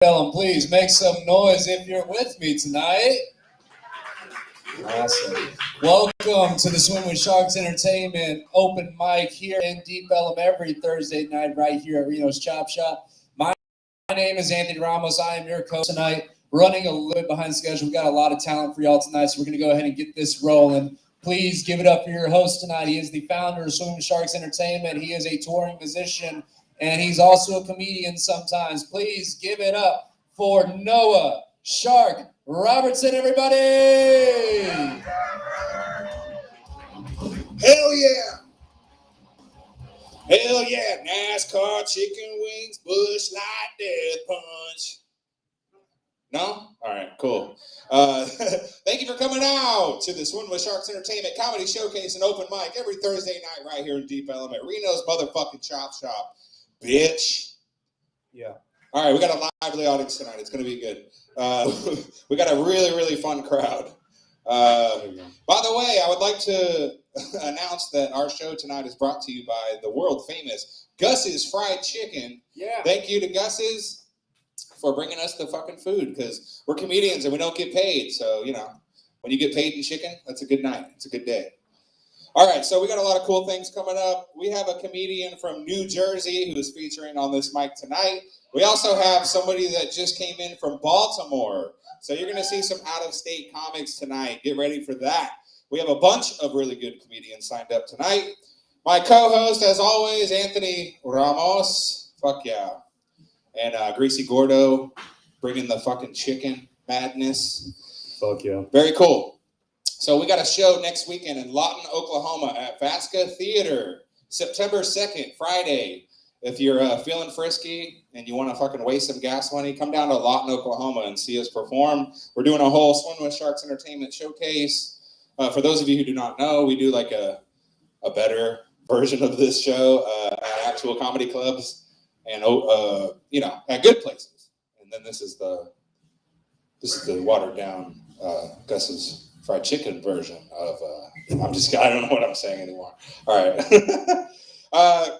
Ellum, please make some noise if you're with me tonight. Awesome. Welcome to the Swim with Sharks Entertainment open mic here in Deep Ellum every Thursday night right here at RENO'S Chop Shop. My name is Anthony Ramos. I am your coach tonight. Running a little bit behind schedule. We've got a lot of talent for y'all tonight, so we're going to go ahead and get this rolling. Please give it up for your host tonight. He is the founder of Swim with Sharks Entertainment. He is a touring musician, and he's also a comedian sometimes. Please give it up for Noah Shark Robertson, everybody! Hell yeah! Hell yeah! NASCAR, chicken wings, Bush Light, Death Punch. No? All right, cool. Thank you for coming out to the Swim with Sharks Entertainment Comedy Showcase and Open Mic every Thursday night right here in Deep Ellum at RENO'S motherfucking Chop Shop. Bitch. Yeah. All right, we got a lively audience tonight. It's going to be good. We got a really, really fun crowd. By the way, I would like to announce that our show tonight is brought to you by the world famous Gus's Fried Chicken. Yeah. Thank you to Gus's for bringing us the fucking food, because we're comedians and we don't get paid. So, you know, when you get paid in chicken, that's a good night. It's a good day. All right, so we got a lot of cool things coming up. We have a comedian from New Jersey who's featuring on this mic tonight. We also have somebody that just came in from Baltimore. So you're going to see some out-of-state comics tonight. Get ready for that. We have a bunch of really good comedians signed up tonight. My co-host, as always, Anthony Ramos. Fuck yeah. And Greasy Gordo, bringing the fucking chicken madness. Fuck yeah. Very cool. So we got a show next weekend in Lawton, Oklahoma at Vasca Theater, September 2nd, Friday. If you're feeling frisky and you want to fucking waste some gas money, come down to Lawton, Oklahoma and see us perform. We're doing a whole Swim with Sharks Entertainment showcase. For those of you who do not know, we do like a better version of this show at actual comedy clubs and you know, at good places. And then this is the watered down Gus's Fried Chicken version of I don't know what I'm saying anymore. All right.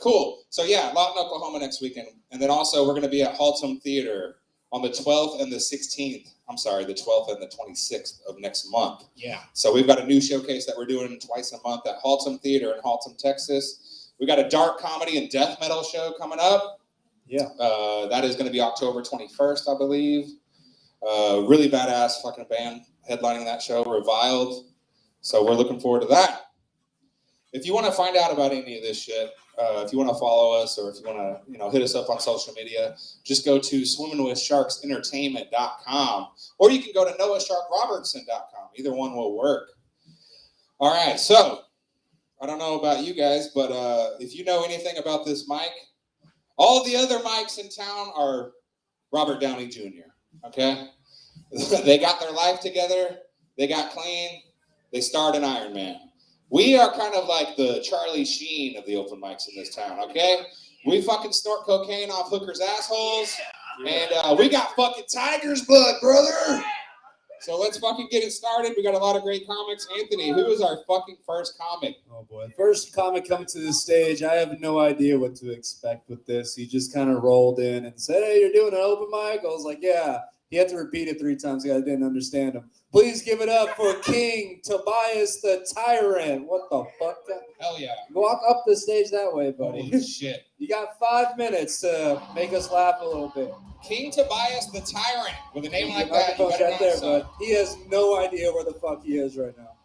Cool. So yeah, Lawton, Oklahoma next weekend. And then also we're going to be at Ellum Theater on the 12th and the 16th. I'm sorry, the 12th and the 26th of next month. Yeah. So we've got a new showcase that we're doing twice a month at Ellum Theater in Ellum, Texas. We got a dark comedy and death metal show coming up. Yeah. That is going to be October 21st, I believe. Really badass fucking band headlining that show, Reviled. So we're looking forward to that. If you want to find out about any of this shit, if you want to follow us or if you want to, you know, hit us up on social media, just go to swimmingwithsharksentertainment.com or you can go to noahsharkrobertson.com. Either one will work. All right, so I don't know about you guys, but if you know anything about this mic, all the other mics in town are Robert Downey Jr., okay? They got their life together. They got clean. They starred in Iron Man. We are kind of like the Charlie Sheen of the open mics in this town, okay? We fucking snort cocaine off hookers' assholes, and we got fucking tiger's blood, brother. So let's fucking get it started. We got a lot of great comics. Anthony, who is our fucking first comic? Oh boy. First comic coming to the stage. I have no idea what to expect with this. He just kind of rolled in and said, "Hey, you're doing an open mic?" I was like, "Yeah." He had to repeat it 3 times because I didn't understand him. Please give it up for King Tobias the Tyrant. What the fuck? Hell yeah. Walk up the stage that way, buddy. Holy shit. You got 5 minutes to make us laugh a little bit. King Tobias the Tyrant. With a name like that, you right there, bud. He has no idea where the fuck he is right now.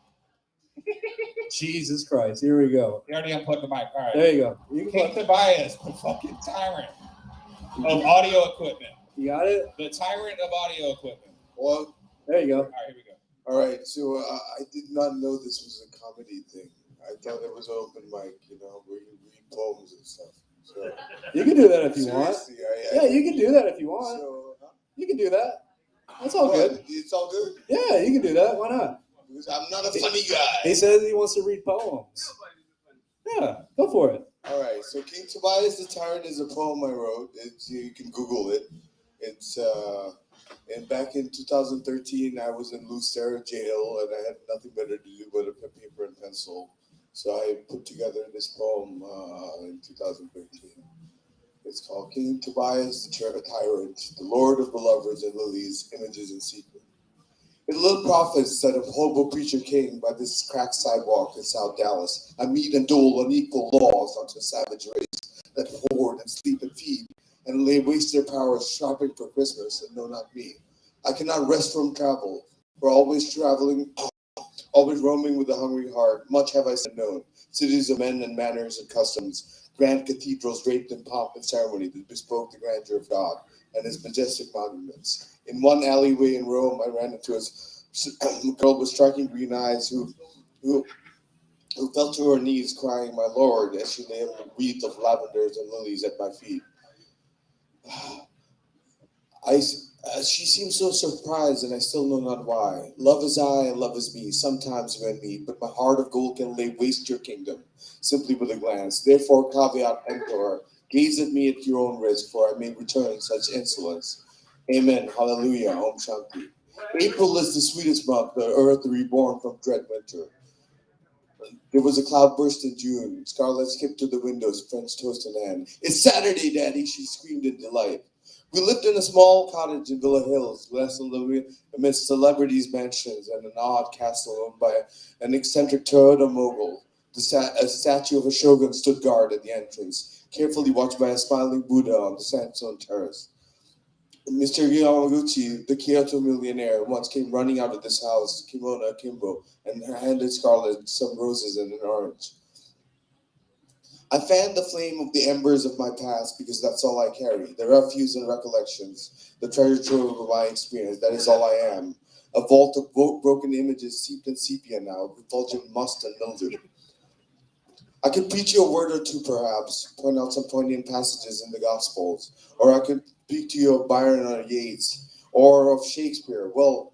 Jesus Christ. Here we go. You already unplugged the mic. All right. There you go. King Tobias, the fucking tyrant of audio equipment. You got it? The tyrant of audio equipment. Well, there you go. All right, here we go. All right, so I did not know this was a comedy thing. I thought it was open mic, you know, where you read poems and stuff. So you can do that if you want. Yeah, you can do that if you want. So, You can do that. That's all good. It's all good? Yeah, you can do that. Why not? Because I'm not a funny guy. He says he wants to read poems. Yeah, go for it. All right, so King Tobias the Tyrant is a poem I wrote. You can Google it. It's and back in 2013, I was in Lucero jail, and I had nothing better to do but a paper and pencil. So I put together this poem in 2013. It's called King Tobias the Tyrant, the Lord of the Lovers and Lilies, Images in Secret. In Little Prophets, said of hobo preacher king by this cracked sidewalk in South Dallas, I meet and dole unequal laws unto a savage race that hoard and sleep and feed and lay waste their powers shopping for Christmas and know not me. I cannot rest from travel, for always traveling, always roaming with a hungry heart. Much have I seen known, cities of men and manners and customs, grand cathedrals draped in pomp and ceremony that bespoke the grandeur of God and his majestic monuments. In one alleyway in Rome, I ran into a girl with striking green eyes who fell to her knees crying, "My Lord," as she lay in a wreath of lavenders and lilies at my feet. She seemed so surprised, and I still know not why. Love is I, and love is me. Sometimes you and me, but my heart of gold can lay waste your kingdom, simply with a glance. Therefore, caveat emptor, gaze at me at your own risk, for I may return such insolence. Amen. Hallelujah. Om Shanti. April is the sweetest month, the earth reborn from dread winter. There was a cloudburst in June. Scarlet skipped to the windows, French toast in hand. "It's Saturday, Daddy," she screamed in delight. We lived in a small cottage in Villa Hills, amidst celebrities' mansions and an odd castle owned by an eccentric Toyota mogul. A statue of a shogun stood guard at the entrance, carefully watched by a smiling Buddha on the sandstone terrace. Mr. Yamaguchi, the Kyoto millionaire, once came running out of this house, kimono akimbo, and handed Scarlett some roses and an orange. I fanned the flame of the embers of my past because that's all I carry. The refuse and recollections, the treasure trove of my experience, that is all I am. A vault of broken images seeped in sepia now, refulgent must and mildew. I could preach you a word or two, perhaps, point out some poignant passages in the Gospels, or I could speak to you of Byron or Yeats, or of Shakespeare. Well,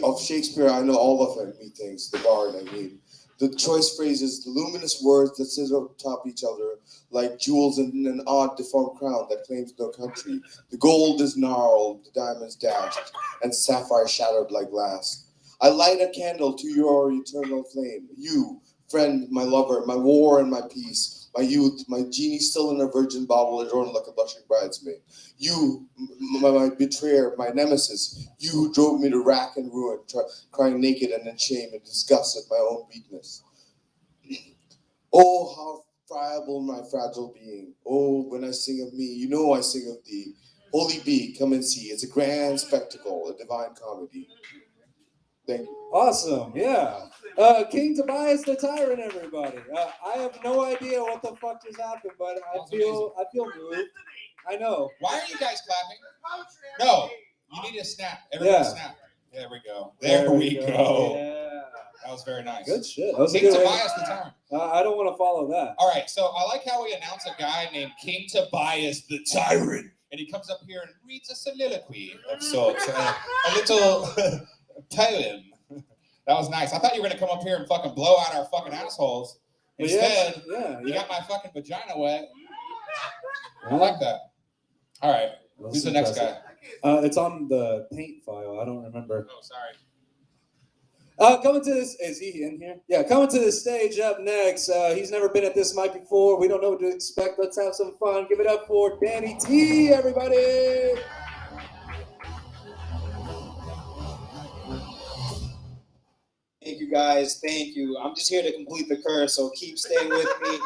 of Shakespeare, I know all of him, methinks, the bard, I mean. The choice phrases, the luminous words that sit atop each other like jewels in an odd deformed crown that claims no country. The gold is gnarled, the diamonds dashed, and sapphire shattered like glass. I light a candle to your eternal flame. You, friend, my lover, my war and my peace, my youth, my genie still in a virgin bottle adorned like a blushing bridesmaid. You, my betrayer, my nemesis, you who drove me to rack and ruin, crying naked and in shame and disgust at my own weakness. Oh, how friable my fragile being. Oh, when I sing of me, you know I sing of thee. Holy bee, come and see. It's a grand spectacle, a divine comedy. Thank you. Awesome, yeah. King Tobias the Tyrant, everybody. I have no idea what the fuck just happened, but I feel moved. I know. Why are you guys clapping? No, you need a snap. Everybody snap. There we go. There we go. Yeah. That was very nice. Good shit. That was King Tobias the Tyrant. I don't want to follow that. All right, so I like how we announce a guy named King Tobias the Tyrant, and he comes up here and reads a soliloquy of sorts, a little poem. That was nice. I thought you were gonna come up here and fucking blow out our fucking assholes. Instead, you got my fucking vagina wet. I like that. All right, who's the next guy? It's on the paint file. I don't remember. Oh, sorry. Coming to this, is he in here? Yeah, coming to the stage up next. He's never been at this mic before. We don't know what to expect. Let's have some fun. Give it up for Danny T, everybody. Thank you, guys. Thank you. I'm just here to complete the curse, so keep staying with me.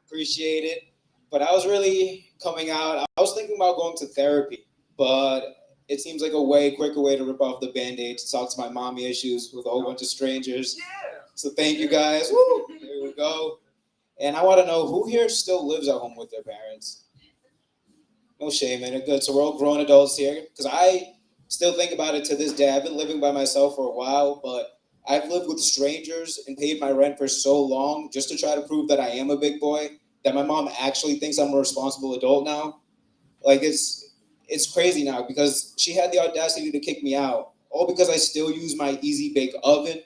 Appreciate it. But I was really coming out. I was thinking about going to therapy, but it seems like a way quicker way to rip off the Band-Aid to talk to my mommy issues with a whole bunch of strangers. So thank you, guys. Woo! Here we go. And I want to know, who here still lives at home with their parents? No shame in it. Good. So we're all grown adults here. Because I still think about it to this day. I've been living by myself for a while, but I've lived with strangers and paid my rent for so long just to try to prove that I am a big boy, that my mom actually thinks I'm a responsible adult now. Like, it's crazy now because she had the audacity to kick me out, all because I still use my Easy Bake Oven.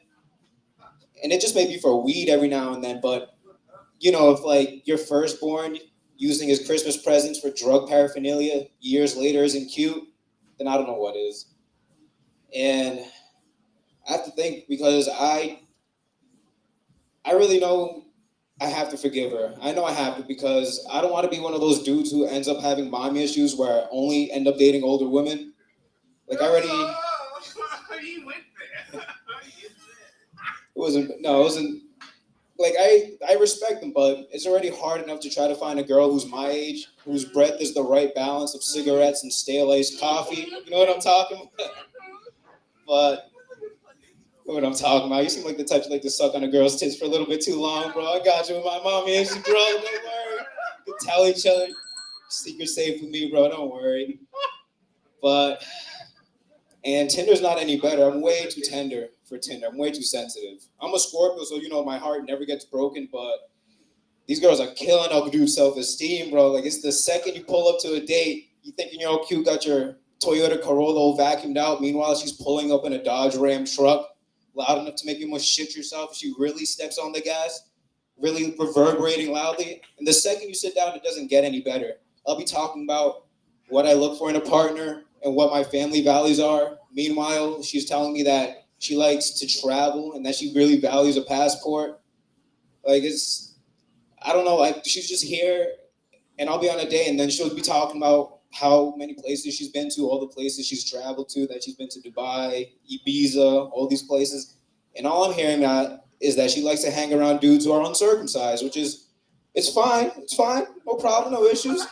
And it just may be for weed every now and then, but, you know, if, like, your firstborn using his Christmas presents for drug paraphernalia years later isn't cute, then I don't know what is. And I have to think, because I really know I have to forgive her. I know I have to because I don't want to be one of those dudes who ends up having mommy issues where I only end up dating older women. Like I already. You went there. It wasn't. Like I respect them, but it's already hard enough to try to find a girl who's my age, whose breath is the right balance of cigarettes and stale iced coffee. You know what I'm talking about? But what I'm talking about, you seem like the type you like to suck on a girl's tits for a little bit too long, bro. I got you with my mommy and she, bro. Don't worry. We can tell each other. Secret safe with me, bro. Don't worry. And Tinder's not any better. I'm way too tender for Tinder. I'm way too sensitive. I'm a Scorpio, so my heart never gets broken, but these girls are killing a dude's self-esteem, bro. Like, it's the second you pull up to a date, you thinking you're all cute, got your Toyota Corolla all vacuumed out. Meanwhile, she's pulling up in a Dodge Ram truck, loud enough to make you almost shit yourself. She really steps on the gas, really reverberating loudly. And the second you sit down, it doesn't get any better. I'll be talking about what I look for in a partner and what my family values are. Meanwhile, she's telling me that she likes to travel and that she really values a passport. Like, I don't know, like, she's just here and I'll be on a date and then she'll be talking about how many places she's been to, all the places she's traveled to, that she's been to Dubai, Ibiza, all these places. And all I'm hearing is that she likes to hang around dudes who are uncircumcised, which is, it's fine, no problem, no issues.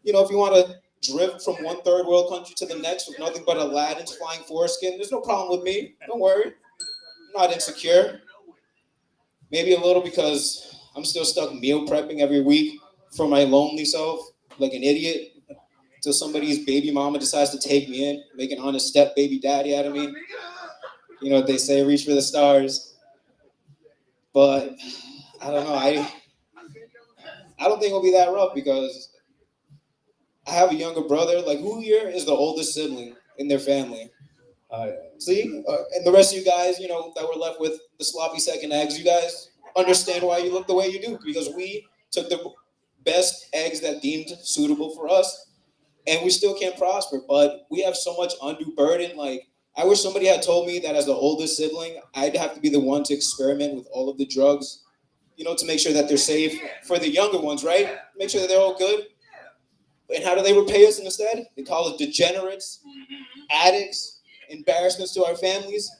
You know, if you want to drift from one third world country to the next with nothing but Aladdin's flying foreskin, there's no problem with me. Don't worry. I'm not insecure. Maybe a little because I'm still stuck meal prepping every week for my lonely self, like an idiot, until somebody's baby mama decides to take me in, make an honest step baby daddy out of me. You know what they say, reach for the stars. But I don't know. I don't think it'll be that rough because I have a younger brother. Like, who here is the oldest sibling in their family? See? And the rest of you guys, you know, that were left with the sloppy second eggs, you guys understand why you look the way you do. Because we took the best eggs that deemed suitable for us, and we still can't prosper. But we have so much undue burden. Like, I wish somebody had told me that as the oldest sibling, I'd have to be the one to experiment with all of the drugs, you know, to make sure that they're safe for the younger ones, right? Make sure that they're all good. And how do they repay us instead? They call us degenerates, addicts, embarrassments to our families.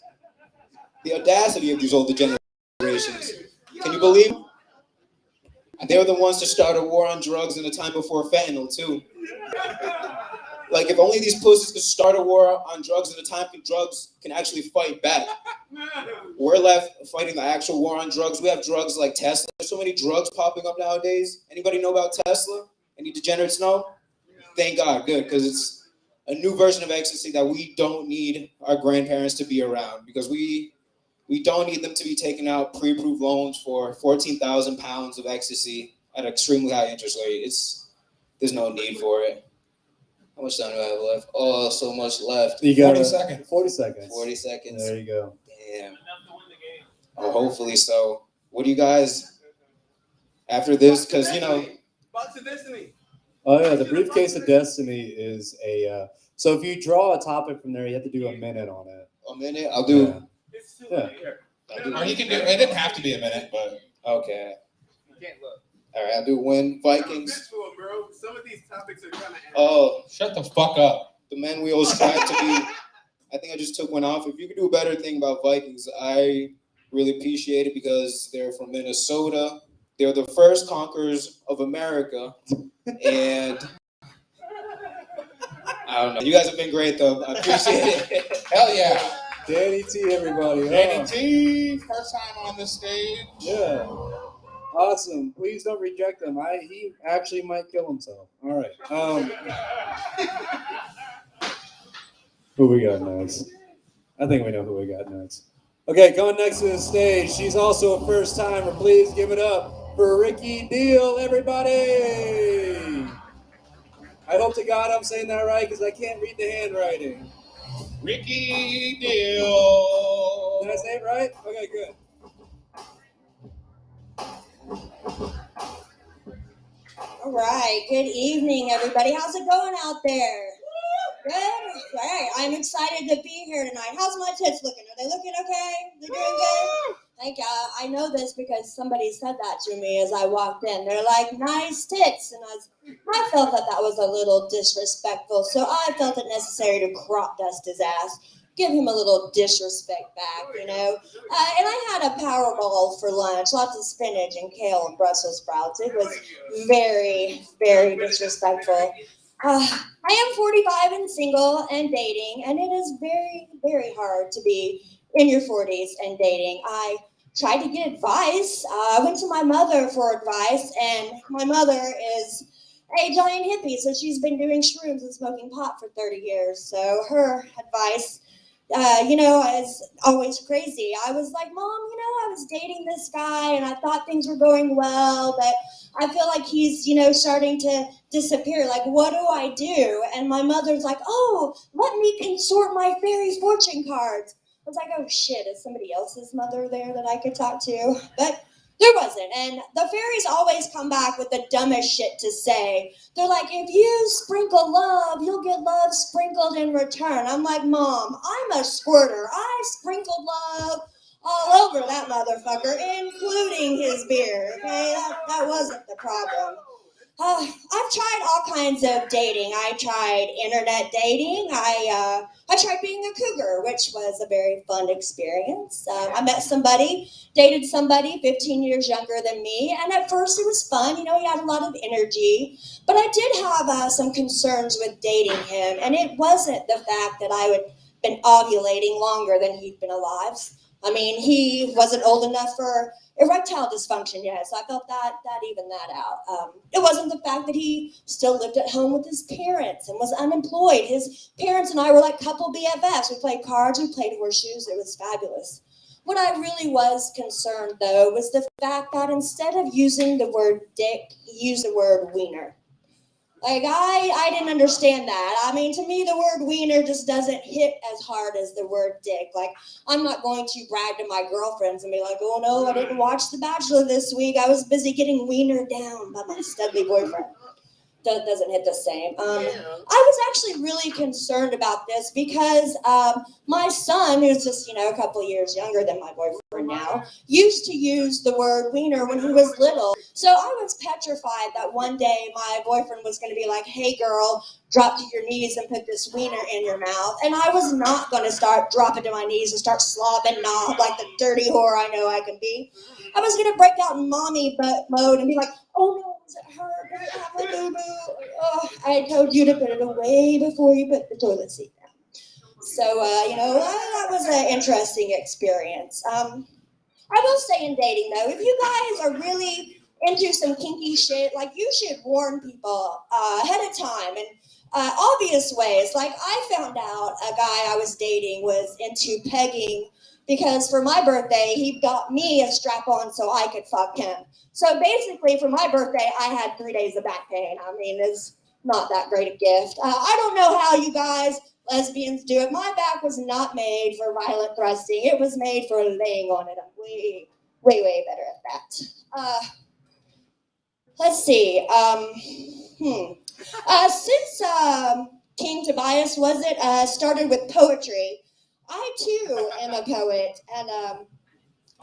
The audacity of these older generations. Can you believe it? They were the ones to start a war on drugs in a time before fentanyl, too. Like, if only these pussies could start a war on drugs in a time when drugs can actually fight back. We're left fighting the actual war on drugs. We have drugs like Tesla. There's so many drugs popping up nowadays. Anybody know about Tesla? Any degenerates know? Thank God, good, because it's a new version of ecstasy that we don't need our grandparents to be around, because we don't need them to be taking out pre-approved loans for 14,000 pounds of ecstasy at an extremely high interest rate. There's no need for it. How much time do I have left? Oh, so much left. You got 40 seconds. 40 seconds. 40 seconds. There you go. Damn. Oh, hopefully so. What do you guys, after this, because, you know. Box of Destiny. Oh yeah, the briefcase of destiny is a. So if you draw a topic from there, you have to do a minute on it. A minute? I'll do. Yeah. It's too Yeah. late. Or you can do it. Didn't have to be a minute, but Okay. You can't look. All right, I'll do win Vikings. This one, bro. Some of these topics are kind of. Oh, shut the fuck up. the men we always strive to be. I think I just took one off. If you could do a better thing about Vikings, I really appreciate it, because they're from Minnesota. They're the first conquerors of America. And I don't know. You guys have been great, though. I appreciate it. Hell yeah. Danny T, everybody. Danny Oh, T, first time on the stage. yeah. Awesome. Please don't reject him. He actually might kill himself. All right. Who we got next? I think we know who we got next. Okay, going next to the stage. She's also a first timer. Please give it up for Ricky Deal, everybody. I hope to God I'm saying that right, because I can't read the handwriting. Ricky Deal. Did I say it right? Okay, good. All right. Good evening, everybody. How's it going out there? Good. All right. I'm excited to be here tonight. How's my tits looking? Are they looking okay? They're doing good? Like, I know this because somebody said that to me as I walked in. They're like, nice tits. And I felt that that was a little disrespectful. So I felt it necessary to crop dust his ass. Give him a little disrespect back, you know. And I had a Powerball for lunch, lots of spinach and kale and Brussels sprouts. It was very, very disrespectful. I am 45 and single and dating, and it is very, very hard to be in your 40s and dating. I tried to get advice. I went to my mother for advice, and my mother is a giant hippie, so she's been doing shrooms and smoking pot for 30 years. So her advice, is always crazy. I was like, Mom, I was dating this guy, and I thought things were going well, but I feel like he's, starting to disappear. Like, what do I do? And my mother's like, oh, let me consort my fairy fortune cards. I was like, oh shit, is somebody else's mother there that I could talk to? But there wasn't. And the fairies always come back with the dumbest shit to say. They're like, if you sprinkle love, you'll get love sprinkled in return. I'm like, Mom, I'm a squirter. I sprinkled love all over that motherfucker, including his beard. Okay, that wasn't the problem. I've tried all kinds of dating. I tried internet dating. I tried being a cougar, which was a very fun experience. I met somebody, dated somebody 15 years younger than me, and at first it was fun. He had a lot of energy, but I did have some concerns with dating him, and it wasn't the fact that I had been ovulating longer than he'd been alive. I mean, he wasn't old enough for erectile dysfunction yet, so I felt that evened that out. It wasn't the fact that he still lived at home with his parents and was unemployed. His parents and I were like couple BFFs. We played cards, we played horseshoes. It was fabulous. What I really was concerned, though, was the fact that instead of using the word dick, he used the word wiener. Like, I didn't understand that. I mean, to me, the word wiener just doesn't hit as hard as the word dick. Like, I'm not going to brag to my girlfriends and be like, oh no, I didn't watch The Bachelor this week. I was busy getting wienered down by my studly boyfriend. That doesn't hit the same. I was actually really concerned about this because my son, who's just, a couple years younger than my boyfriend now, used to use the word wiener when he was little. So I was petrified that one day my boyfriend was going to be like, hey girl, drop to your knees and put this wiener in your mouth. And I was not going to start dropping to my knees and start slobbing knob like the dirty whore I know I can be. I was going to break out in mommy butt mode and be like, oh no, does it hurt? Does it have a boo-boo? Oh, I told you to put it away before you put the toilet seat down. So, that was an interesting experience. I will say in dating, though, if you guys are really into some kinky shit, like, you should warn people ahead of time and obvious ways. Like, I found out a guy I was dating was into pegging because for my birthday, he got me a strap-on so I could fuck him. So basically, for my birthday, I had 3 days of back pain. I mean, it's not that great a gift. I don't know how you guys, lesbians, do it. My back was not made for violent thrusting. It was made for laying on it. I'm way, way, way better at that. Let's see. Since King Tobias, started with poetry, I too am a poet, and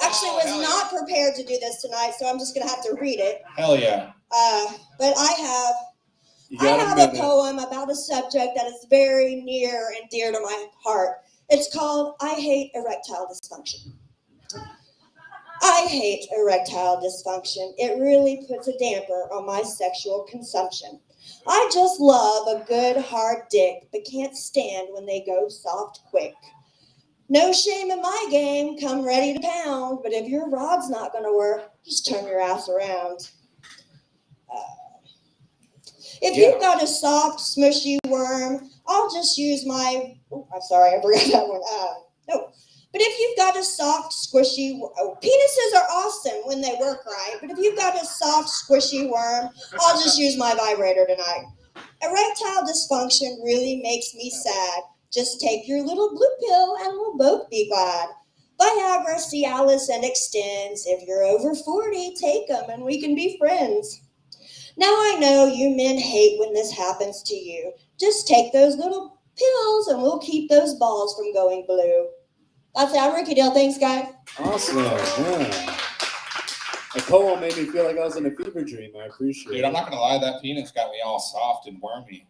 actually was not prepared to do this tonight, so I'm just gonna have to read it. Hell yeah. But I have a poem about a subject that is very near and dear to my heart. It's called I Hate Erectile Dysfunction. I hate erectile dysfunction. It really puts a damper on my sexual consumption. I just love a good hard dick, but can't stand when they go soft quick. No shame in my game, come ready to pound, but if your rod's not going to work, just turn your ass around. If you've got a soft, smushy worm, I'll just use my... Oh, I'm sorry, I forgot that one. No. But if you've got a soft, squishy... penises are awesome when they work right, but if you've got a soft, squishy worm, I'll just use my vibrator tonight. Erectile dysfunction really makes me sad. Just take your little blue pill and we'll both be glad. Viagra, Cialis, and Extends. If you're over 40, take them and we can be friends. Now I know you men hate when this happens to you. Just take those little pills and we'll keep those balls from going blue. That's it. I'm Ricky Dale. Thanks, guys. Awesome. Yeah. The poem made me feel like I was in a fever dream. I appreciate it. Dude, I'm not gonna lie, that penis got me all soft and wormy.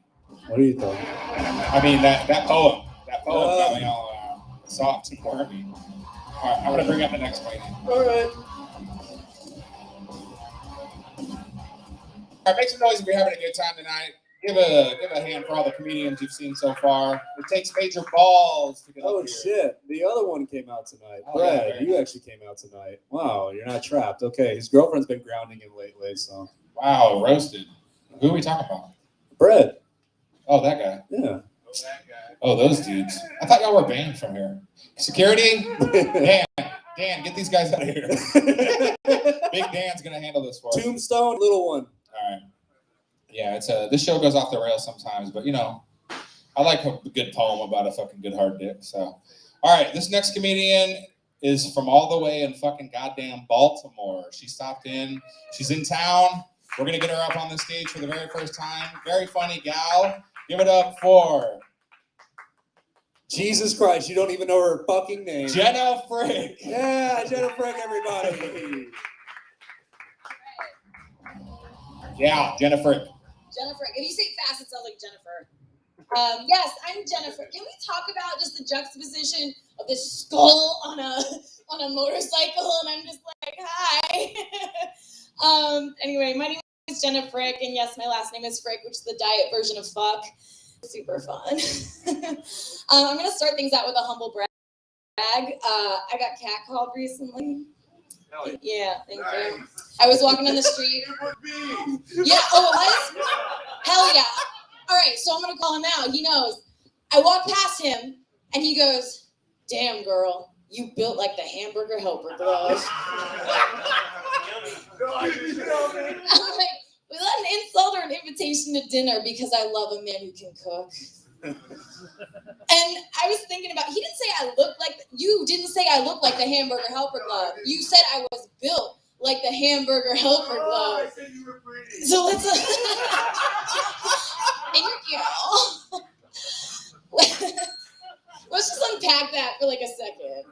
What are you talking? I mean, that poem got me all soft and wormy. All right, I'm gonna bring up the next lady. All right. All right, make some noise if you're having a good time tonight. Give a hand for all the comedians you've seen so far. It takes major balls to get Oh up here. shit! The other one came out tonight. Oh, Brad, yeah, you actually came out tonight. Wow, you're not trapped. Okay, his girlfriend's been grounding him lately, so. Wow, roasted. Who are we talking about? Brad. Oh, that guy. Yeah. Oh, those dudes. I thought y'all were banned from here. Security? Dan, get these guys out of here. Big Dan's gonna handle this for us. Tombstone, little one. All right. Yeah, it's this show goes off the rails sometimes, but you know, I like a good poem about a fucking good hard dick. So, all right, this next comedian is from all the way in fucking goddamn Baltimore. She stopped in. She's in town. We're gonna get her up on the stage for the very first time. Very funny gal. Give it up for Jesus Christ, you don't even know her fucking name. Jenna Frick. Yeah, Jenna Frick, everybody. Yeah, Jenna Frick. Jennifer. If you say it fast, it sounds like Jennifer. Yes, I'm Jennifer. Can we talk about just the juxtaposition of this skull on a motorcycle? And I'm just like, hi. Anyway, my name is Jenna Frick, and yes, my last name is Frick, which is the diet version of fuck. Super fun. I'm gonna start things out with a humble brag. I got catcalled recently. Yeah, thank you. I was walking down the street. Yeah, oh, it was? Hell yeah. All right, so I'm going to call him out. He knows. I walked past him, and he goes, damn, girl, you built like the hamburger helper glove. I'm like, was that an insult or an invitation to dinner? Because I love a man who can cook. And I was thinking about, you didn't say I look like the hamburger helper glove. You said I was built like the hamburger helper glove. I said you were pretty. So let's thank you. Let's just unpack that for like a second.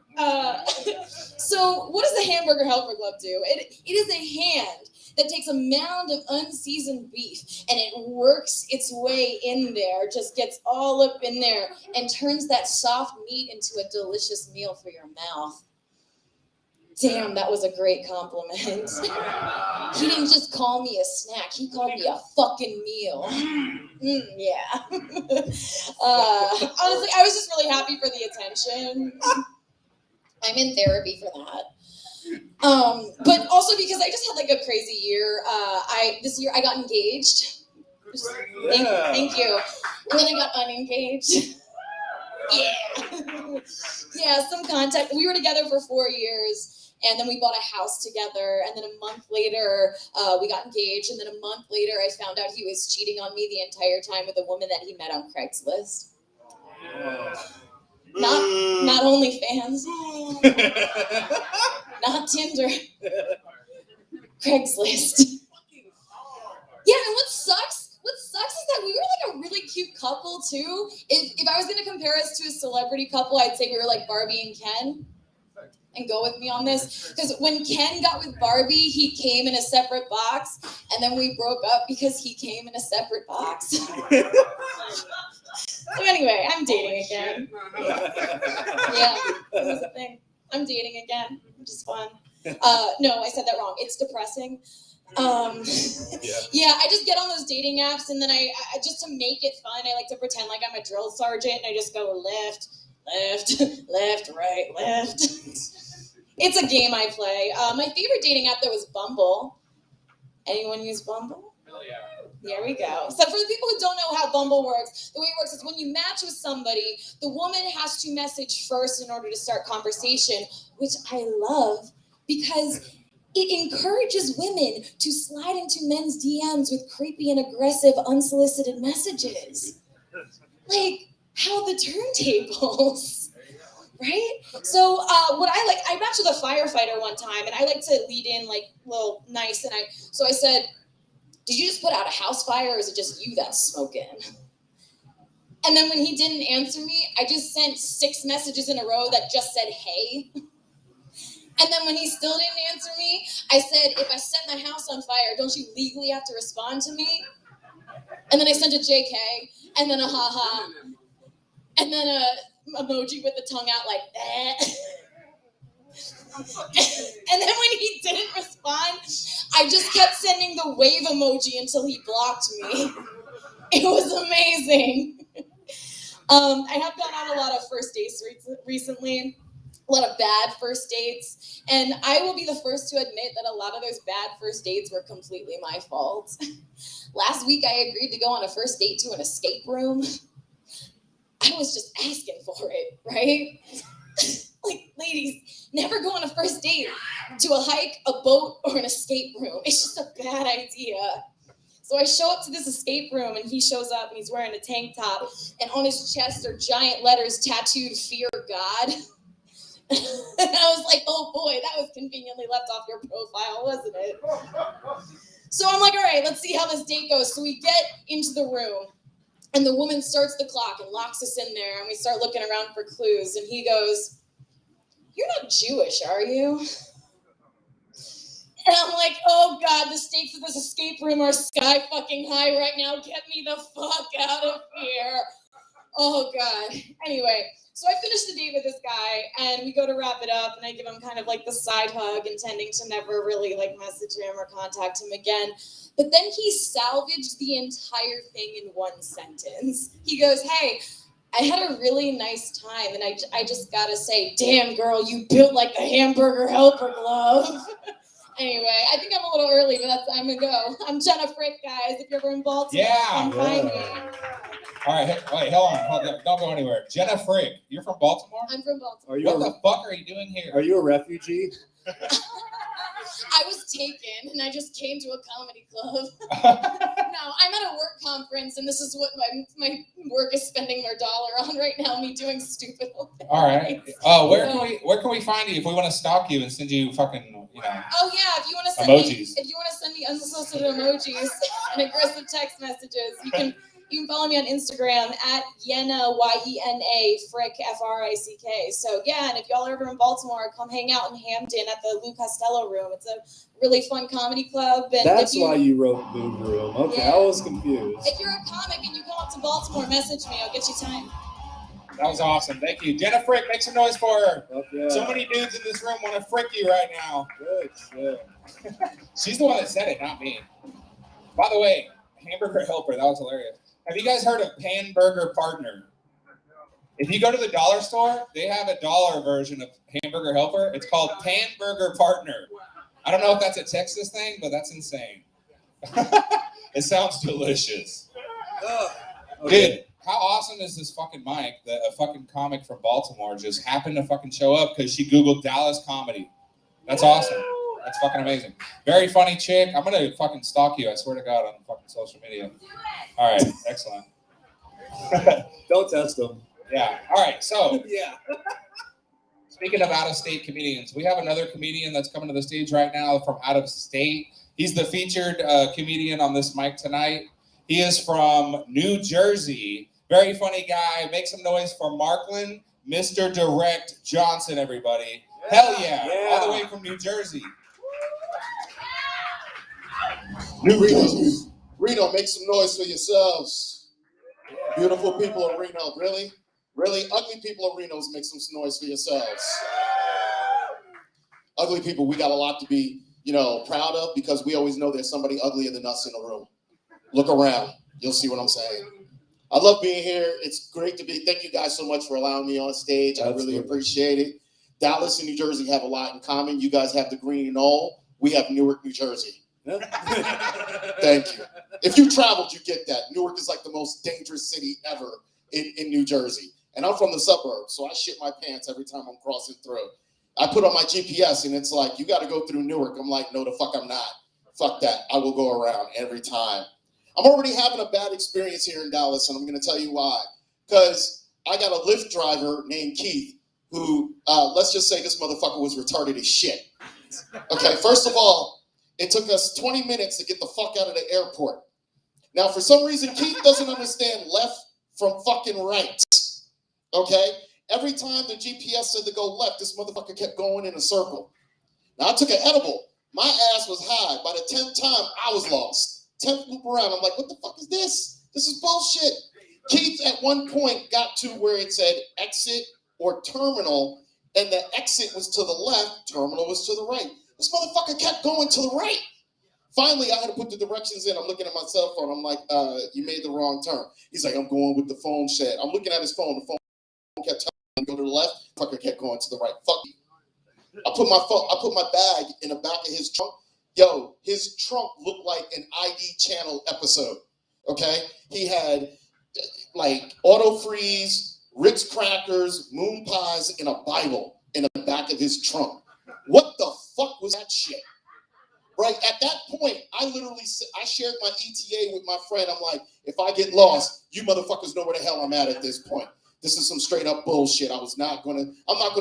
So what does the hamburger helper glove do? It is a hand that takes a mound of unseasoned beef and it works its way in there, just gets all up in there and turns that soft meat into a delicious meal for your mouth. Damn, that was a great compliment. He didn't just call me a snack, he called me a fucking meal. Yeah. Honestly, I was just really happy for the attention. I'm in therapy for that. But also because I just had like a crazy year. This year I got engaged. Thank you. And then I got unengaged. Yeah. Yeah, some contact. We were together for 4 years, and then we bought a house together, and then a month later, we got engaged, and then a month later, I found out he was cheating on me the entire time with a woman that he met on Craigslist. Not OnlyFans. Not Tinder. Craigslist. Yeah, and what sucks is that we were like a really cute couple too. If I was gonna compare us to a celebrity couple, I'd say we were like Barbie and Ken. And go with me on this. Because when Ken got with Barbie, he came in a separate box, and then we broke up because he came in a separate box. So anyway, I'm dating again. Yeah, this is the thing. I'm dating again, which is fun. No, I said that wrong. It's depressing. Yeah, I just get on those dating apps, and then I just to make it fun, I like to pretend like I'm a drill sergeant, and I just go left, right, left. It's a game I play. My favorite dating app, though, was Bumble. Anyone use Bumble? Hell yeah. There we go. So for the people who don't know how Bumble works, the way it works is when you match with somebody, the woman has to message first in order to start conversation, which I love because it encourages women to slide into men's DMs with creepy and aggressive unsolicited messages. Like, how the turntables. Right? So what I matched with a firefighter one time, and I like to lead in like a little nice, and so I said, did you just put out a house fire, or is it just you that's smoking? And then when he didn't answer me, I just sent 6 messages in a row that just said, hey. And then when he still didn't answer me, I said, if I set my house on fire, don't you legally have to respond to me? And then I sent a JK, and then a haha, and then a emoji with the tongue out like that. And then when he didn't respond, I just kept sending the wave emoji until he blocked me. It was amazing. I have gone on a lot of first dates recently, a lot of bad first dates, and I will be the first to admit that a lot of those bad first dates were completely my fault. Last week, I agreed to go on a first date to an escape room. I was just asking for it, right? Like, ladies, never go on a first date to a hike, a boat, or an escape room. It's just a bad idea. So I show up to this escape room, and he shows up, and he's wearing a tank top, and on his chest are giant letters tattooed, "Fear God." And I was like, oh boy, that was conveniently left off your profile, wasn't it? So I'm like, all right, let's see how this date goes. So we get into the room, and the woman starts the clock and locks us in there, and we start looking around for clues, and he goes, "You're not Jewish, are you?" And I'm like, oh God, the stakes of this escape room are sky fucking high right now. Get me the fuck out of here. Oh God. Anyway, so I finished the date with this guy, and we go to wrap it up, and I give him kind of like the side hug, intending to never really like message him or contact him again. But then he salvaged the entire thing in one sentence. He goes, "Hey, I had a really nice time, and I just gotta say, damn girl, you built like the hamburger helper glove." Anyway, I think I'm a little early, but that's time to go. I'm Jenna Frick, guys. If you're ever in Baltimore, come find me. All right, wait, hold on. Don't go anywhere. Jenna Frick, you're from Baltimore? I'm from Baltimore. What the fuck are you doing here? Are you a refugee? I was taken, and I just came to a comedy club. No, I'm at a work conference, and this is what my work is spending their dollar on right now, me doing stupid old things. All right. Where can we find you if we want to stalk you and send you fucking, Oh yeah, if you want to send me unsolicited emojis and aggressive text messages, you can follow me on Instagram at Yena, YENA, Frick, FRICK. So yeah, and if y'all are ever in Baltimore, come hang out in Hampton at the Lou Costello Room. It's a really fun comedy club. And that's why you wrote Boob Room. Okay, yeah. I was confused. If you're a comic and you come up to Baltimore, message me. I'll get you time. That was awesome. Thank you. Jenna Frick, make some noise for her. Okay. So many dudes in this room want to frick you right now. Good shit. She's the one that said it, not me. By the way, hamburger helper, that was hilarious. Have you guys heard of Hamburger Partner? If you go to the dollar store, they have a dollar version of hamburger helper. It's called Hamburger Partner. I don't know if that's a Texas thing, but that's insane. It sounds delicious. Okay. Dude, how awesome is this fucking mic that a fucking comic from Baltimore just happened to fucking show up because she Googled Dallas comedy? That's awesome. That's fucking amazing. Very funny chick. I'm going to fucking stalk you, I swear to God, on fucking social media. All right, excellent. Don't test them. Yeah, all right, so Yeah. speaking of out-of-state comedians, we have another comedian that's coming to the stage right now from out of state. He's the featured comedian on this mic tonight. He is from New Jersey. Very funny guy. Make some noise for Markland, Mr. Direct Johnson, everybody. Hell yeah. All the way from New Jersey. Reno, make some noise for yourselves. Beautiful people of Reno. Really ugly people of Reno's, make some noise for yourselves. Ugly people, we got a lot to be, proud of, because we always know there's somebody uglier than us in the room. Look around. You'll see what I'm saying. I love being here. It's great to be. Thank you guys so much for allowing me on stage. I really appreciate it. Dallas and New Jersey have a lot in common. You guys have the green and all. We have Newark, New Jersey. Thank you. If you traveled, you get that. Newark is like the most dangerous city ever in New Jersey. And I'm from the suburbs, so I shit my pants every time I'm crossing through. I put on my GPS, and it's like, you got to go through Newark. I'm like, no, the fuck I'm not. Fuck that. I will go around every time. I'm already having a bad experience here in Dallas, and I'm going to tell you why. Because I got a Lyft driver named Keith who, let's just say this motherfucker was retarded as shit. Okay, first of all, it took us 20 minutes to get the fuck out of the airport. Now, for some reason, Keith doesn't understand left from fucking right. Okay? Every time the GPS said to go left, this motherfucker kept going in a circle. Now I took an edible. My ass was high. By the 10th time, I was lost. 10th loop around, I'm like, what the fuck is this? This is bullshit. Keith at one point got to where it said exit or terminal, and the exit was to the left, terminal was to the right. This motherfucker kept going to the right. Finally, I had to put the directions in. I'm looking at my cell phone. I'm like, you made the wrong turn. He's like, I'm going with the phone shed. I'm looking at his phone. The phone kept telling me to go to the left. Fucker kept going to the right. Fuck you. I put my bag in the back of his trunk. Yo, his trunk looked like an ID channel episode. Okay? He had like auto freeze, Ritz crackers, moon pies, and a Bible in the back of his trunk. What the fuck was that shit? Right at that point, I shared my ETA with my friend. I'm like, if I get lost, you motherfuckers know where the hell I'm at this point. This is some straight up bullshit. I'm not gonna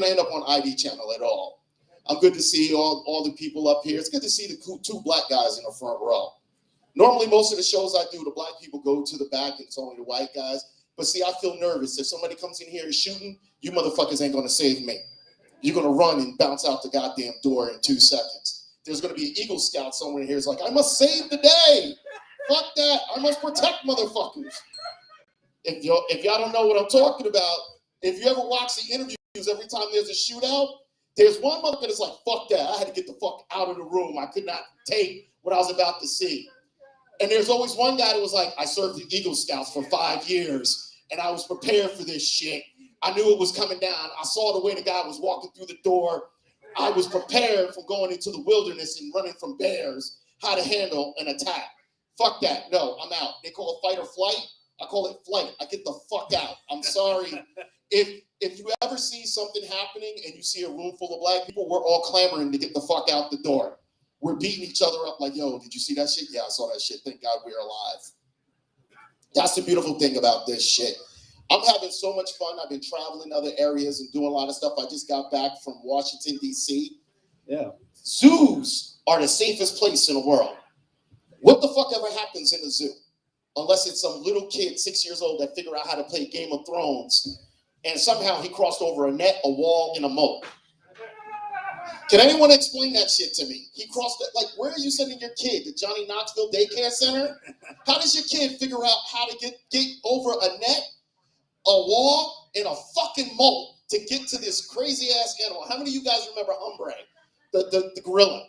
end up on ID channel at all. I'm good to see all the people up here. It's good to see the two black guys in the front row. Normally, most of the shows I do, the black people go to the back and it's only the white guys. But see, I feel nervous. If somebody comes in here and shooting, you motherfuckers ain't gonna save me. You're gonna run and bounce out the goddamn door in 2 seconds. There's gonna be an Eagle Scout somewhere in here. It's like, I must save the day. Fuck that. I must protect motherfuckers. If y'all don't know what I'm talking about, if you ever watch the interviews, every time there's a shootout, there's one motherfucker that's like, fuck that. I had to get the fuck out of the room. I could not take what I was about to see. And there's always one guy that was like, I served the Eagle Scouts for 5 years, and I was prepared for this shit. I knew it was coming down. I saw the way the guy was walking through the door. I was prepared for going into the wilderness and running from bears, how to handle an attack. Fuck that. No, I'm out. They call it fight or flight. I call it flight. I get the fuck out. I'm sorry. If you ever see something happening and you see a room full of black people, we're all clamoring to get the fuck out the door. We're beating each other up like, yo, did you see that shit? Yeah, I saw that shit. Thank God we're alive. That's the beautiful thing about this shit. I'm having so much fun. I've been traveling other areas and doing a lot of stuff. I just got back from Washington, D.C. Yeah. Zoos are the safest place in the world. What the fuck ever happens in a zoo? Unless it's some little kid, 6 years old, that figure out how to play Game of Thrones, and somehow he crossed over a net, a wall, and a moat. Can anyone explain that shit to me? He crossed it. Like, where are you sending your kid? The Johnny Knoxville Daycare Center? How does your kid figure out how to get over a net, a wall, and a fucking moat to get to this crazy ass animal? How many of you guys remember Humbre, the gorilla,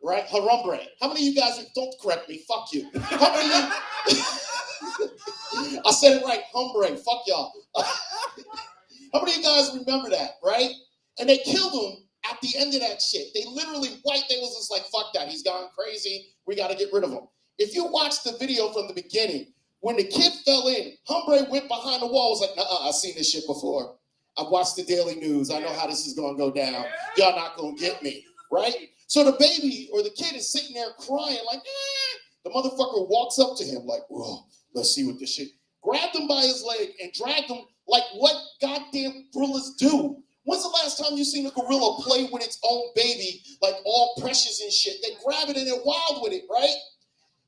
right? Harambe. How many of you guys, don't correct me, fuck you. How many of you, I said it right, Humbre, fuck y'all. How many of you guys remember that, right? And they killed him at the end of that shit. They literally they was just like, fuck that, he's gone crazy, we gotta get rid of him. If you watch the video from the beginning, when the kid fell in, Humbre went behind the wall, was like, nah, I've seen this shit before. I've watched the Daily News, I know how this is gonna go down. Y'all not gonna get me, right? So the baby or the kid is sitting there crying like, The motherfucker walks up to him like, whoa, let's see what this shit. Grabbed him by his leg and dragged him like what goddamn gorillas do. When's the last time you seen a gorilla play with its own baby, like all precious and shit? They grab it and they're wild with it, right?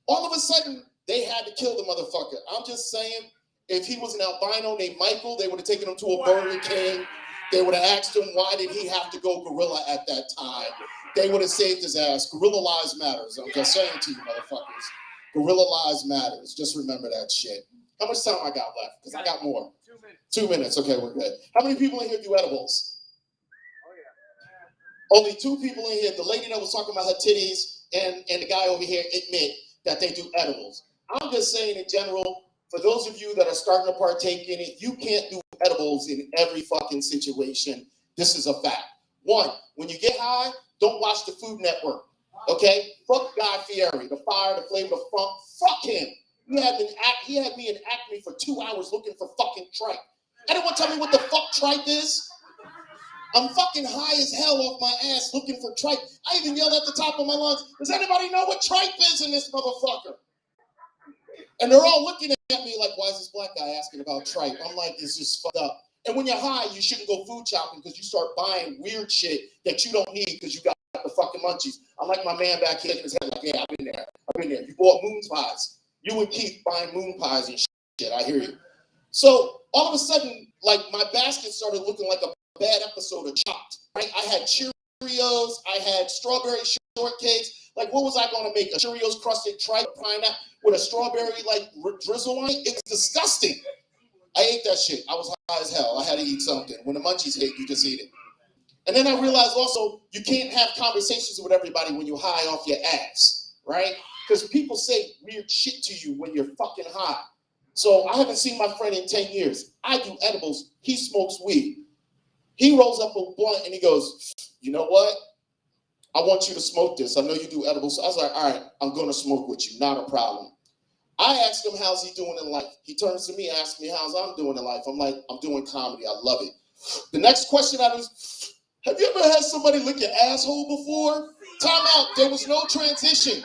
All of a sudden, they had to kill the motherfucker. I'm just saying, if he was an albino named Michael, they would have taken him to a Burger King. They would have asked him, why did he have to go gorilla at that time? They would have saved his ass. Gorilla lives matters. I'm just saying to you, motherfuckers. Gorilla lives matters. Just remember that shit. How much time I got left? Because I got more. 2 minutes. 2 minutes. Okay, we're good. How many people in here do edibles? Only 2 people in here. The lady that was talking about her titties and the guy over here admit that they do edibles. I'm just saying in general, for those of you that are starting to partake in it, you can't do edibles in every fucking situation. This is a fact. 1, when you get high, don't watch the Food Network. Okay? Fuck Guy Fieri, the fire, the flavor, the funk. Fuck him. He had me in Acme for 2 hours looking for fucking tripe. Anyone tell me what the fuck tripe is? I'm fucking high as hell off my ass looking for tripe. I even yelled at the top of my lungs, does anybody know what tripe is in this motherfucker? And they're all looking at me like, why is this black guy asking about tripe? I'm like, it's just fucked up. And when you're high, you shouldn't go food shopping because you start buying weird shit that you don't need because you got the fucking munchies. I'm like my man back here in his head, like, yeah, I've been there. You bought moon pies. You and Keith buying moon pies and shit. I hear you. So all of a sudden, like my basket started looking like a bad episode of Chopped. Right? I had Cheerios, I had strawberry shortcakes. Like, what was I going to make? A Cheerios crusted tripe pineapple with a strawberry like drizzle on it? It was disgusting. I ate that shit. I was high as hell. I had to eat something. When the munchies hit, you just eat it. And then I realized also you can't have conversations with everybody when you're high off your ass, right? Because people say weird shit to you when you're fucking high. So I haven't seen my friend in 10 years. I do edibles. He smokes weed. He rolls up a blunt and he goes, you know what? I want you to smoke this. I know you do edibles. So I was like, all right, I'm going to smoke with you. Not a problem. I asked him, how's he doing in life? He turns to me, asks me, how's I'm doing in life? I'm like, I'm doing comedy. I love it. The next question I was, have you ever had somebody lick your asshole before? Time out. There was no transition.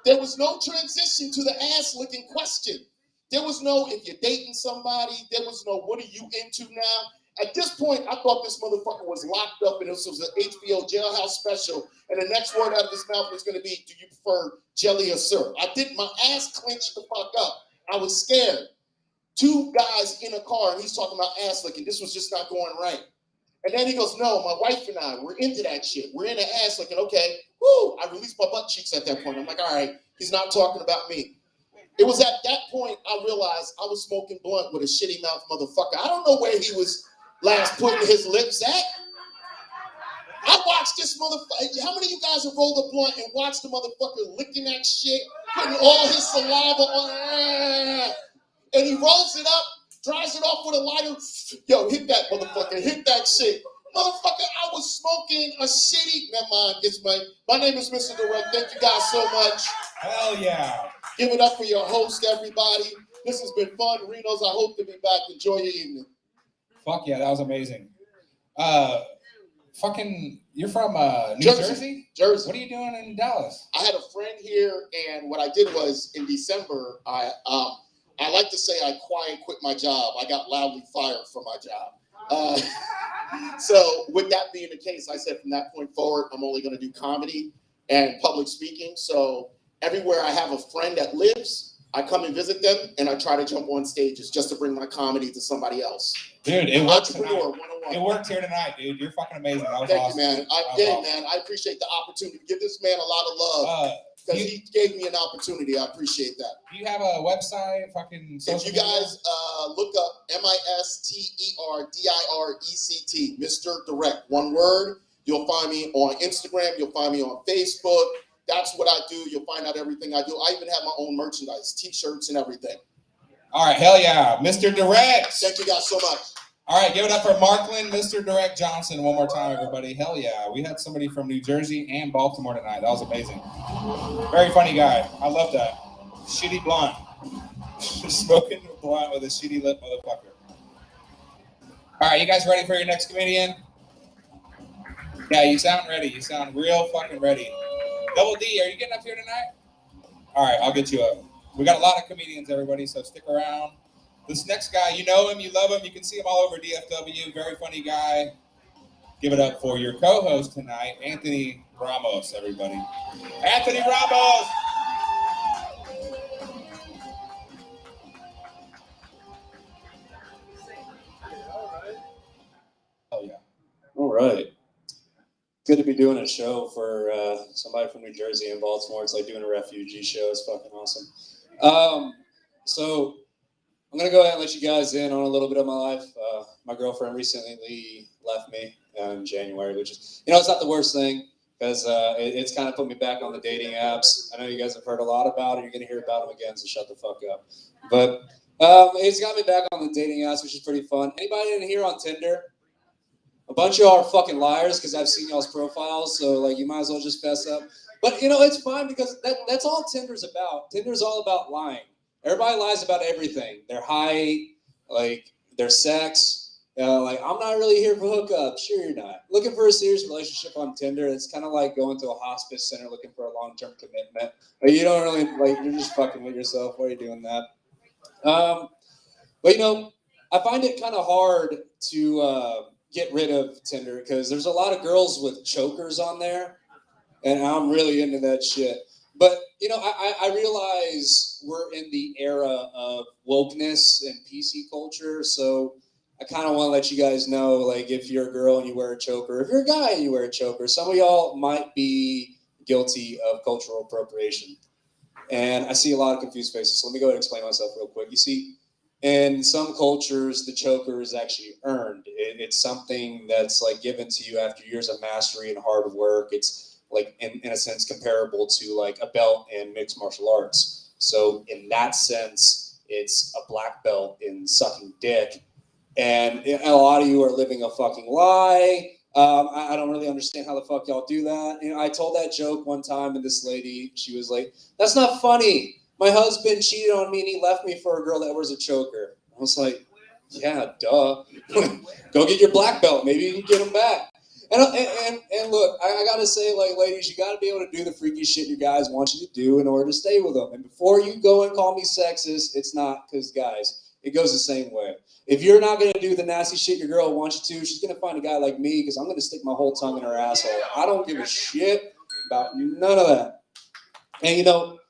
There was no transition to the ass licking question. There was no, if you're dating somebody, there was no, what are you into now? At this point, I thought this motherfucker was locked up and this was an HBO jailhouse special. And the next word out of his mouth was going to be, do you prefer jelly or syrup? I did my ass clench the fuck up. I was scared. Two guys in a car and he's talking about ass licking. This was just not going right. And then he goes, no, my wife and I, we're into that shit. We're into ass licking. Okay, woo. I released my butt cheeks at that point. I'm like, all right, he's not talking about me. It was at that point I realized I was smoking blunt with a shitty mouth motherfucker. I don't know where he was last putting his lips at. I watched this motherfucker. How many of you guys have rolled a blunt and watched the motherfucker licking that shit, putting all his saliva on, and he rolls it up, dries it off with a lighter. Yo, hit that motherfucker, hit that shit. Motherfucker, I was smoking a shitty, never mind, it's my name is Mr. Direct. Thank you guys so much. Hell yeah. Give it up for your host, everybody. This has been fun. Reno's, I hope to be back. Enjoy your evening. Fuck yeah, that was amazing. You're from New Jersey? Jersey. What are you doing in Dallas? I had a friend here, and what I did was in December, I like to say I quiet quit my job. I got loudly fired from my job. So with that being the case, I said from that point forward, I'm only going to do comedy and public speaking. So everywhere I have a friend that lives, I come and visit them, and I try to jump on stages just to bring my comedy to somebody else. Dude, it worked Entrepreneur tonight. 101. It worked here tonight, dude. You're fucking amazing. That was Thank awesome. you, man. Man, I appreciate the opportunity. Give this man a lot of love because he gave me an opportunity. I appreciate that. Do you have a website? Fucking social If you guys look up MisterDirect, Mr. Direct, one word, you'll find me on Instagram. You'll find me on Facebook. That's what I do. You'll find out everything I do. I even have my own merchandise, T-shirts and everything. All right, hell yeah. Mr. Direct. Thank you guys so much. All right, give it up for Markland, Mr. Direct Johnson one more time, everybody. Hell yeah. We had somebody from New Jersey and Baltimore tonight. That was amazing. Very funny guy. I love that. Shitty blunt. Smoking a blunt with a shitty lip motherfucker. All right, you guys ready for your next comedian? Yeah, you sound ready. You sound real fucking ready. Double D, are you getting up here tonight? All right, I'll get you up. We got a lot of comedians, everybody, so stick around. This next guy, you know him, you love him, you can see him all over DFW. Very funny guy. Give it up for your co-host tonight, Anthony Ramos, everybody. Anthony Ramos! Oh, yeah. All right. Good to be doing a show for somebody from New Jersey and Baltimore. It's like doing a refugee show. It's fucking awesome. So I'm going to go ahead and let you guys in on a little bit of my life. My girlfriend recently left me in January, which is, it's not the worst thing because it's kind of put me back on the dating apps. I know you guys have heard a lot about it. You're going to hear about them again, so shut the fuck up. But it's got me back on the dating apps, which is pretty fun. Anybody in here on Tinder? A bunch of y'all are fucking liars because I've seen y'all's profiles, so like you might as well just fess up. But it's fine because that's all Tinder's about. Tinder's all about lying. Everybody lies about everything. Their height, like their sex. Like I'm not really here for hookups. Sure you're not. Looking for a serious relationship on Tinder, it's kind of like going to a hospice center looking for a long-term commitment. Like you don't really you're just fucking with yourself. Why are you doing that? But I find it kind of hard to get rid of Tinder because there's a lot of girls with chokers on there, and I'm really into that shit. But you know, I realize we're in the era of wokeness and PC culture, so I kind of want to let you guys know, like, if you're a girl and you wear a choker, if you're a guy and you wear a choker, some of y'all might be guilty of cultural appropriation. And I see a lot of confused faces, so let me go ahead and explain myself real quick. You see, in some cultures, the choker is actually earned. It's something that's like given to you after years of mastery and hard work. It's like, in a sense, comparable to like a belt in mixed martial arts. So in that sense, it's a black belt in sucking dick. And a lot of you are living a fucking lie. I don't really understand how the fuck y'all do that. You know, I told that joke one time, and this lady, she was like, "That's not funny. My husband cheated on me, and he left me for a girl that wears a choker." I was like, "Yeah, duh. Go get your black belt. Maybe you can get him back." And look, I gotta say, like, ladies, you gotta be able to do the freaky shit your guys want you to do in order to stay with them. And before you go and call me sexist, it's not, because guys, it goes the same way. If you're not going to do the nasty shit your girl wants you to, she's going to find a guy like me, because I'm going to stick my whole tongue in her asshole. I don't give a shit about none of that. And, you know,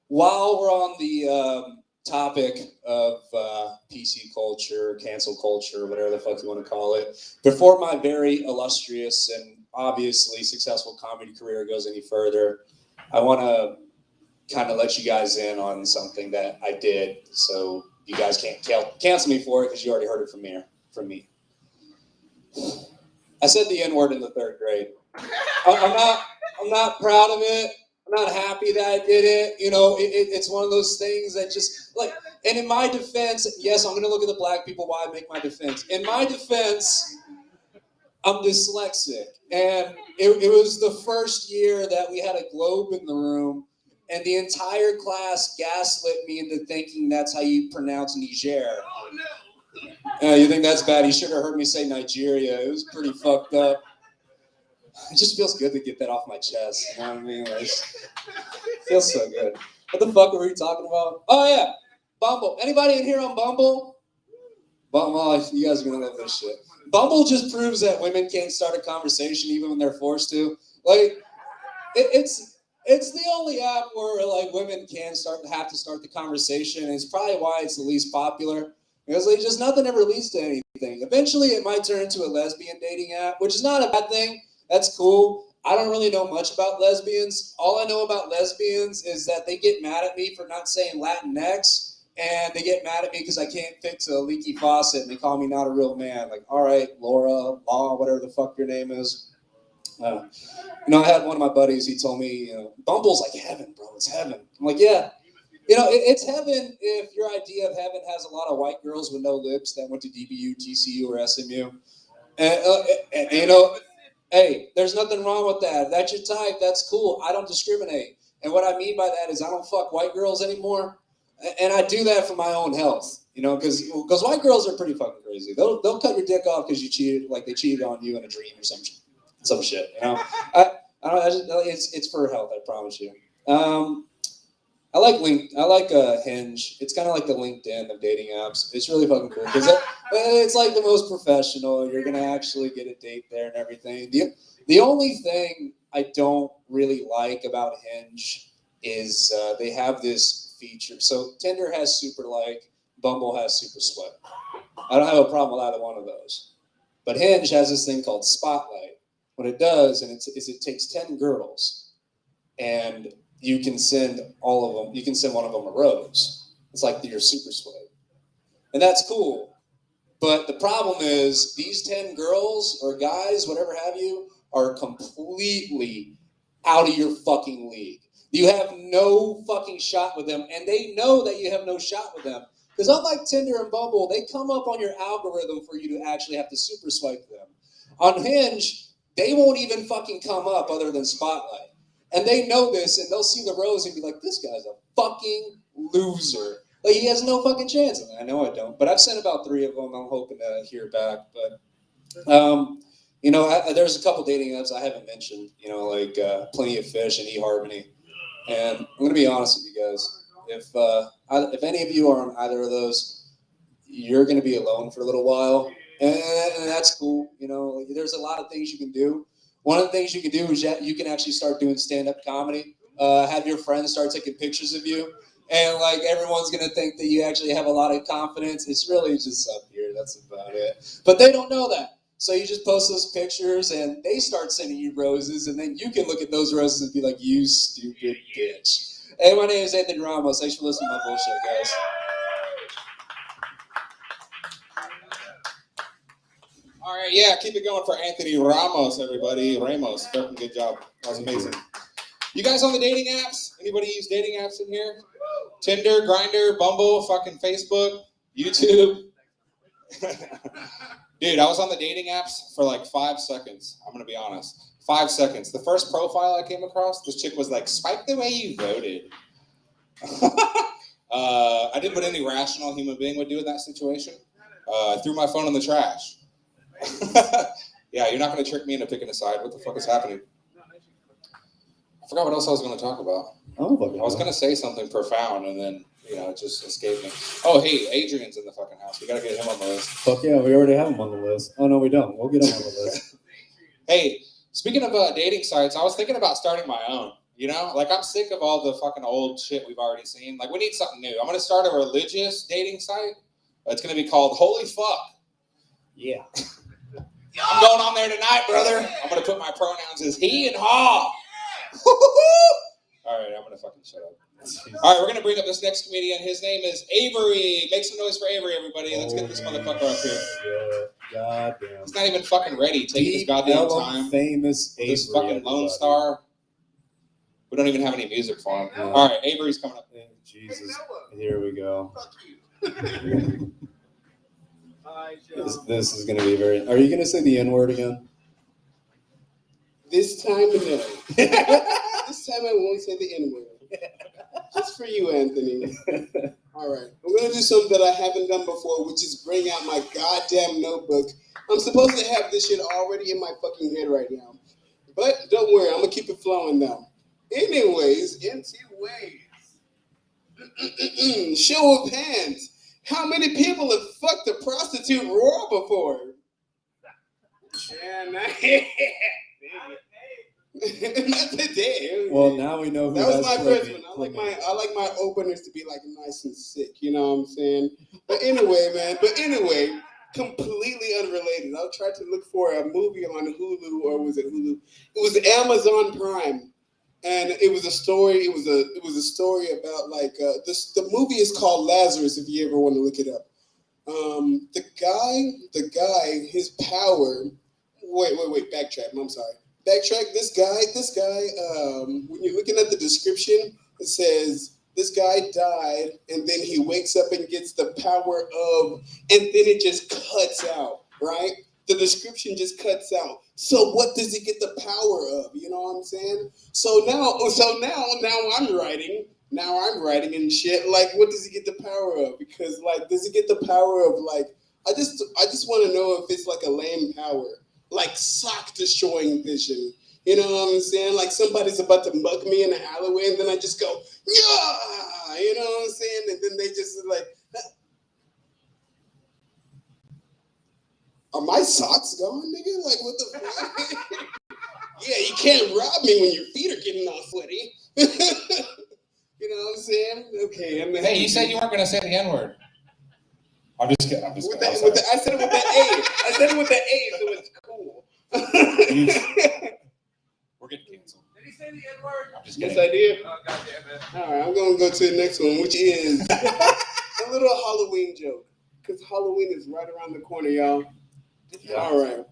while we're on the topic of PC culture, cancel culture, whatever the fuck you want to call it, before my very illustrious and obviously successful comedy career goes any further, I want to kind of let you guys in on something that I did, so you guys can't cancel me for it, because you already heard it from me. I said the N-word in the 3rd grade. I'm not proud of it. I'm not happy that I did it. You know, it's one of those things that just, like, and in my defense, yes, I'm going to look at the black people while I make my defense. In my defense, I'm dyslexic. And it was the first year that we had a globe in the room, and the entire class gaslit me into thinking that's how you pronounce Niger. Oh no! You think that's bad? You should have heard me say Nigeria. It was pretty fucked up. It just feels good to get that off my chest. You know what I mean? Like, it feels so good. What the fuck were we talking about? Oh yeah, Bumble. Anybody in here on Bumble? Bumble, you guys are gonna love this shit. Bumble just proves that women can't start a conversation even when they're forced to. Like, it's the only app where like women have to start the conversation, and it's probably why it's the least popular. Because like, just nothing ever leads to anything. Eventually, it might turn into a lesbian dating app, which is not a bad thing. That's cool. I don't really know much about lesbians. All I know about lesbians is that they get mad at me for not saying Latinx, and they get mad at me because I can't fix a leaky faucet, and they call me not a real man. Like, all right, Laura, Law, whatever the fuck your name is. You know, I had one of my buddies, he told me, you know, Bumble's like heaven, bro, it's heaven. I'm like, yeah. You know, it's heaven if your idea of heaven has a lot of white girls with no lips that went to DBU, TCU, or SMU. And you know, hey, there's nothing wrong with that. If that's your type, that's cool. I don't discriminate. And what I mean by that is I don't fuck white girls anymore. And I do that for my own health, you know, because white girls are pretty fucking crazy. They'll cut your dick off because you cheated, like they cheated on you in a dream or some shit, you know. It's for health, I promise you. I like Hinge. It's kind of like the LinkedIn of dating apps. It's really fucking cool because it's like the most professional. You're gonna actually get a date there and everything. The only thing I don't really like about Hinge is they have this feature. So Tinder has super like, Bumble has super sweat. I don't have a problem with either one of those. But Hinge has this thing called Spotlight. What it does, is it takes 10 girls, and you can send all of them. You can send one of them a rose. It's like your super sweat, and that's cool. But the problem is these 10 girls or guys, whatever have you, are completely out of your fucking league. You have no fucking shot with them, and they know that you have no shot with them. Because unlike Tinder and Bumble, they come up on your algorithm for you to actually have to super swipe them. On Hinge, they won't even fucking come up other than Spotlight. And they know this, and they'll see the rose and be like, this guy's a fucking loser. Like, he has no fucking chance. And I know I don't, but I've sent about 3 of them. I'm hoping to hear back. But, you know, there's a couple dating apps I haven't mentioned, you know, like Plenty of Fish and eHarmony. And I'm going to be honest with you guys. If any of you are on either of those, you're going to be alone for a little while. And that's cool. You know, like, there's a lot of things you can do. One of the things you can do is that you can actually start doing stand-up comedy. have your friends start taking pictures of you. And like everyone's gonna think that you actually have a lot of confidence. It's really just up here. That's about it. But they don't know that. So you just post those pictures and they start sending you roses, and then you can look at those roses and be like, you stupid bitch. Hey, my name is Anthony Ramos. Thanks for listening to my bullshit, guys. All right, yeah, keep it going for Anthony Ramos, everybody. Ramos, fucking good job. That was amazing. You guys on the dating apps? Anybody use dating apps in here? Tinder, Grindr, Bumble, fucking Facebook, YouTube. Dude, I was on the dating apps for like 5 seconds. I'm gonna be honest. 5 seconds. The first profile I came across, this chick was like, "Spike the way you voted." I did what any rational human being would do in that situation. I threw my phone in the trash. Yeah, you're not gonna trick me into picking a side. What the fuck is happening? I forgot what else I was gonna talk about. I was gonna say something profound, and then it just escaped me. Oh, hey, Adrian's in the fucking house. We gotta get him on the list. Fuck yeah, we already have him on the list. Oh no, we don't. We'll get him on the list. Hey, speaking of dating sites, I was thinking about starting my own. Like I'm sick of all the fucking old shit we've already seen. Like we need something new. I'm gonna start a religious dating site. It's gonna be called Holy Fuck. Yeah. I'm going on there tonight, brother. I'm gonna put my pronouns as he and ha. All right, I'm gonna fucking shut up. All right, we're gonna bring up this next comedian. His name is Avery. Make some noise for Avery, everybody. Let's get this motherfucker up here. Goddamn. He's not even fucking ready. Take his goddamn time. Famous Avery. This fucking Lone Star. We don't even have any music for him. No. All right, Avery's coming up. Jesus. Here we go. Fuck you. This is gonna be very. Are you gonna say the N-word again? This time, no. This time I won't say the N-word. Just for you, Anthony. All right. I'm going to do something that I haven't done before, which is bring out my goddamn notebook. I'm supposed to have this shit already in my fucking head right now. But don't worry, I'm going to keep it flowing now. Anyways, into ways. Show of hands. How many people have fucked a prostitute raw before? Yeah, not today. Well, now we know who that was my Clippy. first one. I like my openers to be like nice and sick. You know what I'm saying? But anyway, man. Completely unrelated. I tried to look for a movie on Hulu, or was it Hulu? It was Amazon Prime, and it was a story. It was a story about like the movie is called Lazarus. If you ever want to look it up, the guy, his power. Wait. Backtrack. I'm sorry. Backtrack. This guy. When you're looking at the description, it says this guy died, and then he wakes up and gets the power of, and then it just cuts out. Right? The description just cuts out. So what does he get the power of? You know what I'm saying? So now I'm writing. Now I'm writing and shit. Like, what does he get the power of? Because like, does he get the power of like? I just want to know if it's like a lame power. Like sock destroying vision. You know what I'm saying? Like somebody's about to mug me in the alleyway, and then I just go, yeah, you know what I'm saying? And then they just like, are my socks gone, nigga? Like what the fuck? Yeah, you can't rob me when your feet are getting all sweaty. You know what I'm saying? Okay. Hey, you said you weren't gonna say the N-word. I'm just kidding. I said it with the A, so it's cool. We're getting canceled. Did he say the N-word? I'm just kidding. Yes, I did. Oh, goddamn it. All right, I'm going to go to the next one, which is a little Halloween joke. Because Halloween is right around the corner, y'all. Yeah. All right.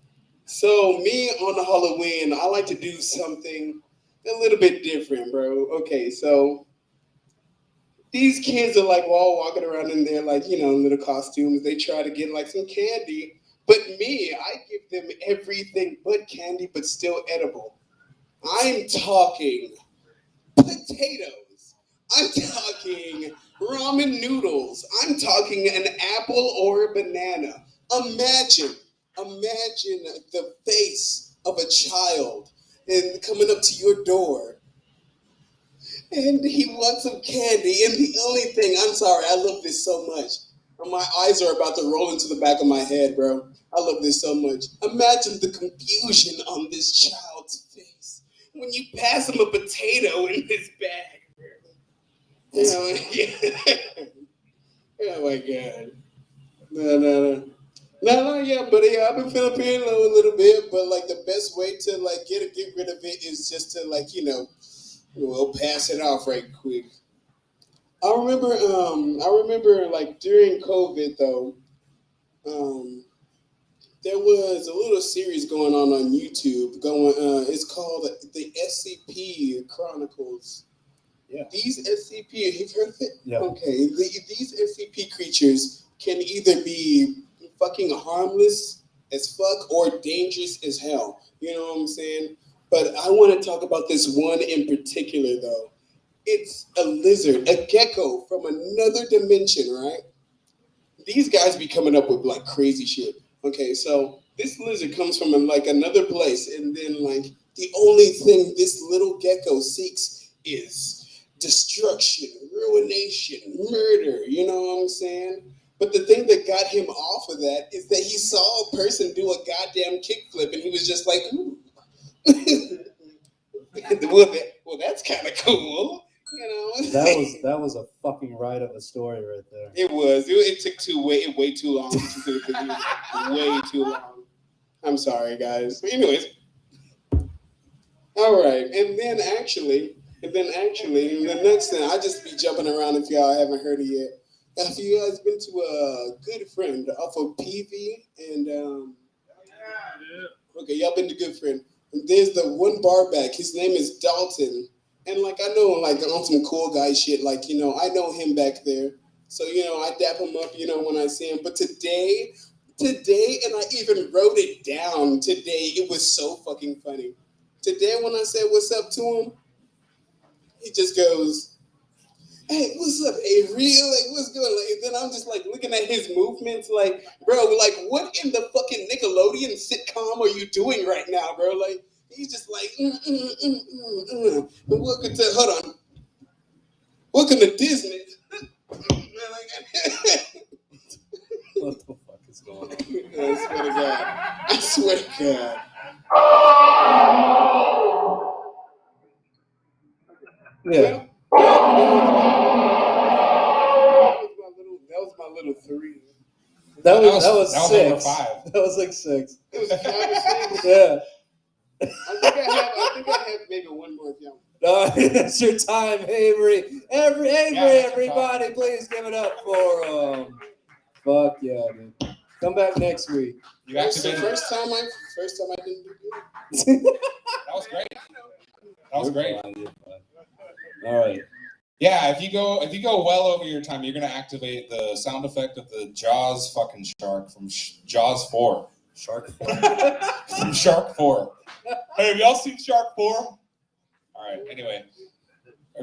So me on the Halloween, I like to do something a little bit different, bro. Okay, so these kids are like all walking around in their like, little costumes. They try to get like some candy. But me, I give them everything but candy, but still edible. I'm talking potatoes. I'm talking ramen noodles. I'm talking an apple or a banana. Imagine the face of a child and coming up to your door. And he wants some candy. And the only thing, I'm sorry, I love this so much. My eyes are about to roll into the back of my head, bro. I love this so much. Imagine the confusion on this child's face when you pass him a potato in his bag. You know, oh my God. No, yeah, but yeah, I've been feeling pain a little bit, but like the best way to like get rid of it is just to like, pass it off right quick. I remember like during COVID though, there was a little series going on YouTube. It's called the SCP Chronicles. Yeah. These SCP, you've heard of it? Yeah. Okay. These SCP creatures can either be fucking harmless as fuck or dangerous as hell. You know what I'm saying? But I want to talk about this one in particular though. It's a lizard, a gecko from another dimension, right? These guys be coming up with like crazy shit. Okay, so this lizard comes from like another place, and then like the only thing this little gecko seeks is destruction, ruination, murder. You know what I'm saying? But the thing that got him off of that is that he saw a person do a goddamn kickflip, and he was just like, ooh. well, that's kind of cool. You know, that was a fucking ride of a story right there. It was. It took way too long. Way too long. I'm sorry, guys. But anyways, all right. And then actually, the next thing, I just be jumping around if y'all haven't heard it yet. Have you guys been to a good friend off of PV and okay, y'all been to Good Friend. And there's the one bar back. His name is Dalton. And like I know him like on some cool guy shit, like, I know him back there. So, I dap him up, when I see him. But today, and I even wrote it down today, it was so fucking funny. Today when I said what's up to him, he just goes, hey, what's up, Avery? Like, what's going on? And then I'm just like looking at his movements, like, bro, like what in the fucking Nickelodeon sitcom are you doing right now, bro? Like, he's just like, Welcome to, hold on. Welcome to Disney. What the fuck is going on? I swear to God. Yeah. That was my little 3. That was number 6. 5. That was like 6. It was 5 or 6. Yeah. I think I have maybe one more if y'all. It's your time, Avery. Everybody, please give it up for fuck yeah, dude. Come back next week. You activated. First time I didn't do good. That was great. That was great. All right. Yeah, if you go well over your time, you're gonna activate the sound effect of the Jaws fucking shark from Jaws 4. Shark 4. From Shark 4. Hey, have y'all seen Shark 4? All right. Anyway,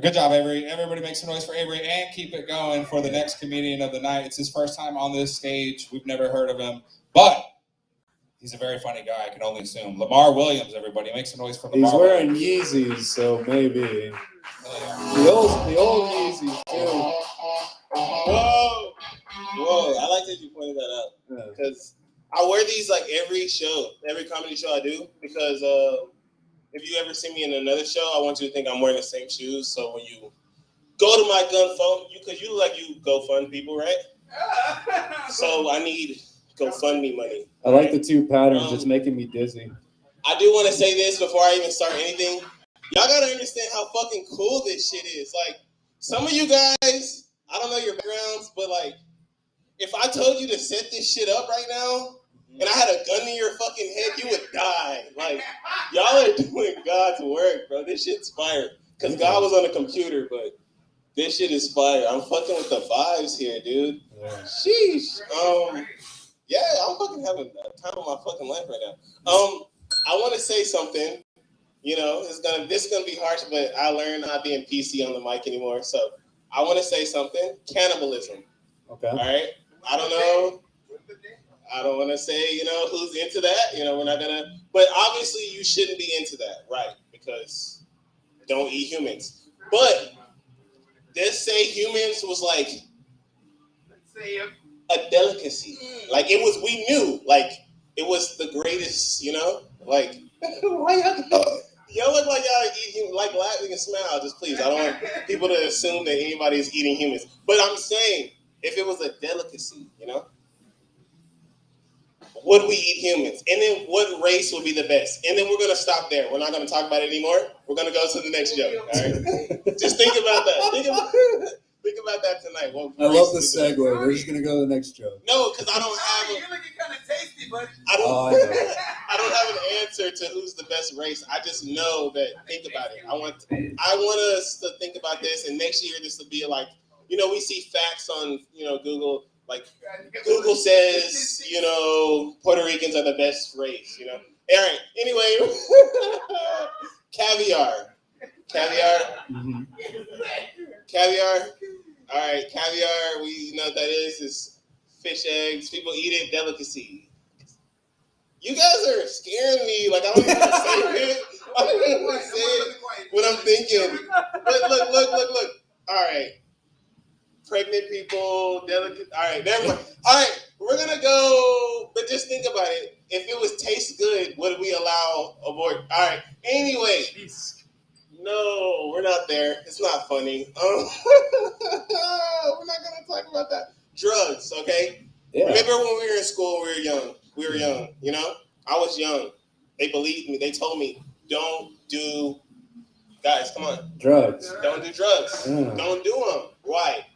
good job, Avery. Everybody make some noise for Avery and keep it going for the next comedian of the night. It's his first time on this stage. We've never heard of him, but he's a very funny guy. I can only assume. Lamar Williams. Everybody make some noise for Lamar. He's wearing Yeezys, so maybe. The old Yeezys too. Whoa! I like that you pointed that out because I wear these like every comedy show I do because if you ever see me in another show, I want you to think I'm wearing the same shoes. So when you go to my GoFund, because you look like you GoFund people, right? So I need GoFundMe money. I like the 2 patterns. It's making me dizzy. I do want to say this before I even start anything. Y'all gotta understand how fucking cool this shit is. Like, some of you guys, I don't know your backgrounds, but like, if I told you to set this shit up right now, and I had a gun in your fucking head, you would die. Like, y'all are doing God's work, bro. This shit's fire. Because God was on the computer, but this shit is fire. I'm fucking with the vibes here, dude. Yeah. Sheesh. Yeah, I'm fucking having a time of my fucking life right now. I want to say something. This is gonna be harsh, but I learned not being PC on the mic anymore. So I want to say something. Cannibalism. Okay. All right. I don't know. I don't want to say, who's into that. We're not gonna. But obviously, you shouldn't be into that, right? Because don't eat humans. But let's say humans was like a delicacy. Like we knew, like it was the greatest. Like why y'all? Y'all look like y'all eat like laughing and smile. Just please, I don't want people to assume that anybody is eating humans. But I'm saying, if it was a delicacy, you know, would we eat humans? And then what race would be the best? And then we're gonna stop there. We're not gonna talk about it anymore. We're gonna go to the next joke. All right. Just think about that. Think about that tonight. I love the segue. We're just gonna go to the next joke. No, because I don't have. You're looking kind of tasty, buddy. I don't. Oh, I know. I don't have an answer to who's the best race. I just know that. Think about it. I want us to think about this, and next year this will be like, you know, we see facts on, you know, Google. Like Google says, you know, Puerto Ricans are the best race. You know. All right. Anyway, caviar. Mm-hmm. Caviar. All right, caviar. We know what that is. It's fish eggs. People eat it. Delicacy. You guys are scaring me. Like I don't even want to say it. I don't even want to say it. What I'm thinking. But look. All right. Pregnant people, delicate. All right, never mind. All right, we're gonna go. But just think about it. If it was taste good, would we allow abort? All right. Anyway. No, we're not there. It's not funny. We're not gonna talk about that. Drugs, okay? Yeah. Remember when we were in school, we were young, you know? I was young. They believed me. They told me, don't do, guys, come on. Drugs. Don't do drugs. Yeah. Don't do them. Why?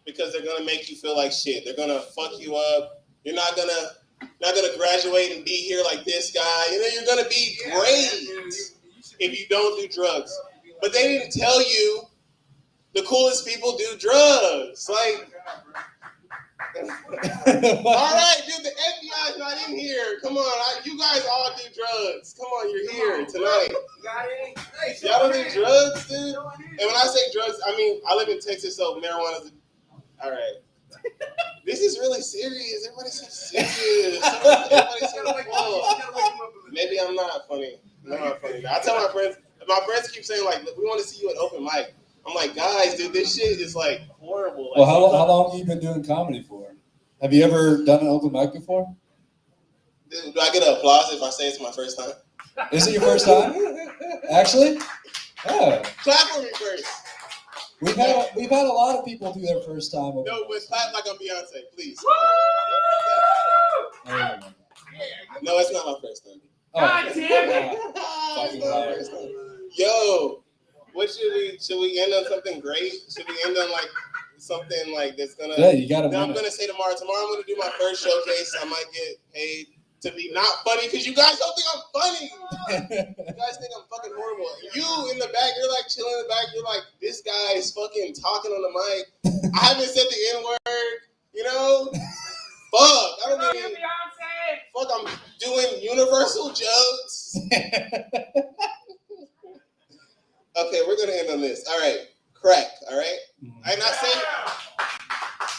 Because they're gonna make you feel like shit. They're gonna fuck you up. You're not gonna graduate and be here like this guy. You know, you're gonna be great if you don't do drugs. But they didn't tell you the coolest people do drugs. Like, all right, dude, the FBI's not in here. Come on, you guys all do drugs. Come on, you're here tonight. Y'all don't do drugs, dude? And when I say drugs, I mean, I live in Texas, so marijuana's all right. This is really serious. Everybody's so serious. Everybody's so cool. Maybe I'm not funny. I'm not funny. I tell my friends keep saying, like, we want to see you at open mic. I'm like, guys, dude, this shit is, like, horrible. Like, Well, how long have you been doing comedy for? Have you ever done an open mic before? Do I get an applause if I say it's my first time? Is it your first time? Actually? Yeah. Clap for me first. We've had a lot of people do their first time. No, but clap like I'm Beyonce, please. Yeah. No, it's not my first time. God damn it. It's not my first time. Yo, what should we end on something great? Should we end on like something like that's gonna? Yeah, you gotta. I'm gonna say tomorrow. Tomorrow I'm gonna do my first showcase. I might get paid to be not funny because you guys don't think I'm funny. You guys think I'm fucking horrible. You in the back, you're like chilling in the back. You're like, this guy is fucking talking on the mic. I haven't said the N-word. You know? Fuck. I don't know. Fuck. I'm doing universal jokes. Okay, we're gonna end on this. All right, crack. All right, and I say,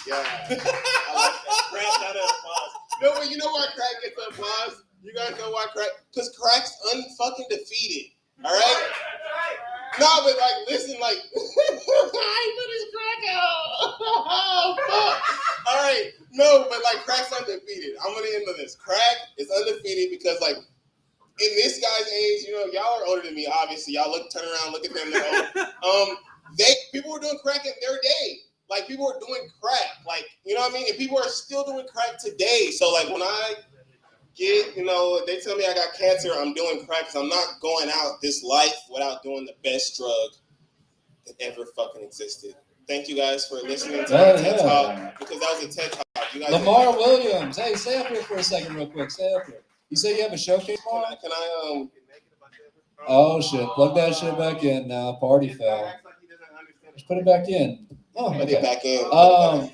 yeah, I like that. Crack got an applause. No, but you know why crack gets the applause? You guys know why crack? Because crack's unfucking defeated. All right. No, but like, listen, like, I put his crack out. Oh, fuck. All right, no, but like, crack's undefeated. I'm gonna end on this. Crack is undefeated because like. In this guy's age, you know, y'all are older than me, obviously. Y'all turn around, look at them, they're old. People were doing crack in their day. Like, people were doing crack. Like, you know what I mean? And people are still doing crack today. So, like, when I get, you know, they tell me I got cancer, I'm doing crack because I'm not going out this life without doing the best drug that ever fucking existed. Thank you guys for listening to the TED Talk, because that was a TED Talk. You guys Lamar Williams. Hey, stay up here for a second real quick. Stay up here. You say you have a showcase tomorrow? Can I Oh shit! Plug that shit back in now. Party foul. Just put it back in. Oh, put okay. it back in.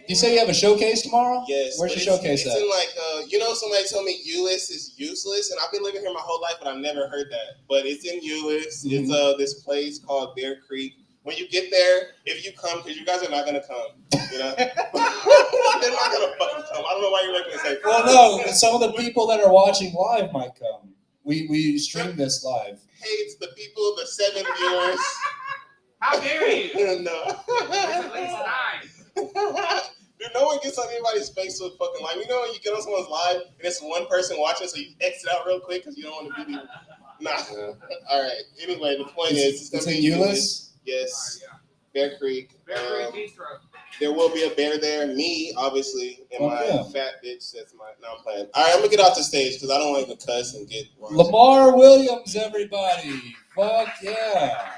You say you have a showcase tomorrow? Yes. Where's your showcase it's at? In like, you know, somebody told me Euless is useless, and I've been living here my whole life, but I've never heard that. But it's in Euless. Mm-hmm. It's this place called Bear Creek. When you get there, if you come, because you guys are not gonna come, you know, they're not gonna fucking come. I don't know why you're making me say. Well, no, some of the people that are watching live might come. We stream this live. Hey, it's the people, the 7 viewers. How dare you? No. It's at least 9. Dude, no one gets on anybody's Facebook fucking live. You know when you get on someone's live and it's one person watching, so you exit out real quick because you don't want to be there. Nah. All right. Anyway, the point is, it's in Euless? Yes. Bear Creek. Bear Creek Bistro. There will be a bear there. Me, obviously, and my yeah. fat bitch. That's my. No, I'm playing. All right, I'm gonna get off the stage because I don't want to cuss and get. Lamar Williams, everybody. Fuck yeah.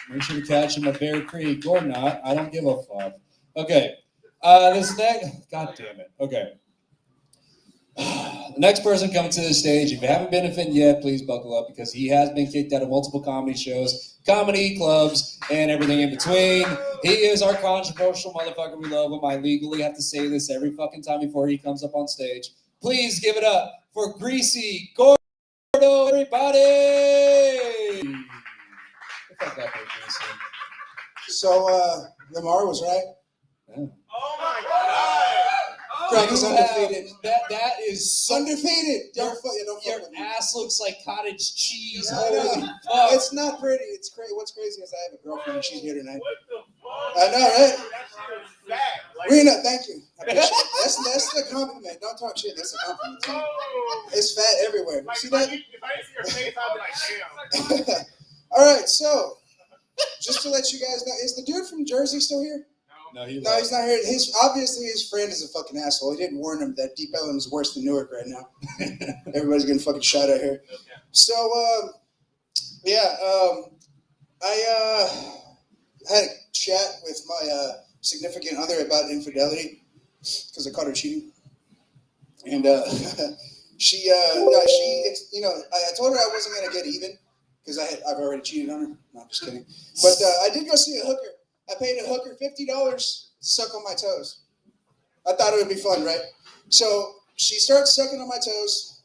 Make sure to catch him at Bear Creek or not. I don't give a fuck. Okay. This next. God damn it. Okay. The next person coming to the stage, if you haven't been offended yet, please buckle up because he has been kicked out of multiple comedy shows, comedy clubs, and everything in between. He is our controversial motherfucker. We love him. I legally have to say this every fucking time before he comes up on stage. Please give it up for Greasy Gordo, everybody! So, Lamar was right. Yeah. Oh my God! Greg is undefeated. That is Undefeated. Your Don't fuck with me. ass looks like cottage cheese. I know. Holy fuck. It's not pretty. It's crazy. What's crazy is I have a girlfriend and she's here tonight. What the fuck? I know, right? That shit is fat. Like, Rena, thank you. I appreciate it. That's the compliment. Don't talk shit. That's a compliment. Too. oh. It's fat everywhere. Like, See if I that? didn't see your face, I'd be like, damn. All right, so just to let you guys know, is the dude from Jersey still here? No, No, he's not here. Obviously his friend is a fucking asshole. He didn't warn him that Deep Ellum is worse than Newark right now. Everybody's getting fucking shot out here. So I had a chat with my significant other about infidelity because I caught her cheating, and she I told her I wasn't gonna get even because I've already cheated on her. No, I'm just kidding. But I did go see a hooker. I paid a hooker $50 to suck on my toes. I thought it would be fun, right? So she starts sucking on my toes.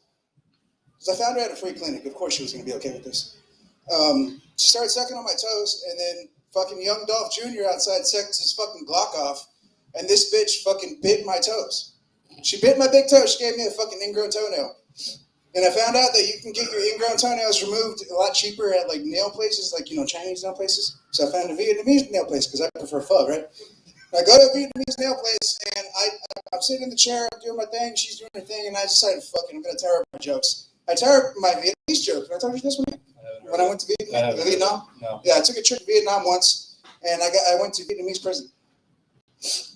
Because I found her at a free clinic. Of course she was going to be okay with this. She started sucking on my toes, and then fucking young Dolph Jr. outside sucked his fucking Glock off, and this bitch fucking bit my toes. She bit my big toe. She gave me a fucking ingrown toenail. And I found out that you can get your ingrown toenails removed a lot cheaper at like nail places, like, Chinese nail places. So I found a Vietnamese nail place because I prefer pho, right? I go to a Vietnamese nail place and I'm sitting in the chair, I'm doing my thing, she's doing her thing, and I decided, fuck it, I'm going to tell her my jokes. I tell her my Vietnamese joke. Did I tell you this one? When I went to Vietnam? No. Yeah, I took a trip to Vietnam once, and I went to Vietnamese prison.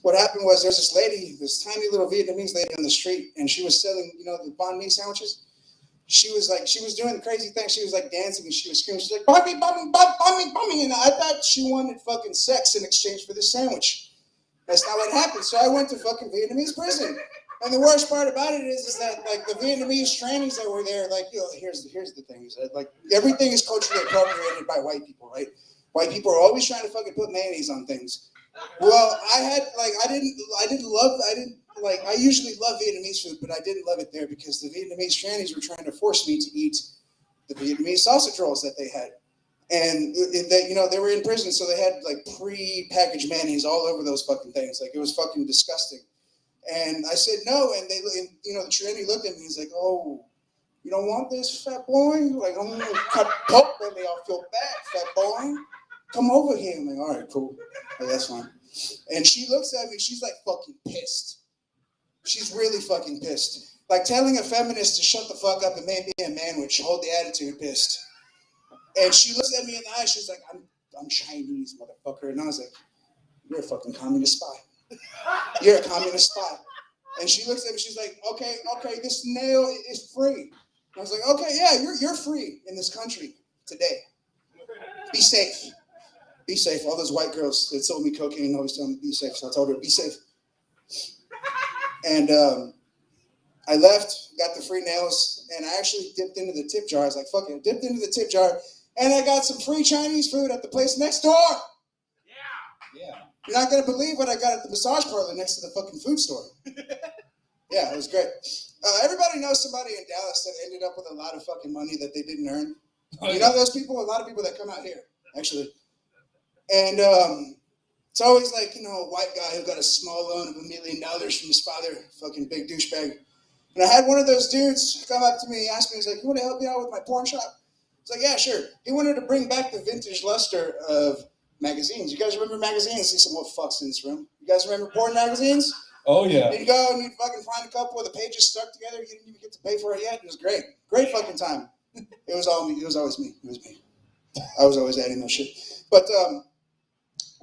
What happened was there's this lady, this tiny little Vietnamese lady on the street, and she was selling, the banh mi sandwiches. She was doing crazy things. She was like dancing and she was screaming. She's like, banh mi, banh mi. And I thought she wanted fucking sex in exchange for this sandwich. That's not what happened. So I went to fucking Vietnamese prison. And the worst part about it is that like the Vietnamese trainees that were there, like, here's the thing. Is that, like, everything is culturally appropriated by white people, right? White people are always trying to fucking put mayonnaise on things. Well, I usually love Vietnamese food, but I didn't love it there because the Vietnamese trannies were trying to force me to eat the Vietnamese sausage rolls that they had. And they were in prison, so they had like pre-packaged mayonnaise all over those fucking things. Like, it was fucking disgusting. And I said no, and the tranny looked at me and he's like, "Oh, you don't want this, fat boy? Like, I'm gonna cut poke belly off your back, fat boy. Come over here." I'm like, "All right, cool. Like, that's fine." And she looks at me, she's like fucking pissed. She's really fucking pissed. Like telling a feminist to shut the fuck up and maybe be a man, which hold the attitude pissed. And she looks at me in the eye, she's like, I'm Chinese, motherfucker. And I was like, "You're a fucking communist spy. You're a communist spy." And she looks at me, she's like, okay, this nail is free. And I was like, "Okay, yeah, you're free in this country today. Be safe. Be safe." All those white girls that sold me cocaine always tell me, "Be safe." So I told her, "Be safe." And I left, got the free nails, and I actually dipped into the tip jar. I was like, fuck it, dipped into the tip jar, and I got some free Chinese food at the place next door. Yeah. You're not going to believe what I got at the massage parlor next to the fucking food store. Yeah, it was great. Everybody knows somebody in Dallas that ended up with a lot of fucking money that they didn't earn. You know those people? A lot of people that come out here, actually. And it's always like, a white guy who got a small loan of $1 million from his father, fucking big douchebag. And I had one of those dudes come up to me, he asked me, he's like, "You want to help me out with my porn shop?" I was like, "Yeah, sure." He wanted to bring back the vintage luster of magazines. You guys remember magazines? I see some old fucks in this room. You guys remember porn magazines? Oh yeah. You'd go and you'd fucking find a couple with the pages stuck together. You didn't even get to pay for it yet. It was great. Great fucking time. It was all me. It was always me. It was me. I was always adding that shit. But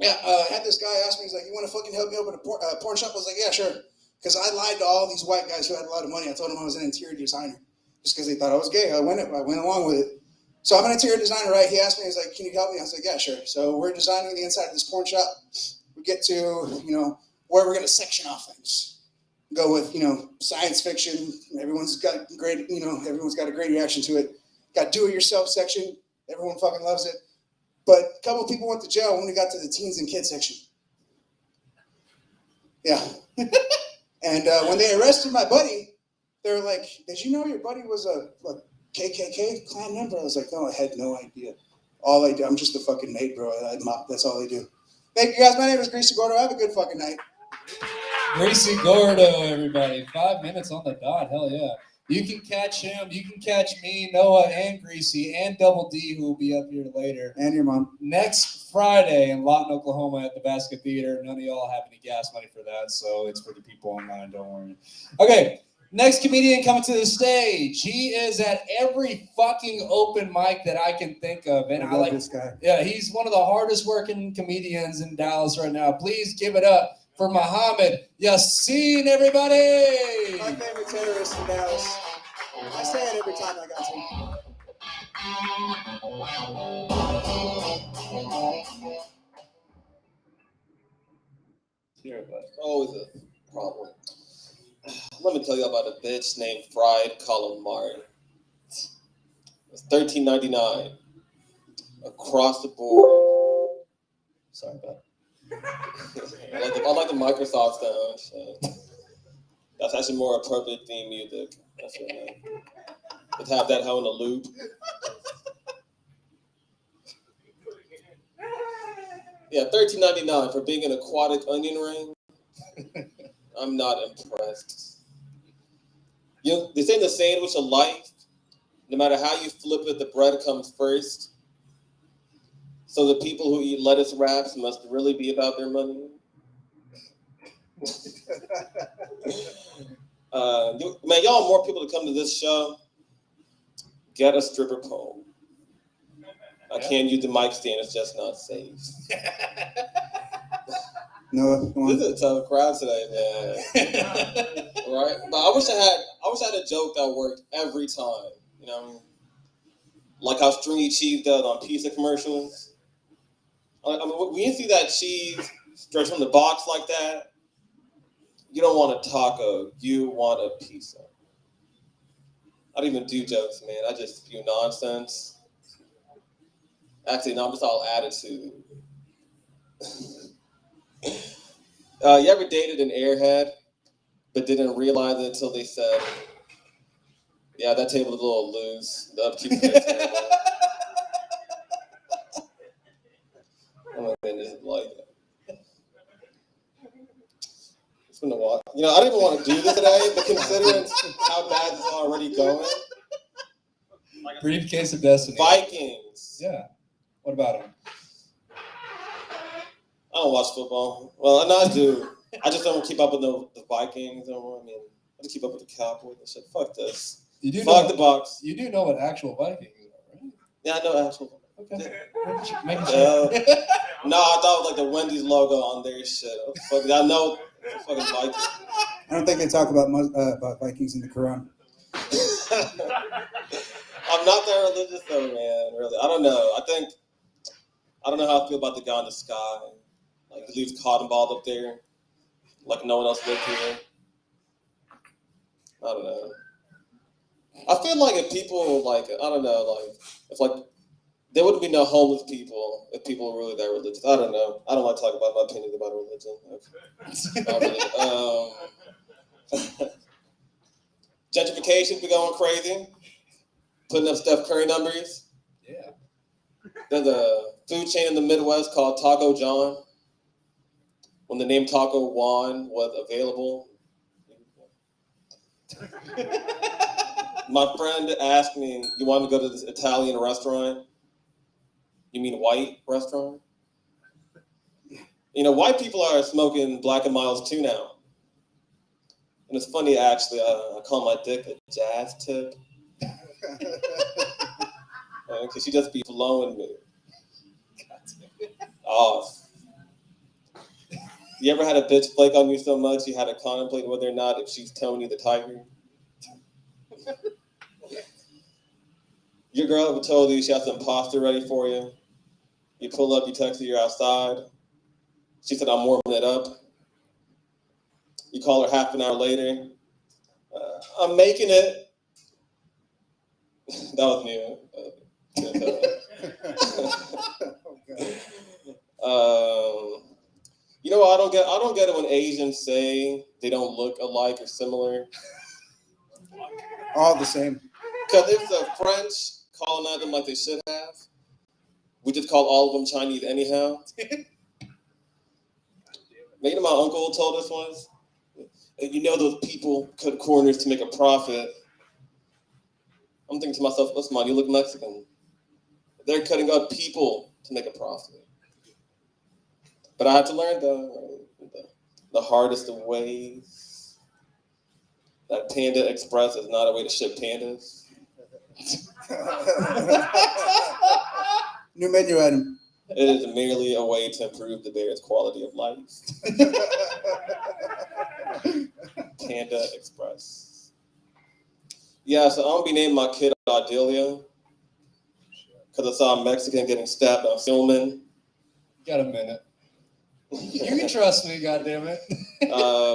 I had this guy ask me, he's like, "You want to fucking help me open a porn shop?" I was like, "Yeah, sure." Because I lied to all these white guys who had a lot of money. I told them I was an interior designer just because they thought I was gay. I went along with it. So I'm an interior designer, right? He asked me, he's like, "Can you help me?" I was like, "Yeah, sure." So we're designing the inside of this porn shop. We get to, where we're going to section off things. Go with, science fiction. Everyone's got a great reaction to it. Got do-it-yourself section. Everyone fucking loves it. But a couple of people went to jail when we got to the teens and kids section. Yeah. And when they arrested my buddy, they were like, "Did you know your buddy was a KKK Klan member?" I was like, "No, I had no idea. All I do, I'm just a fucking maid, bro. I mop. That's all I do." Thank you guys. My name is Greasy Gordo. Have a good fucking night. Greasy Gordo, everybody. 5 minutes on the dot. Hell yeah. You can catch him. You can catch me, Noah, and Greasy, and Double D, who will be up here later. And your mom. Next Friday in Lawton, Oklahoma at the Vasca Theater. None of y'all have any gas money for that, so it's for the people online. Don't worry. Okay. Next comedian coming to the stage. He is at every fucking open mic that I can think of. And I love this guy. Yeah, he's one of the hardest working comedians in Dallas right now. Please give it up for Muhammad Yassin, everybody. My favorite terrorist in Dallas. I say it every time I got to. Always a problem. Let me tell you about a bitch named Fried Calamari. It's $13.99 across the board. Sorry about that. I like the Microsoft sound. So that's actually more appropriate theme music. That's what I mean. Let's have that hoe in a loop. Yeah, $13.99 for being an aquatic onion ring. I'm not impressed. They say in the sandwich of life, no matter how you flip it, the bread comes first. So the people who eat lettuce wraps must really be about their money. Man, y'all want more people to come to this show? Get a stripper pole. I can't use the mic stand, it's just not safe. No, this is a tough crowd today, man. Right? But I wish I had a joke that worked every time. You know what I mean? Like how stringy cheese does on pizza commercials. I mean, when you see that cheese stretch from the box like that, you don't want a taco, you want a pizza. I don't even do jokes, man. I just spew nonsense. Actually, no, I'm just all attitude. You ever dated an airhead, but didn't realize it until they said, "Yeah, that table is a little loose. The upkeep is terrible." Oh my goodness, like it's been a while. I didn't even want to do this today, but considering how bad this is already going. Briefcase of Destiny. Vikings. Yeah. What about them? I don't watch football. Well, no, I do. I just don't keep up with the Vikings. I just keep up with the Cowboys and shit. Fuck this. Fuck the Bucks. You do know what actual Vikings are, right? Yeah, I know actual. Okay. Making sure. No, I thought it was like the Wendy's logo on their shit. Fuck, I know fucking Vikings. I don't think they talk about Vikings in the Quran. I'm not that religious though, man. Really, I don't know. I don't know how I feel about the guy in the sky. Like he leaves cotton balls up there, like no one else lived here. I don't know. I feel like if people if there wouldn't be no homeless people if people were really that religious. I don't know. I don't like talking about my opinions about religion. Okay. Gentrification be going crazy. Putting up Steph Curry numbers. Yeah. There's a food chain in the Midwest called Taco John. When the name Taco Juan was available, my friend asked me, "You want to go to this Italian restaurant?" You mean white restaurant? White people are smoking Black and Milds too now. And it's funny, actually, I call my dick a jazz tip. Because she just be blowing me off. You ever had a bitch flake on you so much you had to contemplate whether or not if she's Tony the Tiger? Your girl ever told you she has some pasta ready for you? You pull up, you text her, you're outside. She said, I'm warming it up. You call her half an hour later. I'm making it. That was me. You know what I don't get it when Asians say they don't look alike or similar. All the same. Because if the French colonized them like they should have, we just call all of them Chinese anyhow. You know, my uncle told us once, you know those people cut corners to make a profit. I'm thinking to myself, listen, man, you look Mexican. They're cutting out people to make a profit. But I had to learn the hardest of ways. That Panda Express is not a way to ship pandas. New menu item. It is merely a way to improve the bear's quality of life. Panda Express. Yeah, so I'm gonna be naming my kid Ardelia because I saw a Mexican getting stabbed on filming. Got a minute. You can trust me, goddammit.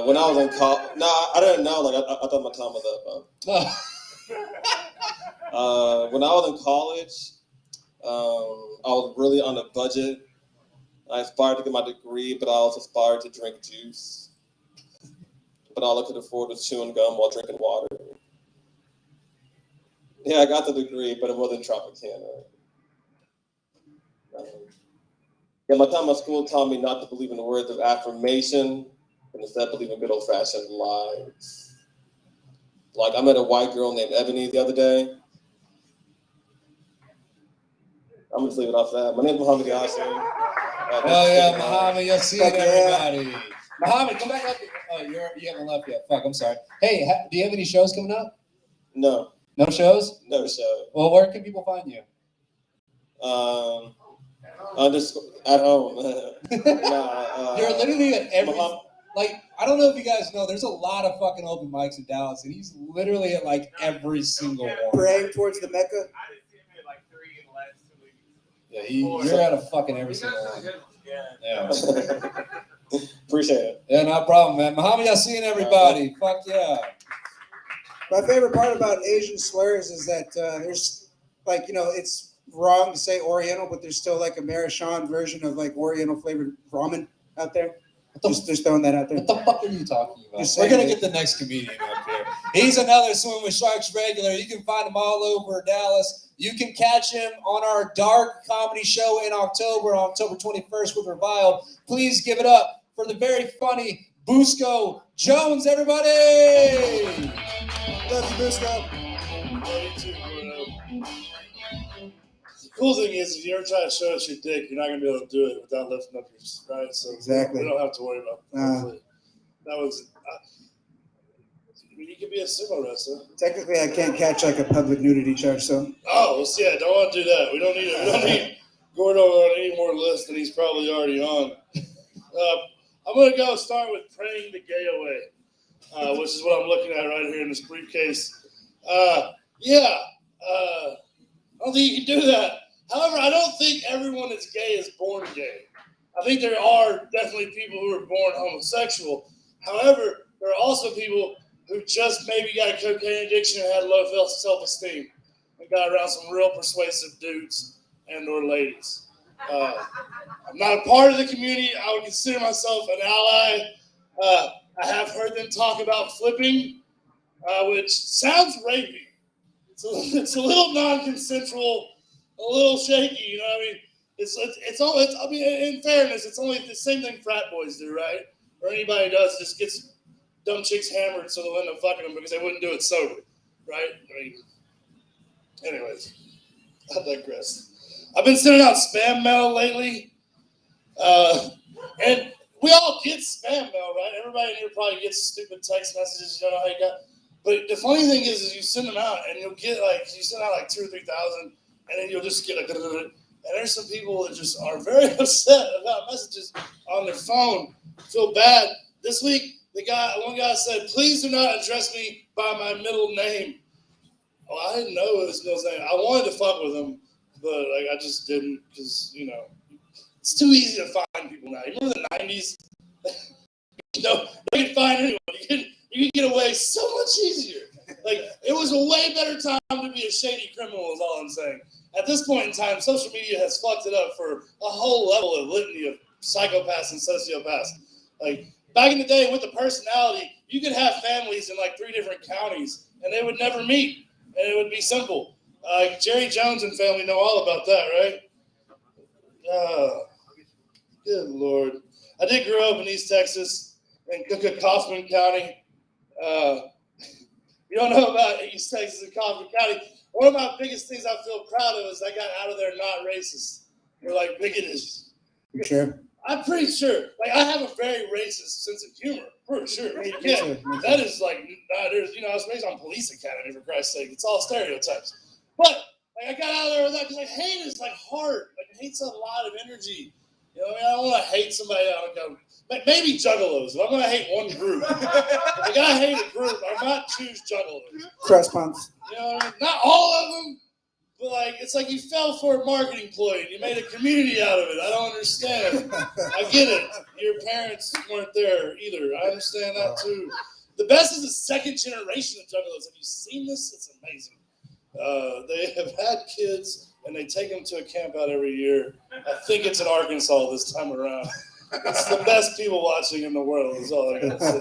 When I was in college, I didn't know. Like I thought my time was up. When I was in college, I was really on a budget. I aspired to get my degree, but I also aspired to drink juice. But all I could afford was chewing gum while drinking water. Yeah, I got the degree, but it wasn't Tropicana. Yeah, my time at school taught me not to believe in the words of affirmation, and instead believe in good old-fashioned lies. Like, I met a white girl named Ebony the other day. I'm gonna just leave it off that. My name's Muhammad Yassin. Oh yeah, Muhammad Yassin, everybody. Muhammad, come back up. Oh, you haven't left yet. Fuck, I'm sorry. Hey, do you have any shows coming up? No. No shows? No show. Well, where can people find you? Just at home. You're literally at every. Like, I don't know if you guys know, there's a lot of fucking open mics in Dallas, and he's literally at like every single one. Praying towards the Mecca. Yeah, you're at a fucking every single one. Yeah. Appreciate it. Yeah, no problem, man. Muhammad Yassin, everybody. Fuck yeah. My favorite part about Asian slurs is that there's like, you know, it's wrong to say Oriental, but there's still like a Marichan version of like Oriental flavored ramen out there. Just throwing that out there. What the fuck are you talking about? We're going to get the next comedian up here. He's another Swim with Sharks regular. You can find him all over Dallas. You can catch him on our dark comedy show in October, on October 21st with Reviled. Please give it up for the very funny Busco Jones, everybody! Love you, Busco. Cool thing is, if you ever try to show us your dick, you're not gonna be able to do it without lifting up your right. So exactly, we don't have to worry about that. That was. You could be a sumo wrestler. Technically, I can't catch like a public nudity charge, so. Oh, well, yeah, don't want to do that. We don't need Gordo on any more lists than he's probably already on. I'm gonna go start with praying the gay away, which is what I'm looking at right here in this briefcase. I don't think you can do that. However, I don't think everyone that's gay is born gay. I think there are definitely people who are born homosexual. However, there are also people who just maybe got a cocaine addiction and had low self-esteem and got around some real persuasive dudes and or ladies. I'm not a part of the community. I would consider myself an ally. I have heard them talk about flipping, which sounds rapey. It's a little non-consensual, a little shaky, you know what I mean? I mean, in fairness, it's only the same thing frat boys do, right? Or anybody does, just gets dumb chicks hammered so they'll end up fucking them because they wouldn't do it sober, right? I mean, anyways, I digress. I've been sending out spam mail lately, and we all get spam mail, right? Everybody in here probably gets stupid text messages. You don't know how you got. But the funny thing is you send them out and you'll get you send out like 2,000 or 3,000, and then you'll just get and there's some people that just are very upset about messages on their phone. Feel bad. This week, one guy said, "Please do not address me by my middle name." Well, I didn't know his middle name. I wanted to fuck with him, but I just didn't because it's too easy to find people now. You remember the 90s? You can find anyone. You can get away so much easier. It was a way better time to be a shady criminal is all I'm saying. At this point in time, social media has fucked it up for a whole level of litany of psychopaths and sociopaths. Back in the day with the personality, you could have families in 3 different counties and they would never meet and it would be simple. Jerry Jones and family know all about that, right? Good Lord. I did grow up in East Texas in Kaufman County. You don't know about East Texas and Kaufman County. One of my biggest things I feel proud of is I got out of there not racist. Or bigoted. You sure? I'm pretty sure. I have a very racist sense of humor. For sure. That is there's I was raised on Police Academy, for Christ's sake. It's all stereotypes. But I got out of there with that because hate is hard. Hate's a lot of energy. I don't want to hate somebody. Maybe juggalos. If I'm going to hate one group, if I got to hate a group, I might choose juggalos. Crust pumps. You know what I mean? Not all of them, but it's you fell for a marketing ploy and you made a community out of it. I don't understand. I get it. Your parents weren't there either. I understand that too. The best is the second generation of juggalos. Have you seen this? It's amazing. They have had kids. And they take them to a camp out every year. I think it's in Arkansas this time around. It's the best people watching in the world is all I got to say.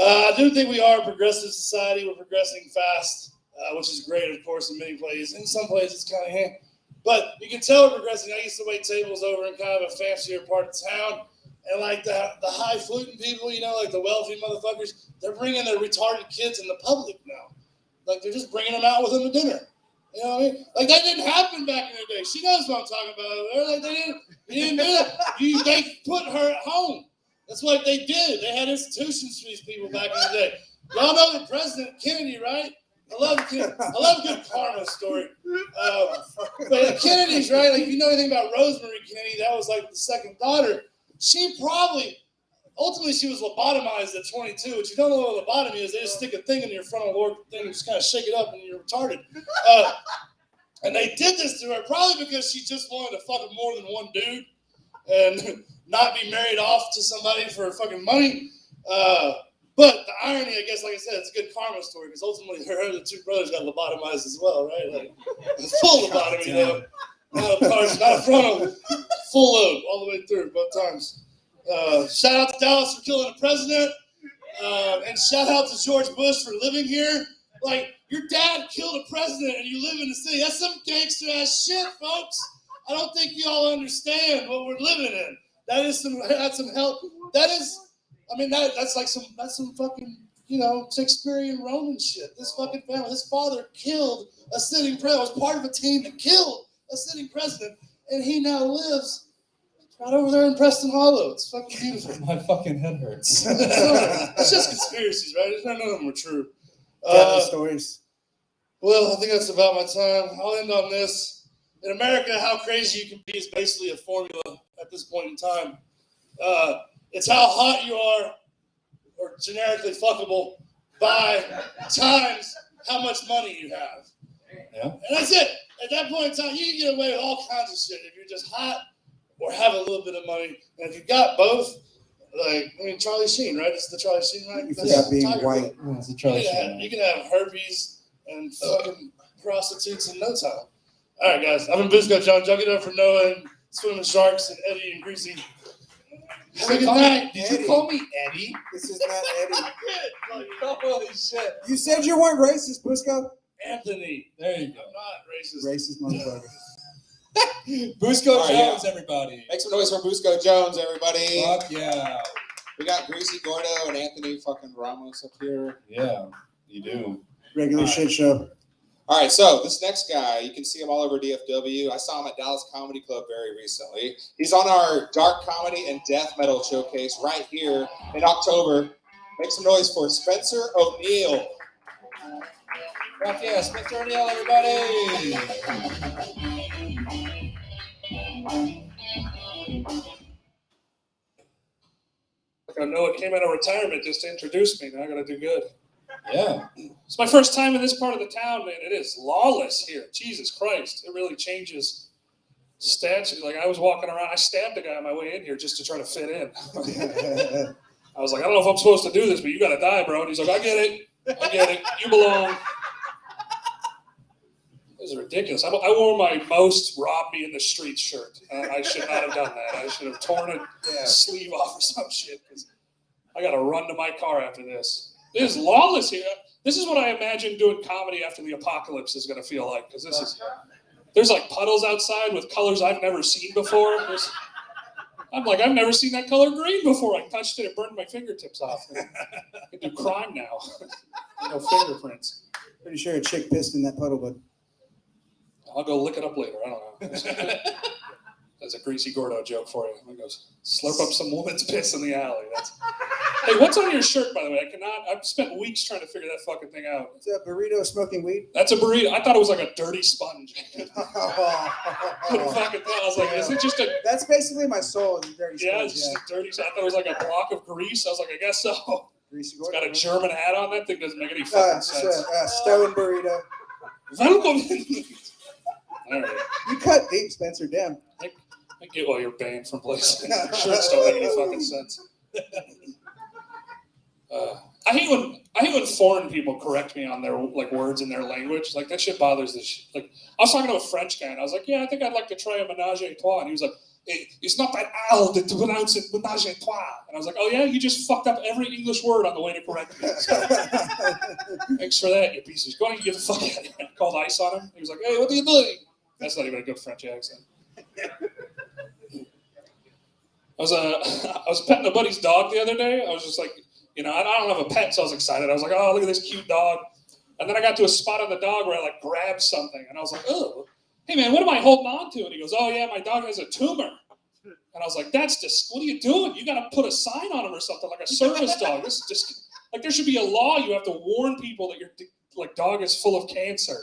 I do think we are a progressive society. We're progressing fast, which is great, of course, in many places. In some places, it's kind of But you can tell we're progressing. I used to wait tables over in kind of a fancier part of town. And the highfalutin people, the wealthy motherfuckers, they're bringing their retarded kids in the public now. They're just bringing them out with them to dinner. You know what I mean? That didn't happen back in the day. She knows what I'm talking about. They didn't do that. They put her at home. That's what they did. They had institutions for these people back in the day. Y'all know the President Kennedy, right? I love a good karma story. But the Kennedys, right? If you know anything about Rosemary Kennedy, that was the second daughter. Ultimately, she was lobotomized at 22, which you don't know what lobotomy is. They just stick a thing in your frontal lobe thing and just kind of shake it up and you're retarded. And they did this to her probably because she just wanted to fuck more than one dude and not be married off to somebody for fucking money. But the irony, I guess, like I said, it's a good karma story because ultimately her other 2 brothers got lobotomized as well, right? Full lobotomy, though. Not a frontal, full load all the way through both times. Shout out to Dallas for killing the president. And shout out to George Bush for living here. Your dad killed a president and you live in the city. That's some gangster ass shit, folks. I don't think you all understand what we're living in. That's some help. That's some fucking, Shakespearean Roman shit. This fucking family, his father killed a sitting president, was part of a team that killed a sitting president, and he now lives right over there in Preston Hollow. It's fucking beautiful. My fucking head hurts. It's just conspiracies, right? None of them are true. Stories. Well, I think that's about my time. I'll end on this. In America, how crazy you can be is basically a formula at this point in time. It's how hot you are, or generically fuckable, by times how much money you have. Yeah. And that's it. At that point in time, you can get away with all kinds of shit if you're just hot or have a little bit of money. And if you got both, Charlie Sheen, right? It's the Charlie Sheen, right? You forgot being white. It's a Charlie Sheen. You can have herpes and fucking prostitutes in no time. All right, guys. I'm in Busco Jones. Y'all get up for Noah and Swimming Sharks and Eddie and Greasy. Have a good night. Did you call me Eddie? This is not Eddie. Holy shit. You said you weren't racist, Busco. Anthony. There you go. I'm not racist. Racist motherfucker. Busco right, Jones, everybody. Make some noise for Busco Jones, everybody. Fuck yeah. We got Greasy Gordo and Anthony fucking Ramos up here. Yeah, you do. Regular shit show. All right, so this next guy, you can see him all over DFW. I saw him at Dallas Comedy Club very recently. He's on our dark comedy and death metal showcase right here in October. Make some noise for Spencer O'Neill. Fuck yeah, Spencer O'Neill, everybody! Like I Noah came out of retirement just to introduce me. Now I gotta do good. Yeah. It's my first time in this part of the town, man. It is lawless here. Jesus Christ. It really changes stats. Like I was walking around, I stabbed a guy on my way in here just to try to fit in. I was like, I don't know if I'm supposed to do this, but you gotta die, bro. And he's like, I get it. You belong. This is ridiculous. I wore my most robbed me in the streets shirt. I should not have done that. I should have torn a sleeve off or some shit. Because I got to run to my car after this. It is lawless here. This is what I imagine doing comedy after the apocalypse is going to feel like. Because there's like puddles outside with colors I've never seen before. I'm like, I've never seen that color green before. I touched it, it burned my fingertips off. I can do crime now. No fingerprints. Pretty sure a chick pissed in that puddle, bud. I'll go look it up later. I don't know. That's a Greasy Gordo joke for you. I go slurp up some woman's piss in the alley. Hey, what's on your shirt, by the way? I've spent weeks trying to figure that fucking thing out. It's a burrito smoking weed. That's a burrito. I thought it was like a dirty sponge. Couldn't fucking tell. I was like, is it just a... That's basically my soul, is a dirty sponge. Yeah, it's just a dirty... I thought it was like a block of grease. I was like, I guess so. Greasy It's Gordo. got a German hat on. That thing doesn't make any fucking sense. Stone burrito. Welcome. All right. You cut deep, Spencer. Damn. I get why you're banned from places. Shirts don't make any fucking sense. I hate when foreign people correct me on their like words in their language. Like that shit bothers the shit. Like I was talking to a French guy and I was like, yeah, I think I'd like to try a ménage à trois. And he was like, it's not that L to pronounce it ménage à trois. And I was like, oh yeah, you just fucked up every English word on the way to correct me. So, thanks for that, you pieces. Go on, you get the fuck out of here. I called ice on him. He was like, hey, what are you doing? That's not even a good French accent. I was petting a buddy's dog the other day. I was just like, I don't have a pet, so I was excited. I was like, oh, look at this cute dog. And then I got to a spot on the dog where I like grabbed something, and I was like, oh, hey man, what am I holding on to? And he goes, oh yeah, my dog has a tumor. And I was like, what are you doing? You got to put a sign on him or something, like a service dog. This is just like there should be a law. You have to warn people that your like dog is full of cancer.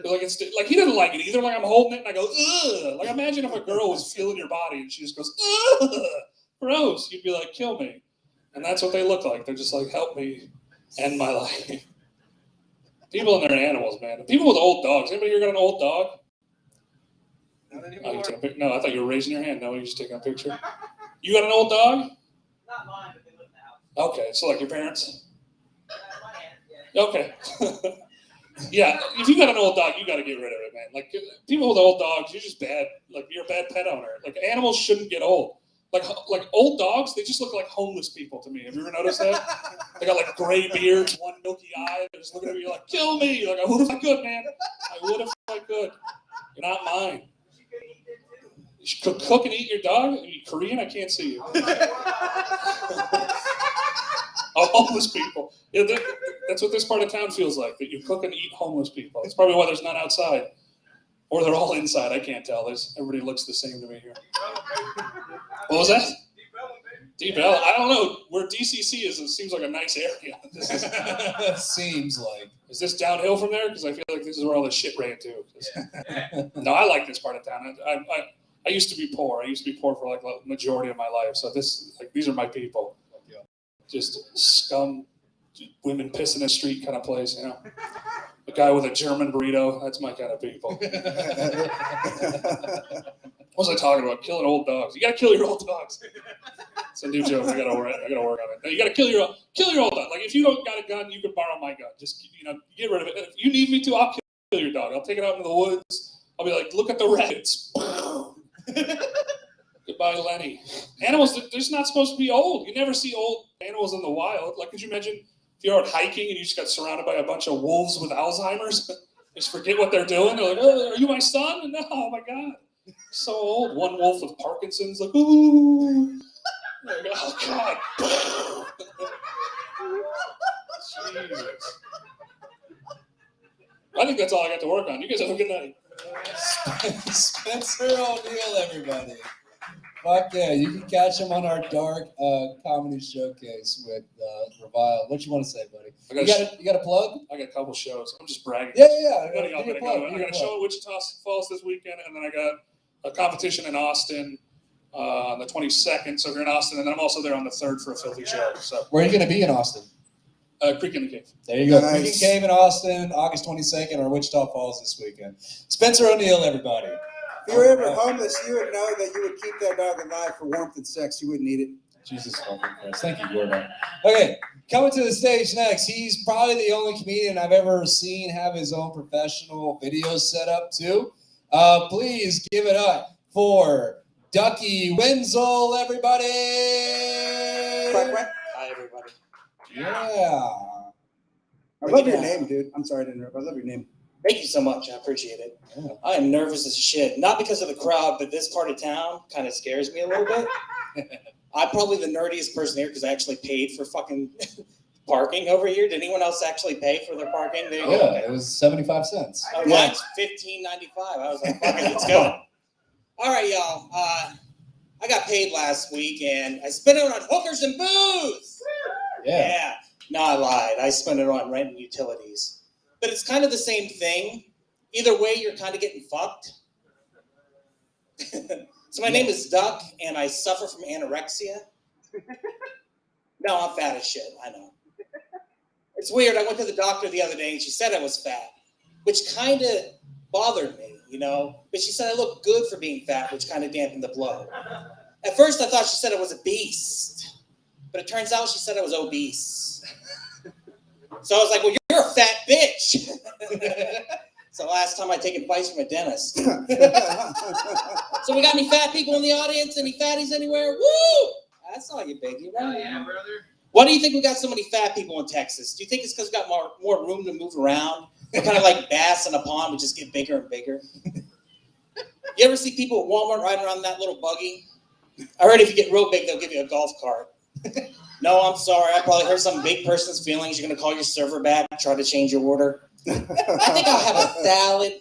Like it's like he doesn't like it either. Like I'm holding it and I go, ugh. Like imagine if a girl was feeling your body and she just goes, ugh, gross. You'd be like, kill me. And that's what they look like. They're just like, help me end my life. People and their animals, man. People with old dogs. Anybody here got an old dog? Not anymore. No, I thought you were raising your hand. No, you're just taking a picture. You got an old dog? Not mine, but they live in the house. Okay, so like your parents? My aunt, yeah. Okay. Yeah, if you got an old dog, you got to get rid of it, man. Like people with old dogs, you're just bad. Like you're a bad pet owner. Like animals shouldn't get old. Like old dogs, they just look like homeless people to me. Have you ever noticed that? They got like gray beards, one milky eye. They're just looking at me like, kill me. Like I would if I could, man. I would if I could. You're not mine. You should cook and eat your dog. Are you Korean? I can't see you. Oh, homeless people. Yeah, that's what this part of town feels like, that you cook and eat homeless people. That's probably why there's none outside. Or they're all inside. I can't tell. Everybody looks the same to me here. What was that? Deep Ellum. I don't know. Where DCC is, it seems like a nice area. Seems like. Is this downhill from there? Because I feel like this is where all the shit ran to. No, I like this part of town. I used to be poor. I used to be poor for like the majority of my life. So these are my people. Just scum, women piss in the street kind of place, A guy with a German burrito, that's my kind of people. What was I talking about? Killing old dogs. You gotta kill your old dogs. It's a new joke. I gotta work on it. No, you gotta kill your old dog. Like if you don't got a gun, you can borrow my gun. Just get rid of it. If you need me to, I'll kill your dog. I'll take it out into the woods. I'll be like, look at the rabbits. Goodbye, Lenny. Animals, they're just not supposed to be old. You never see old animals in the wild. Like, could you imagine if you're out hiking and you just got surrounded by a bunch of wolves with Alzheimer's? Just forget what they're doing. They're like, oh, are you my son? No, oh my God. So old. One wolf with Parkinson's, like, ooh. Like, oh, God. Jesus. I think that's all I got to work on. You guys have a good night. Spencer O'Neill, everybody. Fuck yeah, you can catch him on our dark comedy showcase with Revile. What you want to say, buddy? You got a plug? I got a couple shows. I'm just bragging. Yeah. I got a show at Wichita Falls this weekend, and then I got a competition in Austin on the 22nd. So if you're in Austin, and then I'm also there on the 3rd for a filthy show. So where are you going to be in Austin? Creek in the Cave. There you go. Nice. Creek and Cave in Austin, August 22nd, or Wichita Falls this weekend. Spencer O'Neill, everybody. If you were ever homeless, you would know that you would keep that dog alive for warmth and sex. You wouldn't eat it. Jesus fucking Christ. Thank you, Gordon. Okay, coming to the stage next. He's probably the only comedian I've ever seen have his own professional video set up too. Please give it up for Ducky Wenzel, everybody. Quack, quack. Hi, everybody. Yeah. I love your name, dude. I'm sorry to interrupt. I love your name. Thank you so much. I appreciate it. Yeah. I am nervous as shit. Not because of the crowd, but this part of town kind of scares me a little bit. I'm probably the nerdiest person here because I actually paid for fucking parking over here. Did anyone else actually pay for their parking? Yeah, okay. It was 75 cents. Oh, mine's $15.95. I was like, fuck it, let's go. All right, y'all. I got paid last week and I spent it on hookers and booze. Yeah. No, I lied. I spent it on rent and utilities. But it's kind of the same thing. Either way, you're kind of getting fucked. So my name is Duck, and I suffer from anorexia. No, I'm fat as shit. I know. It's weird. I went to the doctor the other day, and she said I was fat, which kind of bothered me, you know? But she said I looked good for being fat, which kind of dampened the blow. At first, I thought she said I was a beast. But it turns out she said I was obese. So I was like, well, you're a fat bitch. It's the last time I take advice from a dentist. So we got any fat people in the audience? Any fatties anywhere? Woo! I saw you, big. You know? Yeah, brother. Why do you think we got so many fat people in Texas? Do you think it's because we got more room to move around? We're kind of like bass in a pond. We just get bigger and bigger. You ever see people at Walmart riding around in that little buggy? I heard if you get real big, they'll give you a golf cart. No, I'm sorry. I probably hurt some big person's feelings. You're going to call your server back, try to change your order. I think I'll have a salad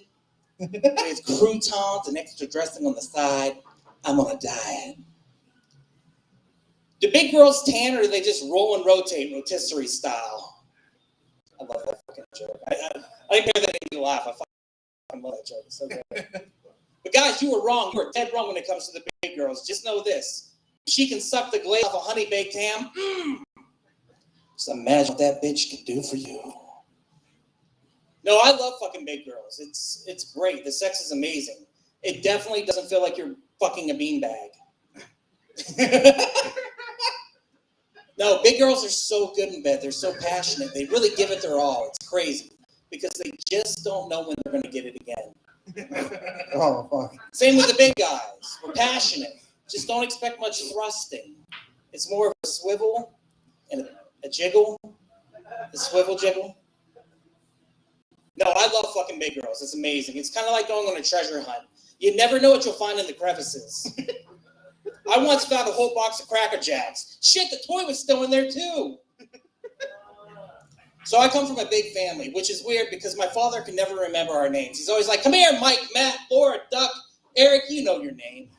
with croutons and extra dressing on the side. I'm on a diet. Do big girls tan or do they just roll and rotate rotisserie style? I love that fucking joke. I think maybe that made me laugh. I fucking love that joke. It's so good. But guys, you were wrong. You were dead wrong when it comes to the big girls. Just know this. She can suck the glaze off a honey baked ham. Just imagine what that bitch can do for you. No, I love fucking big girls. It's great. The sex is amazing. It definitely doesn't feel like you're fucking a beanbag. No, big girls are so good in bed. They're so passionate. They really give it their all. It's crazy because they just don't know when they're going to get it again. Oh, fuck. Same with the big guys. We're passionate. Just don't expect much thrusting. It's more of a swivel and a jiggle. A swivel jiggle. No, I love fucking big girls. It's amazing. It's kind of like going on a treasure hunt. You never know what you'll find in the crevices. I once found a whole box of Cracker Jacks. Shit, the toy was still in there too. So I come from a big family, which is weird because my father can never remember our names. He's always like, come here, Mike, Matt, Laura, Duck, Eric, you know your name.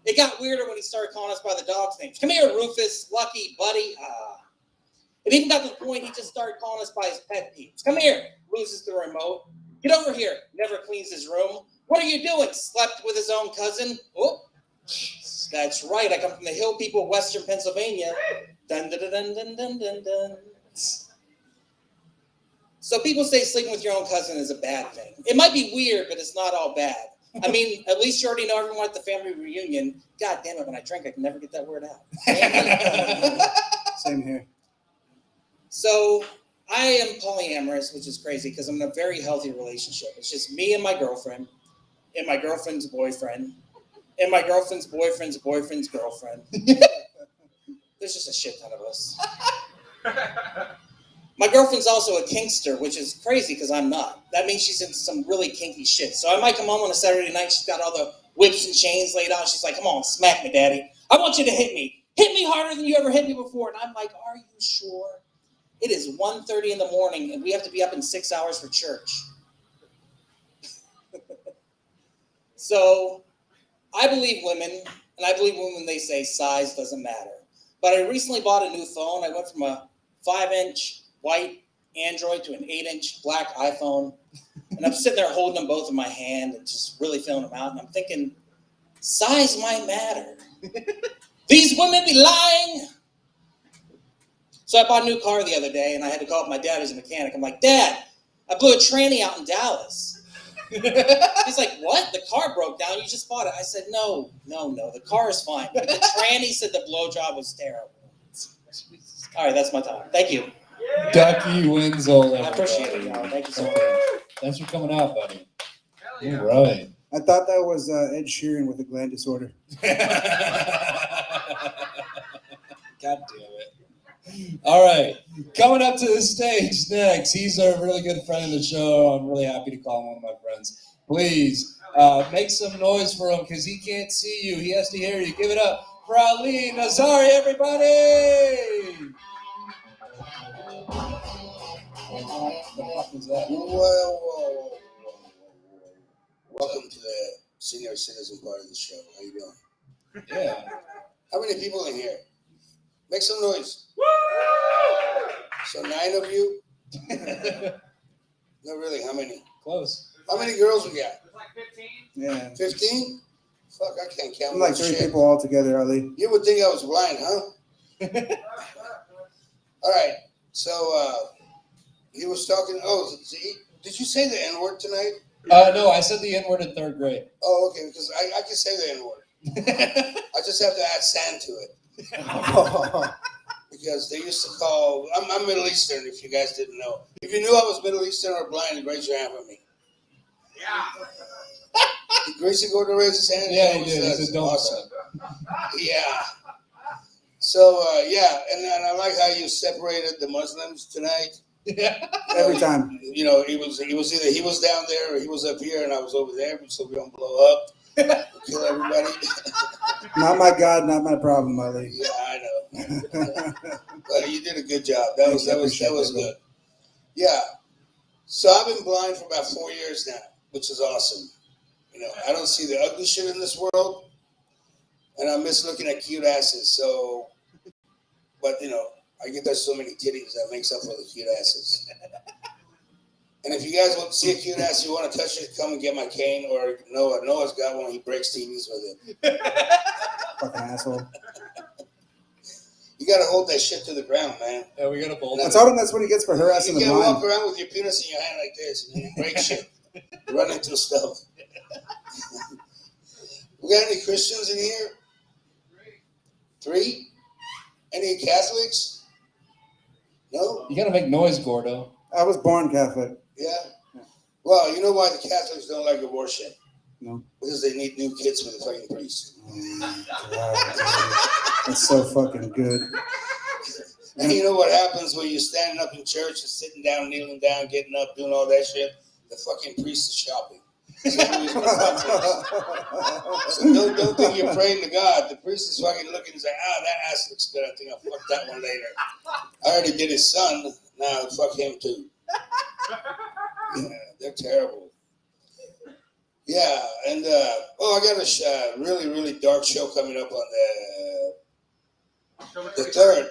It got weirder when he started calling us by the dogs' names. Come here, Rufus, Lucky, Buddy. It even got to the point he just started calling us by his pet peeves. Come here, loses the remote. Get over here, never cleans his room. What are you doing? Slept with his own cousin? Oh, that's right. I come from the hill people of Western Pennsylvania. Dun, dun, dun, dun, dun, dun, dun. So people say sleeping with your own cousin is a bad thing. It might be weird, but it's not all bad. I mean, at least you already know everyone at the family reunion. God damn it, when I drink, I can never get that word out. Same here. So I am polyamorous, which is crazy because I'm in a very healthy relationship. It's just me and my girlfriend, and my girlfriend's boyfriend, and my girlfriend's boyfriend's boyfriend's girlfriend. There's just a shit ton of us. My girlfriend's also a kinkster, which is crazy because I'm not. That means she's into some really kinky shit. So I might come home on a Saturday night. She's got all the whips and chains laid out. She's like, come on, smack me, daddy. I want you to hit me. Hit me harder than you ever hit me before. And I'm like, are you sure? It is 1:30 in the morning, and we have to be up in 6 hours for church. So I believe women, and I believe women, they say size doesn't matter. But I recently bought a new phone. I went from a 5-inch white Android to an 8-inch black iPhone. And I'm sitting there holding them both in my hand and just really feeling them out. And I'm thinking, size might matter. These women be lying. So I bought a new car the other day, and I had to call up my dad as a mechanic. I'm like, Dad, I blew a tranny out in Dallas. He's like, what? The car broke down. You just bought it. I said, no. The car is fine. But the tranny said the blowjob was terrible. All right, that's my time. Thank you. Ducky Wenzel. I appreciate it, y'all. Thank you so much. Thanks for coming out, buddy. All right. I thought that was Ed Sheeran with a gland disorder. God damn it. All right. Coming up to the stage next, he's a really good friend of the show. I'm really happy to call him one of my friends. Please make some noise for him because he can't see you. He has to hear you. Give it up for Ali Nazari, everybody. What the fuck is that? Whoa. Welcome to the senior citizen part of the show. How you doing? Yeah. How many people in here? Make some noise. So 9 of you? No, really, how many? Close. How many girls we got? It's like 15. Yeah. 15? Fuck, I can't count. I'm like 3 people all together, Ali. You would think I was blind, huh? All right. So he was talking. Oh, did you say the N-word tonight? No, I said the N-word in 3rd grade. Oh, okay, because I can say the N-word. I just have to add sand to it. Because they used to call, I'm Middle Eastern, if you guys didn't know. If you knew I was Middle Eastern or blind, raise your hand for me. Yeah. Did Gracie go to raise his hand? Yeah, he did. He said, don't awesome. Yeah. So, and I like how you separated the Muslims tonight. Yeah. Every time. You know, it was either he was down there or he was up here and I was over there, so we don't blow up. Kill everybody. Not my God, not my problem, Ali. Yeah, I know. But you did a good job. That was good. Yeah. So I've been blind for about 4 years now, which is awesome. You know, I don't see the ugly shit in this world, and I miss looking at cute asses. So, but you know, I get there's so many titties that makes up for the cute asses. And if you guys want to see a cute ass, you want to touch it, come and get my cane, or Noah. Noah's got one. He breaks TVs with it. Fucking asshole. You got to hold that shit to the ground, man. Yeah, we got to hold I told him that's what he gets for harassing the blind. You can't walk blind. around with your penis in your hand like this and you break shit. Run into stuff. We got any Christians in here? 3? Any Catholics? No? You got to make noise, Gordo. I was born Catholic. Yeah? Well, you know why the Catholics don't like abortion? No. Because they need new kids for the fucking priest. That's so fucking good. And you know what happens when you're standing up in church and sitting down, kneeling down, getting up, doing all that shit? The fucking priest is shopping. So don't think you're praying to God. The priest is fucking looking and saying, that ass looks good. I think I'll fuck that one later. I already did his son. Now fuck him too. Yeah, they're terrible. Yeah, and I got a really, really dark show coming up on the 3rd.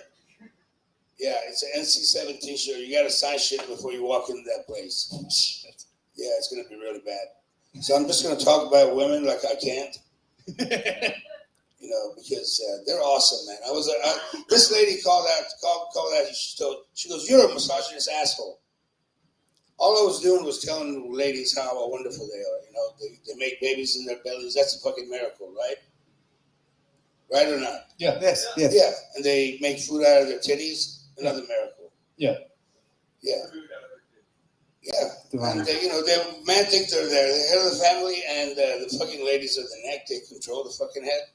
Yeah, it's an NC-17 show. You got to sign shit before you walk into that place. Yeah, it's going to be really bad. So I'm just going to talk about women like I can't. You know, because they're awesome, man. This lady called out. She goes, "You're a misogynist asshole." All I was doing was telling ladies how wonderful they are. You know, they make babies in their bellies. That's a fucking miracle, right? Right or not? Yeah. Yes. Yeah, and they make food out of their titties. Another miracle. Yeah. Yeah. And the men think they're the head of the family, and the fucking ladies are the neck. They control the fucking head.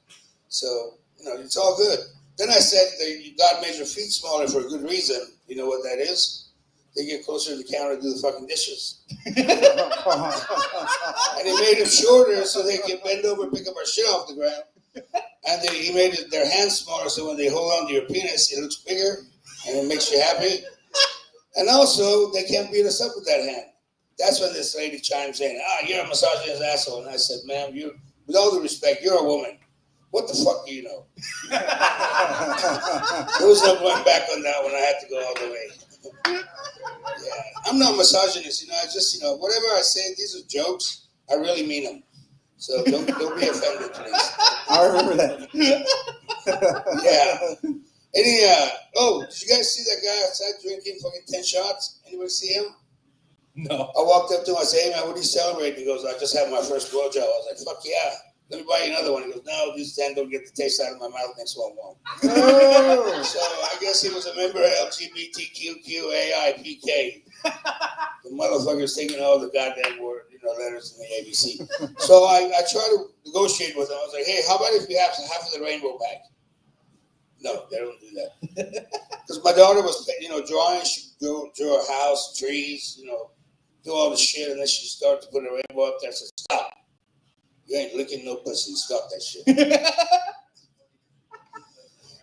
So, you know, it's all good. Then I said God made your feet smaller for a good reason. You know what that is? They get closer to the counter to do the fucking dishes. And he made them shorter so they can bend over and pick up our shit off the ground. And he made their hands smaller so when they hold on to your penis, it looks bigger and it makes you happy. And also, they can't beat us up with that hand. That's when this lady chimes in, you're a misogynist asshole. And I said, ma'am, you, with all due respect, you're a woman. What the fuck do you know? There was no going back on that one. I had to go all the way. Yeah, I'm not misogynist, I just, whatever I say, these are jokes. I really mean them. So don't be offended, please. I remember that. Yeah. Did you guys see that guy outside drinking fucking 10 shots? Anybody see him? No. I walked up to him, I said, hey man, what are you celebrating? He goes, I just had my first blowjob. I was like, fuck yeah. Let me buy you another one. He goes, no, these 10 don't get the taste out of my mouth, next one won't. Oh. So I guess he was a member of LGBTQAIPK. The motherfucker's taking all the goddamn letters in the ABC. So I tried to negotiate with him. I was like, hey, how about if we have half of the rainbow back? No, they don't do that. Because my daughter was, drawing. She drew a house, trees, do all the shit, and then she started to put a rainbow up there. I said, stop. You ain't licking no pussy. Stop that shit.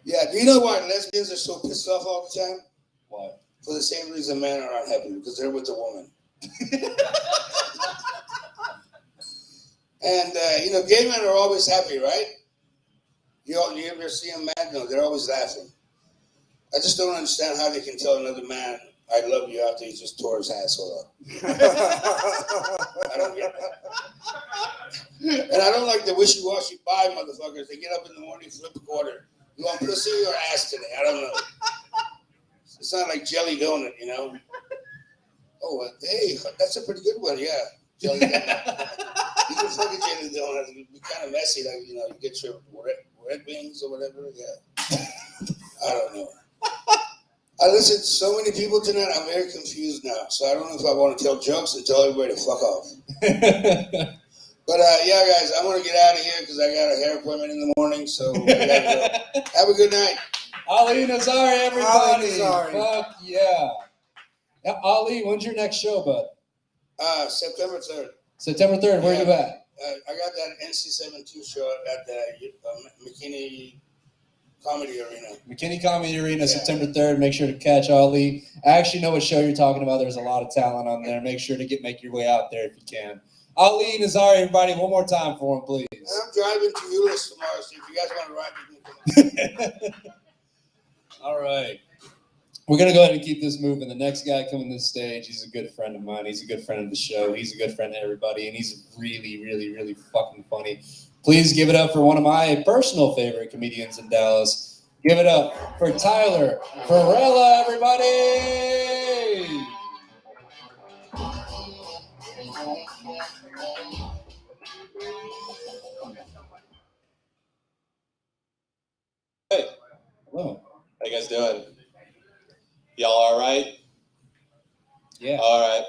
Yeah, do you know why lesbians are so pissed off all the time? Why? For the same reason men are unhappy, because they're with a woman. And, gay men are always happy, right? You ever see them mad? No, they're always laughing. I just don't understand how they can tell another man, I love you, after he just tore his asshole up. I don't get that. And I don't like the wishy-washy bi motherfuckers. They get up in the morning, flip a quarter. You want pussy or ass today? I don't know. It's not like jelly donut, Oh, hey, that's a pretty good one, yeah. Jelly donut. You can fuck a jelly donut. It'd be kind of messy, like, you get your red wings or whatever, yeah. I don't know. I listened to so many people tonight, I'm very confused now. So I don't know if I want to tell jokes or tell everybody to fuck off. But yeah, guys, I'm going to get out of here because I got a hair appointment in the morning. So I gotta go. Have a good night. Ali Nazari, everybody. Ali Nazari. Fuck yeah. Ali, when's your next show, bud? September 3rd. September 3rd, where you at? I got that NC-17 show at the McKinney Comedy Arena. McKinney Comedy Arena, September 3rd. Make sure to catch Ali. I actually know what show you're talking about. There's a lot of talent on there. Make sure to make your way out there if you can. Ali Nazari, everybody, one more time for him, please. And I'm driving to Euless tomorrow, so if you guys want to ride with me, come on. All right. We're going to go ahead and keep this moving. The next guy coming to the stage, he's a good friend of mine. He's a good friend of the show. He's a good friend to everybody, and he's really, really, really fucking funny. Please give it up for one of my personal favorite comedians in Dallas. Give it up for Tyler Varela, everybody! Hey. Hello. How you guys doing? Y'all all right? Yeah. All right.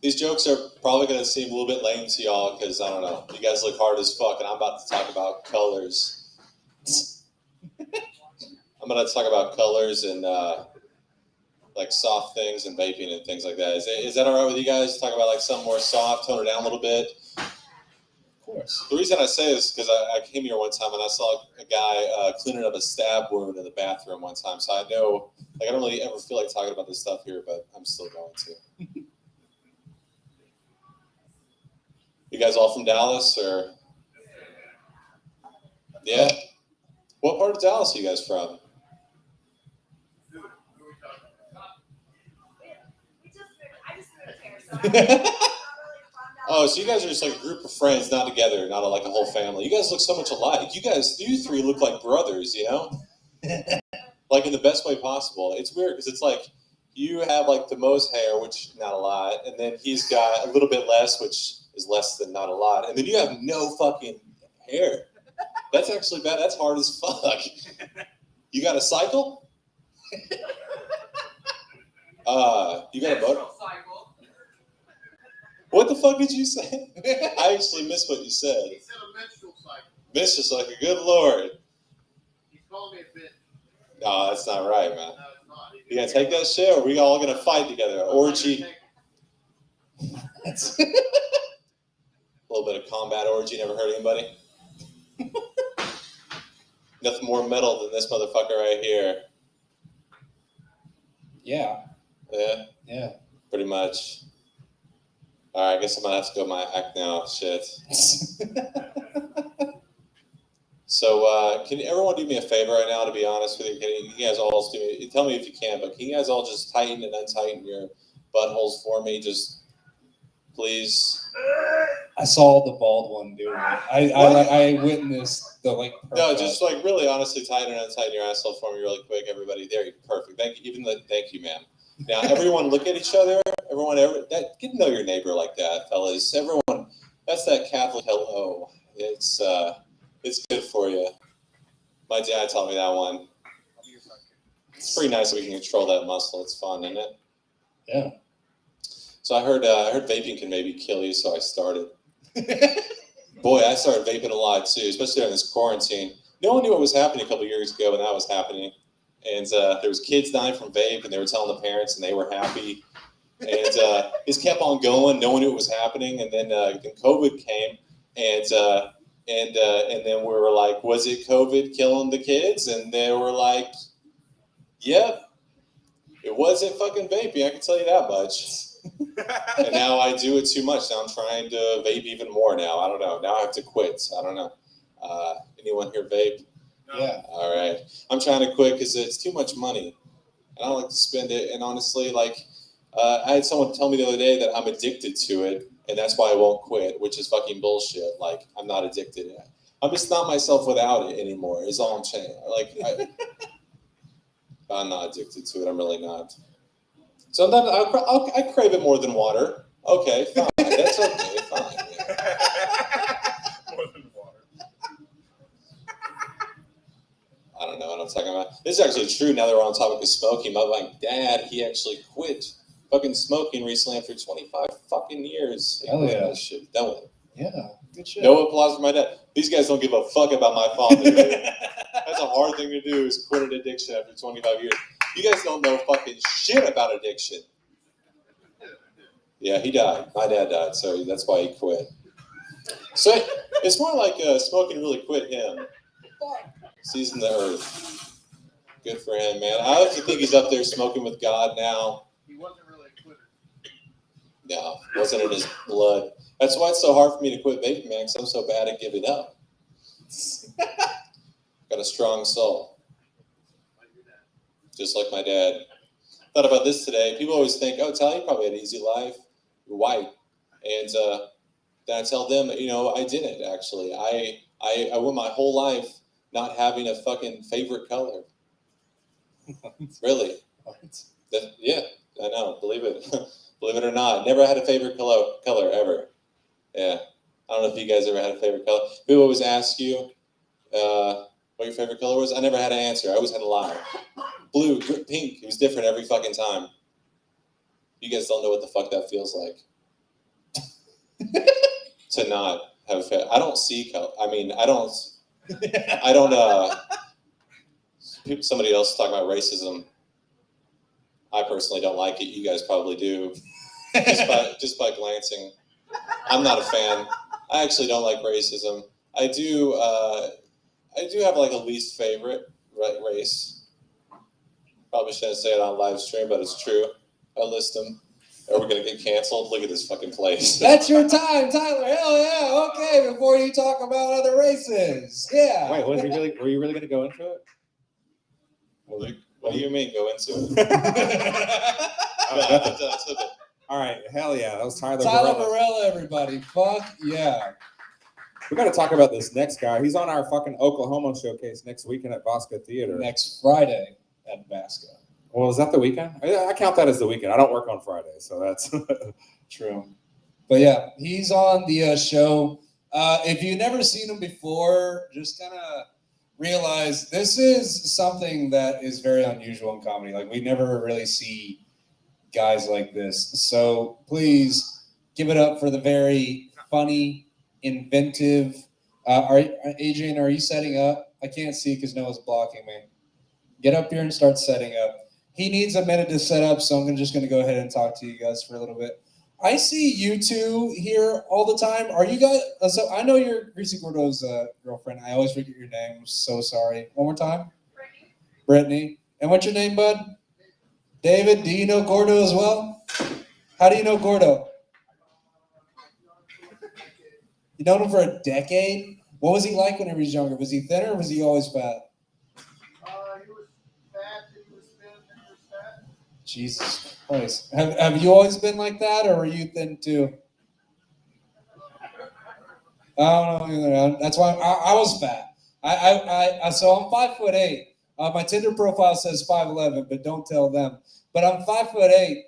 These jokes are probably going to seem a little bit lame to y'all because, I don't know, you guys look hard as fuck, and I'm about to talk about colors. I'm going to talk about colors and, like, soft things and vaping and things like that. Is that all right with you guys? Talk about, like, something more soft, tone it down a little bit? Of course. The reason I say this is because I came here one time and I saw a guy cleaning up a stab wound in the bathroom one time. So I know, like, I don't really ever feel like talking about this stuff here, but I'm still going to. You guys all from Dallas, or? Yeah? What part of Dallas are you guys from? Oh, so you guys are just like a group of friends, not together, not like a whole family. You guys look so much alike. You three look like brothers, Like in the best way possible. It's weird because it's like you have like the most hair, which not a lot, and then he's got a little bit less, which is less than not a lot, and then you have no fucking hair. That's actually bad. That's hard as fuck. You got a cycle? You got a motor? What the fuck did you say? I actually missed what you said. He said a menstrual cycle. Menstrual cycle, good lord. He's calling me a bitch. No, that's not right, man. No, it's not. You gonna take that shit, or are we all gonna fight together? Orgy. A little bit of combat orgy, never hurt anybody? Nothing more metal than this motherfucker right here. Yeah. Yeah? Yeah. Pretty much. All right, I guess I'm gonna have to go my act now. Shit. So, can everyone do me a favor right now? To be honest with you, can you guys all do me? Tell me if you can, but can you guys all just tighten and untighten your buttholes for me, just please? I saw the bald one doing it. I witnessed the like. No, just like really honestly tighten and untighten your asshole for me really quick, everybody. There, perfect. Thank you. Thank you, ma'am. Now, everyone, look at each other. Everyone, get to know your neighbor like that, fellas. Everyone, that's that Catholic hello. It's good for you. My dad taught me that one. It's pretty nice that we can control that muscle. It's fun, isn't it? Yeah. So I heard vaping can maybe kill you, so I started. Boy, I started vaping a lot too, especially during this quarantine. No one knew what was happening a couple years ago when that was happening. And there was kids dying from vape, and they were telling the parents, and they were happy. And it just kept on going. No one knew what was happening. And then COVID came, and then we were like, was it COVID killing the kids? And they were like, yep. It wasn't fucking vaping, I can tell you that much. And now I do it too much. Now I'm trying to vape even more now. I don't know. Now I have to quit. I don't know. Anyone here vape? No. Yeah. All right. I'm trying to quit because it's too much money. And I don't like to spend it. And honestly, like, I had someone tell me the other day that I'm addicted to it. And that's why I won't quit, which is fucking bullshit. Like, I'm not addicted. I'm just not myself without it anymore, is all I'm saying. Like, I'm not addicted to it. I'm really not. Sometimes I crave it more than water. Okay, fine. That's okay. Fine. More than water. I don't know what I'm talking about. This is actually true now that we're on the topic of smoking. My dad, he actually quit fucking smoking recently after 25 fucking years. Hell yeah. That shit. Done with it. Yeah, good shit. No applause for my dad. These guys don't give a fuck about my father. That's a hard thing to do, is quit an addiction after 25 years. You guys don't know fucking shit about addiction. Yeah, he died. My dad died, so that's why he quit. So it's more like smoking really quit him. Seizing the earth. Good for him, man. I like to think he's up there smoking with God now. He wasn't really a quitter. No, it wasn't in his blood. That's why it's so hard for me to quit vaping, man, because I'm so bad at giving up. Got a strong soul. Just like my dad. Thought about this today. People always think, oh, Tally, you probably had an easy life. You're white. And then I tell them, I didn't, actually. I went my whole life not having a fucking favorite color. Really. Yeah, I know. Believe it. Believe it or not. Never had a favorite color ever. Yeah. I don't know if you guys ever had a favorite color. People always ask you what your favorite color was. I never had an answer. I always had a lie. Blue, pink. It was different every fucking time. You guys don't know what the fuck that feels like. To not have a favorite. I don't see color. I mean, I don't. Somebody else talking about racism. I personally don't like it. You guys probably do. Just by glancing. I'm not a fan. I actually don't like racism. I do have like a least favorite race. Probably shouldn't say it on live stream, but it's true. I list them. Or we're gonna get canceled. Look at this fucking place. That's your time, Tyler. Hell yeah. Okay, before you talk about other races. Yeah. Wait, were you really gonna go into it? What do you mean go into it? All right, hell yeah, that was Tyler Varela, everybody. Fuck yeah. We got to talk about this next guy. He's on our fucking Oklahoma showcase next weekend at Vasca Theater. Next Friday at Vasca. Well, is that the weekend? I count that as the weekend. I don't work on Friday, so that's true. But yeah, he's on the show. If you've never seen him before, just kind of realize this is something that is very unusual in comedy. Like, we never really see guys like this. So please give it up for the very funny, inventive. Adrian, are you setting up? I can't see because Noah's blocking me. Get up here and start setting up. He needs a minute to set up, so I'm just going to go ahead and talk to you guys for a little bit. I see you two here all the time. Are you guys? So I know you're Greasy Gordo's girlfriend. I always forget your name. I'm so sorry. One more time. Brittany. And what's your name, bud? David. Do you know Gordo as well? How do you know Gordo? You known him for a decade? What was he like when he was younger? Was he thinner or was he always fat? He was fat, he was thin, and he was fat. Jesus Christ. Have you always been like that, or were you thin too? I don't know either. That's why I was fat. So I'm 5'8". My Tinder profile says 5'11", but don't tell them. But I'm 5'8",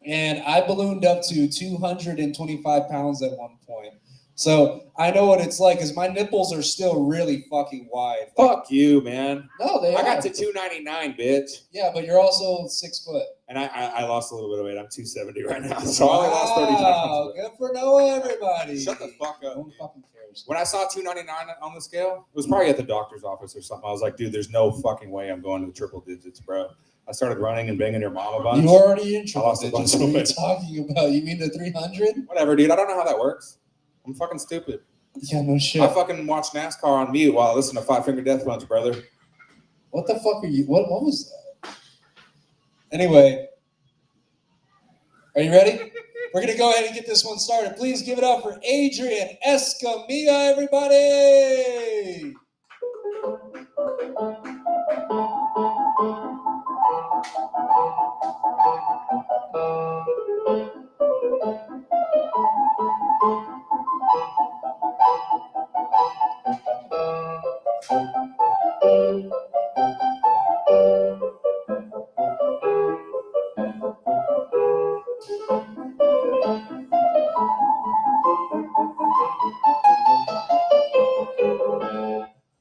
and I ballooned up to 225 pounds at one point. So I know what it's like, because my nipples are still really fucking wide. Fuck you, man. No, they I are. got to 299, bitch. Yeah, but you're also 6 foot. And I lost a little bit of weight. I'm 270 right now. So I only lost 30 pounds. Wow, good for Noah, everybody. Shut the fuck up. No one fucking cares. When I saw 299 on the scale, it was probably at the doctor's office or something. I was like, dude, there's no fucking way I'm going to the triple digits, bro. I started running and banging your mom a bunch. You already in I triple lost a bunch digits. of What are you weight. talking about? You mean the 300? Whatever, dude. I don't know how that works. I'm fucking stupid. Yeah, no shit. I fucking watch NASCAR on mute while I listen to Five Finger Death Punch, brother. What the fuck are you? What was that? Anyway, are you ready? We're gonna go ahead and get this one started. Please give it up for Adrian Escamilla, everybody.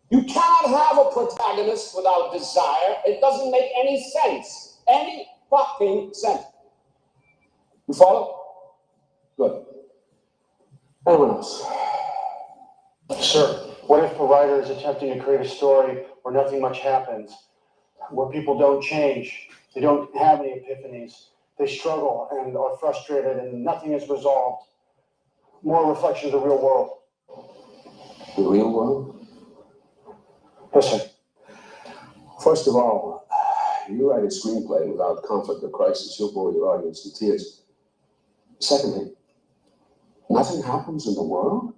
You cannot have a protagonist without desire. It doesn't make any sense. Any fucking sense. You follow? Good. Anyone else? Sir, what if a writer is attempting to create a story where nothing much happens, where people don't change, they don't have any epiphanies, they struggle and are frustrated and nothing is resolved? More reflection of the real world. The real world? Yes, sir. First of all, you write a screenplay without conflict or crisis, you'll bore your audience to tears. Secondly, nothing happens in the world?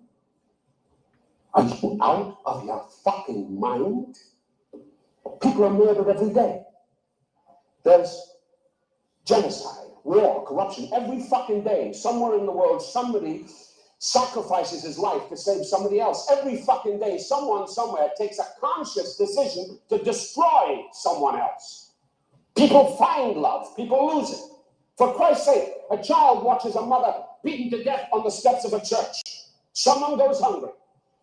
Are you out of your fucking mind? People are murdered every day. There's genocide, war, corruption, every fucking day. Somewhere in the world, somebody sacrifices his life to save somebody else. Every fucking day, someone somewhere takes a conscious decision to destroy someone else. People find love, people lose it. For Christ's sake, a child watches a mother beaten to death on the steps of a church. Someone goes hungry.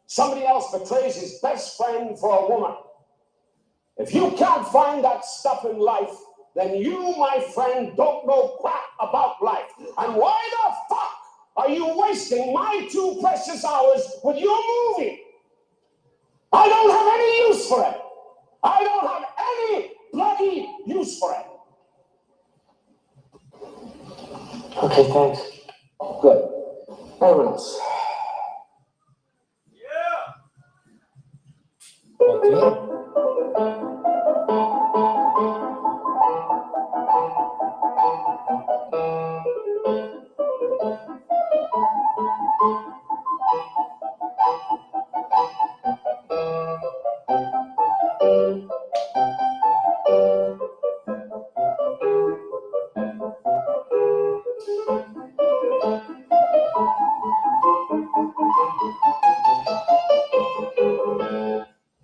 Somebody else betrays his best friend for a woman. If you can't find that stuff in life, then you, my friend, don't know crap about life. And why the fuck are you wasting my 2 precious hours with your movie? I don't have any use for it. I don't have any bloody use for it. Okay, thanks. Good. Anyone else?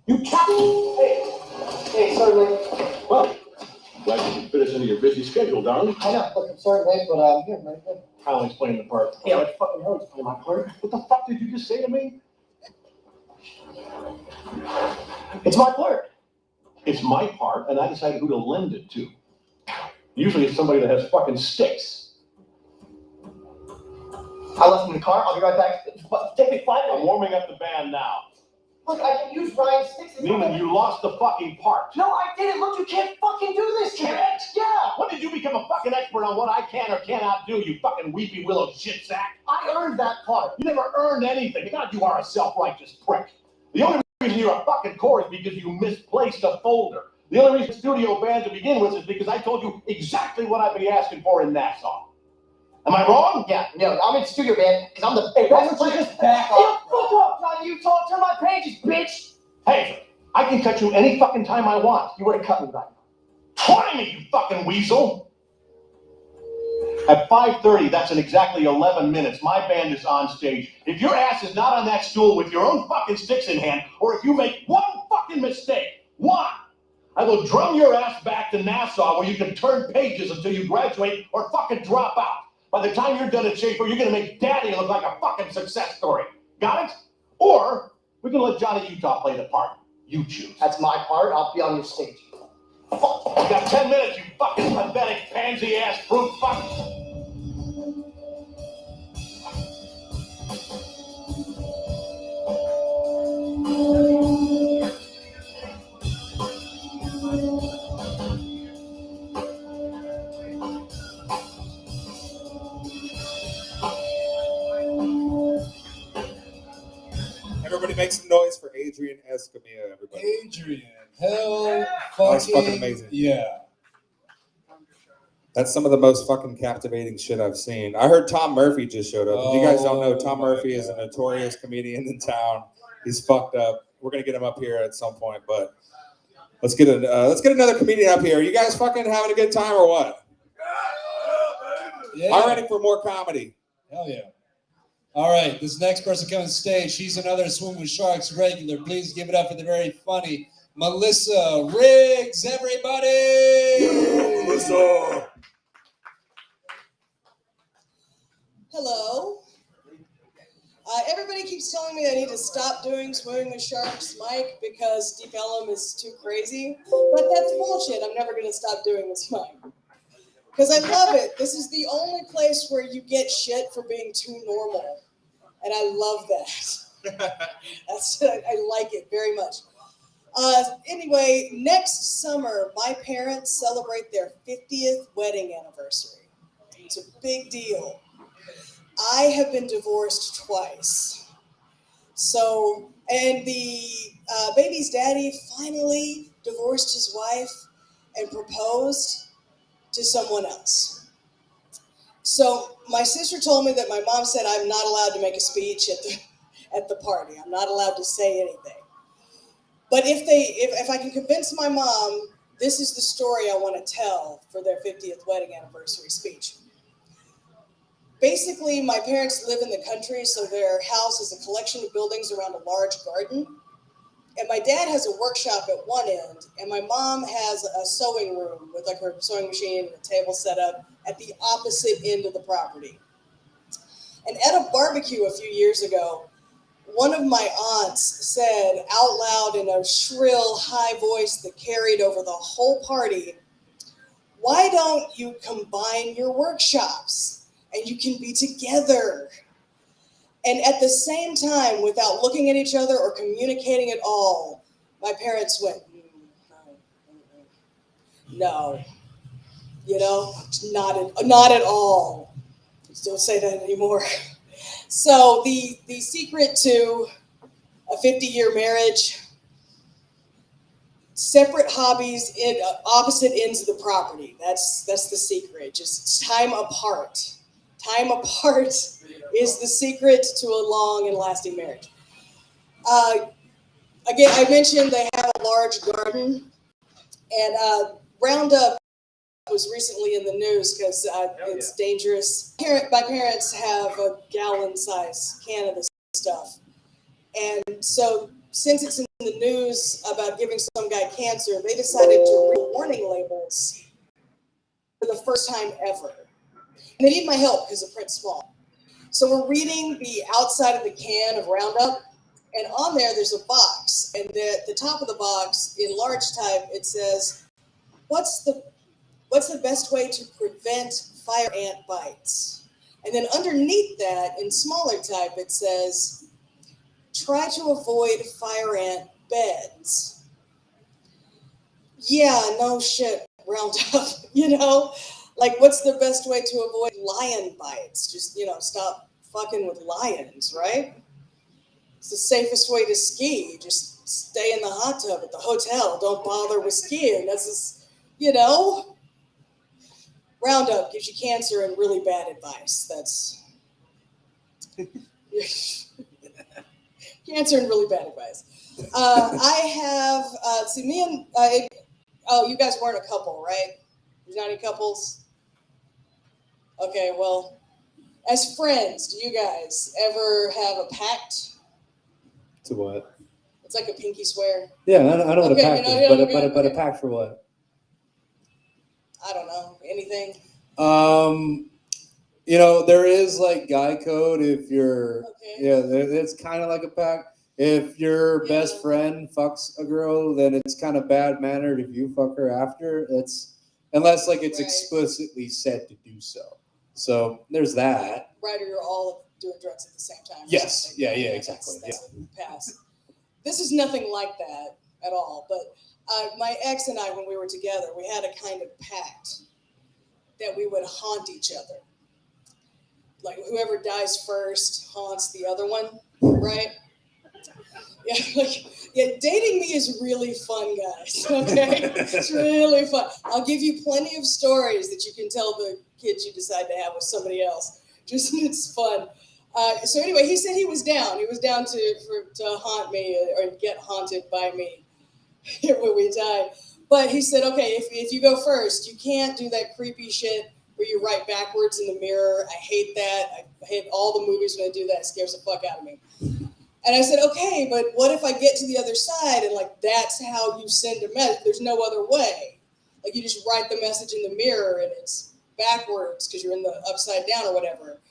You can't. Hey, sorry, late. Well, glad you could fit us into your busy schedule, darling. I know, look, I'm sorry, late, but I'm here, man. Kyle's playing the part. Yeah, like fucking hell, he's playing my part. What the fuck did you just say to me? It's my part. It's my part, and I decided who to lend it to. Usually it's somebody that has fucking sticks. I left him in the car. I'll be right back. Take me 5 minutes. I'm warming up the band now. Look, I can use Ryan's sticks. Neiman, you lost the fucking part. No, I didn't. Look, you can't fucking do this, kid. Yeah. When did you become a fucking expert on what I can or cannot do, you fucking weepy willow shit sack? I earned that part. You never earned anything. God, you are a self-righteous prick. The only reason you're a fucking core is because you misplaced a folder. The only reason studio band to begin with is because I told you exactly what I'd be asking for in Nassau. Am I wrong? Yeah, I'm in studio band because I'm the Hey, why don't you just back off? up? can cut you any fucking time I want. You would have cut me right. Try me, you fucking weasel. At 5:30, that's in exactly 11 minutes. My band is on stage. If your ass is not on that stool with your own fucking sticks in hand, or if you make one fucking mistake, I will drum your ass back to Nassau where you can turn pages until you graduate or fucking drop out. By the time you're done at Schaefer, you're gonna make Daddy look like a fucking success story. Got it? Or we can let Johnny Utah play the part. You choose. That's my part. I'll be on your stage. Fuck. You got 10 minutes, you fucking pathetic pansy-ass brute fuck. Everybody make some noise for Adrian Escamilla, everybody. Adrian, hell That was fucking amazing. yeah. That's some of the most fucking captivating shit I've seen. I heard Tom Murphy just showed up. If you guys don't know, Tom Murphy is a notorious comedian in town. He's fucked up. We're gonna get him up here at some point, but let's get another comedian up here. Are you guys fucking having a good time or what? Yeah. I'm ready for more comedy. Hell yeah. All right, this next person coming to stage, she's another Swim with Sharks regular. Please give it up for the very funny Melissa Riggs, everybody! Melissa! Hello. Everybody keeps telling me I need to stop doing Swimming with Sharks, Mike, because Deep Ellum is too crazy. But that's bullshit. I'm never going to stop doing this, Mike. Because I love it. This is the only place where you get shit for being too normal. And I love that. I like it very much. Anyway, next summer, my parents celebrate their 50th wedding anniversary. It's a big deal. I have been divorced twice. So, and the baby's daddy finally divorced his wife and proposed to someone else. So my sister told me that my mom said I'm not allowed to make a speech at the party. I'm not allowed to say anything. But if I can convince my mom, this is the story I want to tell for their 50th wedding anniversary speech. Basically, my parents live in the country, so their house is a collection of buildings around a large garden. And my dad has a workshop at one end, and my mom has a sewing room with like her sewing machine and a table set up at the opposite end of the property. And at a barbecue a few years ago, one of my aunts said out loud in a shrill, high voice that carried over the whole party, "Why don't you combine your workshops and you can be together?" And at the same time, without looking at each other or communicating at all, my parents went, no, you know, not at all. Just don't say that anymore. So the secret to a 50-year marriage, separate hobbies in opposite ends of the property. That's the secret. Just time apart. Time apart is the secret to a long and lasting marriage. Again, I mentioned they have a large garden, and Roundup was recently in the news because it's dangerous. My parents have a gallon-sized can of this stuff, and so since it's in the news about giving some guy cancer, they decided to read warning labels for the first time ever. And they need my help because the print's small. So we're reading the outside of the can of Roundup, and on there's a box, and at the top of the box, in large type, it says, what's the best way to prevent fire ant bites? And then underneath that, in smaller type, it says, try to avoid fire ant beds. Yeah, no shit, Roundup, you know? Like, what's the best way to avoid lion bites? Just, stop fucking with lions, right? It's the safest way to ski. Just stay in the hot tub at the hotel. Don't bother with skiing. That's just, Roundup gives you cancer and really bad advice. That's cancer and really bad advice. I have, see, me and, oh, you guys weren't a couple, right? There's not any couples? Okay, well, as friends, do you guys ever have a pact? To what? It's like a pinky swear. Yeah, I know what a Okay, pact you know, is, but okay, but a okay. pact for what? I don't know, anything? You know, there is like guy code if you're, Okay. yeah, it's kind of like a pact. If your best friend fucks a girl, then it's kind of bad mannered if you fuck her after. That's unless like it's explicitly said to do so. So there's that. Right, or you're all doing drugs at the same time. or Yes. something. Yeah. Exactly. That's a pass. This is nothing like that at all. But my ex and I, when we were together, we had a kind of pact that we would haunt each other. Like whoever dies first haunts the other one, right? Yeah, dating me is really fun, guys. Okay, it's really fun. I'll give you plenty of stories that you can tell the kids you decide to have with somebody else. Just it's fun. So anyway, he said he was down. He was down to haunt me or get haunted by me when we die. But he said, okay, if you go first, you can't do that creepy shit where you write backwards in the mirror. I hate that. I hate all the movies when I do that. It scares the fuck out of me. And I said, okay, but what if I get to the other side and like that's how you send a message? There's no other way. Like you just write the message in the mirror and it's backwards because you're in the upside down or whatever.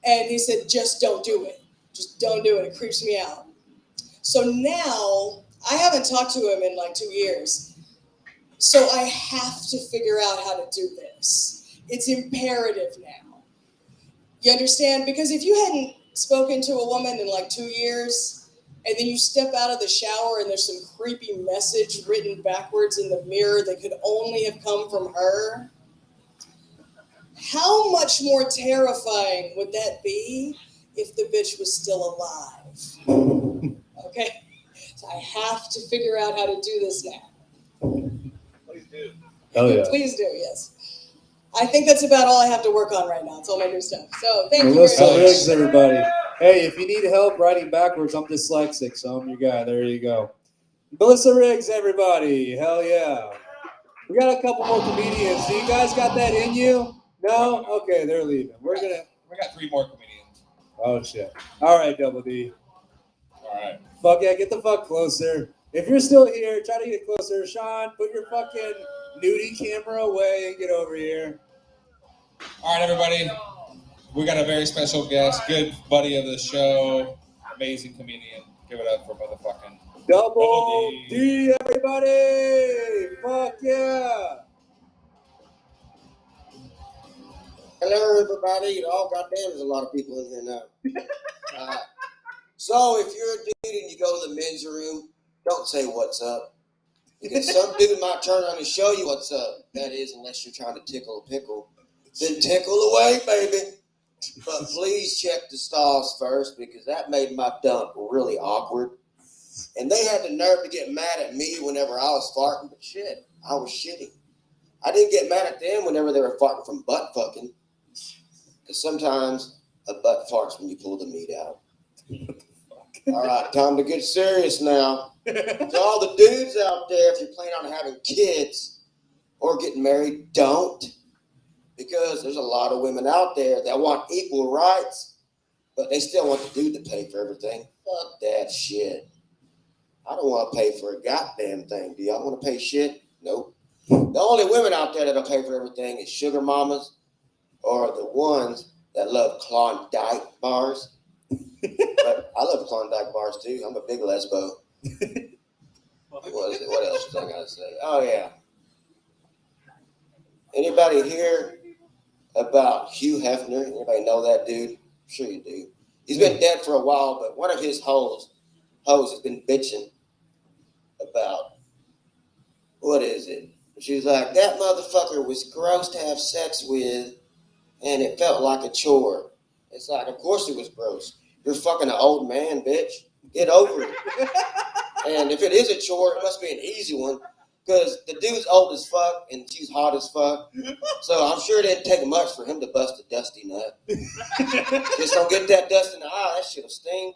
And he said, just don't do it. Just don't do it. It creeps me out. So now I haven't talked to him in like 2 years. So I have to figure out how to do this. It's imperative now. You understand? Because if you hadn't spoken to a woman in like 2 years, and then you step out of the shower and there's some creepy message written backwards in the mirror that could only have come from her, how much more terrifying would that be if the bitch was still alive? Okay? So I have to figure out how to do this now. Please do. Hell yeah. Please do, yes. I think that's about all I have to work on right now. It's all my new stuff. So thank Melissa you very Riggs, much. everybody. Hey, if you need help writing backwards, I'm dyslexic, so I'm your guy. There you go. Melissa Riggs, everybody. Hell yeah. We got a couple more comedians. Do you guys got that in you? No? Okay, they're leaving. We got 3 more comedians. Oh, shit. All right, Double D. All right. Fuck yeah, get the fuck closer. If you're still here, try to get closer. Sean, put your fucking nudie camera away and get over here. All right, everybody. We got a very special guest, good buddy of the show, amazing comedian. Give it up for motherfucking Double D, everybody! Fuck yeah! Hello, everybody. Oh, goddamn, there's a lot of people in here now. So, if you're a dude and you go to the men's room, don't say what's up. Because some dude might turn around and show you what's up. That is, unless you're trying to tickle a pickle. Then tickle away, baby. But please check the stalls first, because that made my dump really awkward. And they had the nerve to get mad at me whenever I was farting, but shit, I was shitting. I didn't get mad at them whenever they were farting from butt fucking. Because sometimes a butt farts when you pull the meat out. All right, time to get serious now. To all the dudes out there, if you're planning on having kids or getting married, don't. Because there's a lot of women out there that want equal rights, but they still want the dude to pay for everything. Fuck that shit. I don't want to pay for a goddamn thing. Do y'all want to pay shit? Nope. The only women out there that'll pay for everything is sugar mamas or the ones that love Klondike bars. But I love Klondike bars too. I'm a big lesbo. What else was I gotta say? Oh yeah. Anybody hear about Hugh Hefner? Anybody know that dude? I'm sure you do. He's been dead for a while, but one of his hoes has been bitching about, what is it? She was like, that motherfucker was gross to have sex with, and it felt like a chore. It's like, of course it was gross. You're fucking an old man, bitch. Get over it. And if it is a chore, it must be an easy one. Because the dude's old as fuck and she's hot as fuck. So I'm sure it didn't take much for him to bust a dusty nut. Just don't get that dust in the eye. That shit'll sting.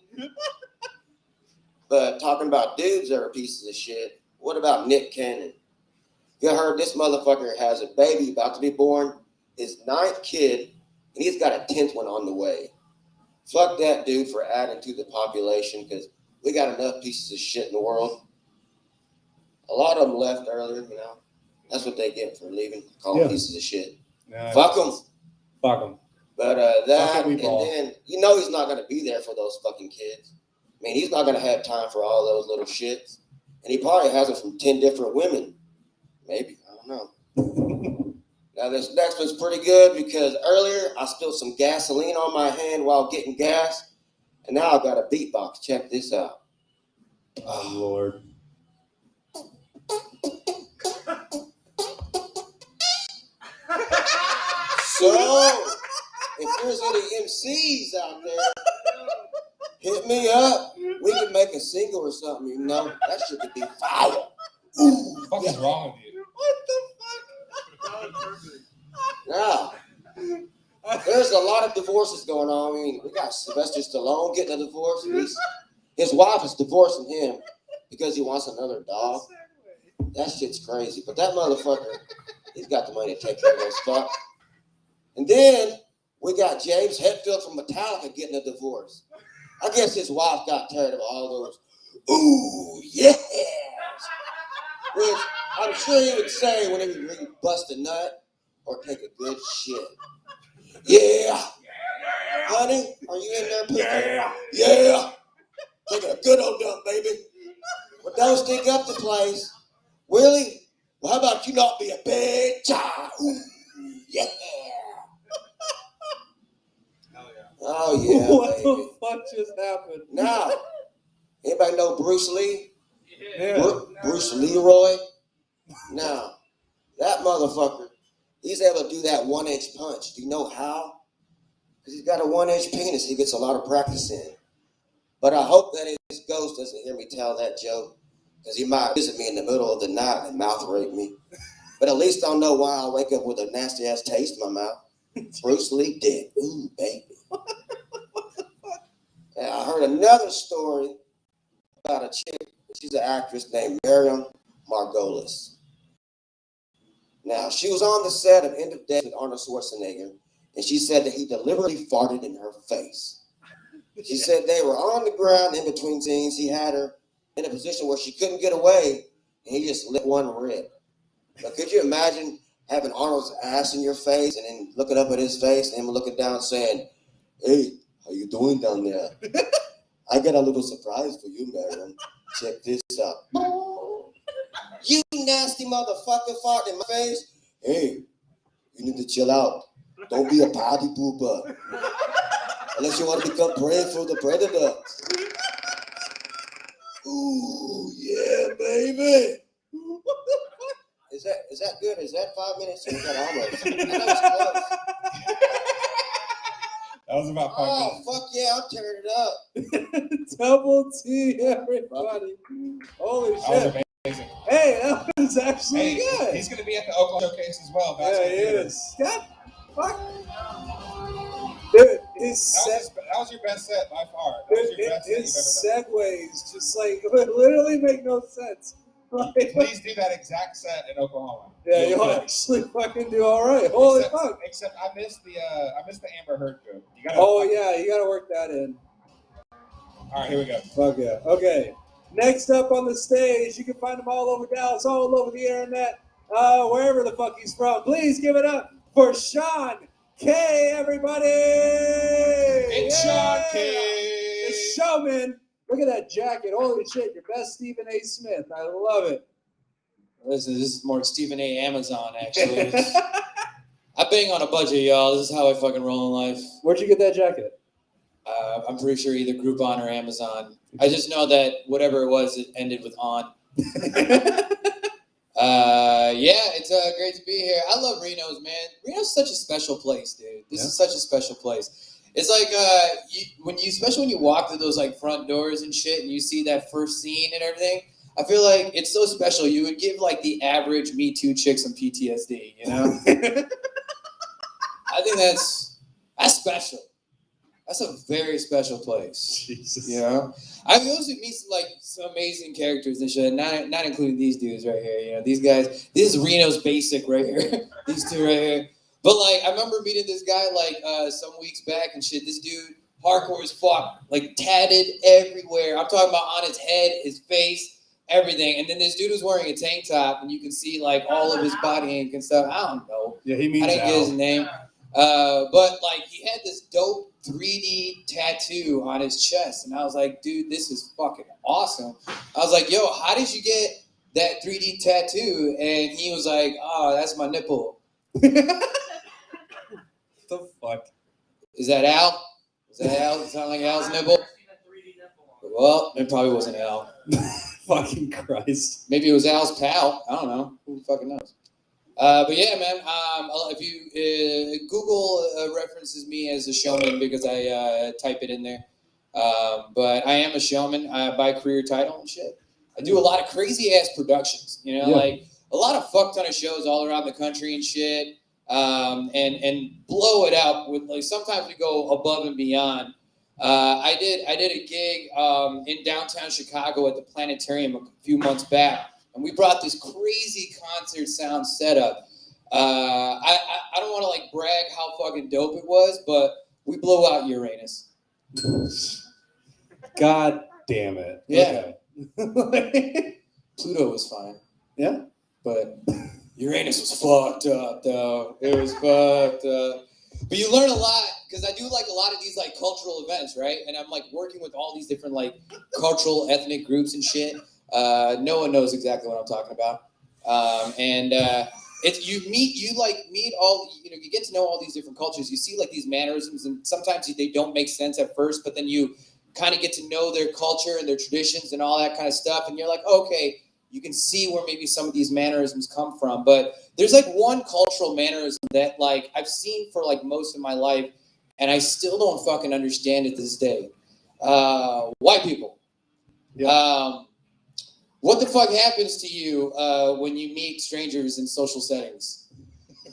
But talking about dudes that are pieces of shit, what about Nick Cannon? You heard this motherfucker has a baby about to be born, his 9th kid, and he's got a 10th one on the way. Fuck that dude for adding to the population, because we got enough pieces of shit in the world. A lot of them left earlier, you know. That's what they get for leaving, calling pieces of shit. Yeah, Fuck them. Fuck them. But that, and then, you know he's not going to be there for those fucking kids. I mean, he's not going to have time for all those little shits. And he probably has it from 10 different women. Maybe. I don't know. Now, this next one's pretty good because earlier I spilled some gasoline on my hand while getting gas. And now I've got a beatbox. Check this out. Oh, Lord. So, if there's any MCs out there, hit me up. We can make a single or something, you know? That shit could be fire. What the fuck is wrong with you? Now, there's a lot of divorces going on. I mean, we got Sylvester Stallone getting a divorce. His wife is divorcing him because he wants another dog. That shit's crazy. But that motherfucker, he's got the money to take care of those fucks. And then we got James Hetfield from Metallica getting a divorce. I guess his wife got tired of all those, ooh, yes. Which I'm sure he would say whenever he really bust a nut or take a good shit. Yeah. Honey, are you in there, pussy? Yeah. Taking a good old dump, baby. But don't stick up the place. Willie, well, how about you not be a big child? Ooh, yeah. Oh, yeah. What baby. the fuck just happened? Now, anybody know Bruce Lee? Yeah. Bruce Leroy? Now, that motherfucker, he's able to do that 1-inch punch. Do you know how? Because he's got a 1-inch penis. He gets a lot of practice in. But I hope that his ghost doesn't hear me tell that joke, because he might visit me in the middle of the night and mouth rape me. But at least I'll know why I wake up with a nasty ass taste in my mouth. Bruce Lee dead. Ooh, baby. And I heard another story about a chick. She's an actress named Miriam Margolis. Now, she was on the set of End of Days with Arnold Schwarzenegger, and she said that he deliberately farted in her face. She said they were on the ground in between scenes. He had her in a position where she couldn't get away, and he just lit one rib. But could you imagine having Arnold's ass in your face and then looking up at his face and him looking down saying, hey, how you doing down there? I got a little surprise for you, Miriam. Check this out. You nasty motherfucker fart in my face. Hey, you need to chill out. Don't be a party pooper. Unless you want to become prey for the predator. Ooh, yeah, baby. Is that good? Is that 5 minutes? We got almost. I know it's close. That was about 5 minutes. Oh, fuck yeah, I'm tearing it up. Double T, everybody. Holy shit. That was amazing. Hey, that was actually good. He's going to be at the Oklahoma Showcase as well. Yeah, he is. God, fuck. Dude, that was your best set by far. That was your best his set you've ever done. segues just like literally make no sense. Like, Please do that exact set in Oklahoma. yeah, you'll actually fucking do all right. Holy fuck. Except I missed the Amber Heard joke. You gotta You gotta work that in. All right, here we go. Fuck yeah. Okay. Next up on the stage, you can find him all over Dallas, all over the internet, wherever the fuck he's from. Please give it up for Sean K, everybody! It's Sean K. The showman. Look at that jacket. Holy shit, your best Stephen A. Smith. I love it. This is more Stephen A. Amazon, actually. I bang on a budget, y'all. This is how I fucking roll in life. Where'd you get that jacket? I'm pretty sure either Groupon or Amazon. I just know that whatever it was, it ended with on. Yeah, it's great to be here. I love RENO'S, man. RENO'S such a special place, dude. This is such a special place. It's like especially when you walk through those like front doors and shit, and you see that first scene and everything. I feel like it's so special. You would give like the average Me Too chick some PTSD, you know? I think that's special. That's a very special place. Jesus. You know, I also meet some amazing characters and shit. Not including these dudes right here. You know, these guys. This is Reno's basic right here. These two right here. But like, I remember meeting this guy some weeks back and shit. This dude, hardcore as fuck, like tatted everywhere. I'm talking about on his head, his face, everything. And then this dude was wearing a tank top, and you can see like all of his body ink and stuff. I don't know. Yeah, he means I didn't get his name. But like, he had this dope 3D tattoo on his chest, and I was like, dude, this is fucking awesome. I was like, yo, how did you get that 3D tattoo? And he was like, oh, that's my nipple. The fuck? Is that Al? Is that Al? Does it sound like Al's nipple? Well, it probably wasn't Al. Fucking Christ. Maybe it was Al's pal. I don't know. Who fucking knows? But yeah, man. If you Google references me as a showman because I type it in there. But I am a showman by career title and shit. I do a lot of crazy ass productions. You know, like a lot of fuck ton of shows all around the country and shit. And blow it out with like sometimes we go above and beyond. I did a gig in downtown Chicago at the Planetarium a few months back, and we brought this crazy concert sound setup. I don't want to like brag how fucking dope it was, but we blew out Uranus. God damn it. Yeah. Okay. Pluto was fine. Yeah. But Uranus was fucked up, though. It was fucked up. But you learn a lot, because I do like a lot of these like cultural events, right? And I'm like working with all these different like cultural ethnic groups and shit. No one knows exactly what I'm talking about. It's you meet all, you know, you get to know all these different cultures. You see like these mannerisms, and sometimes they don't make sense at first, but then you kind of get to know their culture and their traditions and all that kind of stuff. And you're like, okay, you can see where maybe some of these mannerisms come from. But there's like one cultural mannerism that like I've seen for like most of my life, and I still don't fucking understand it to this day. White people. Yeah. What the fuck happens to you when you meet strangers in social settings?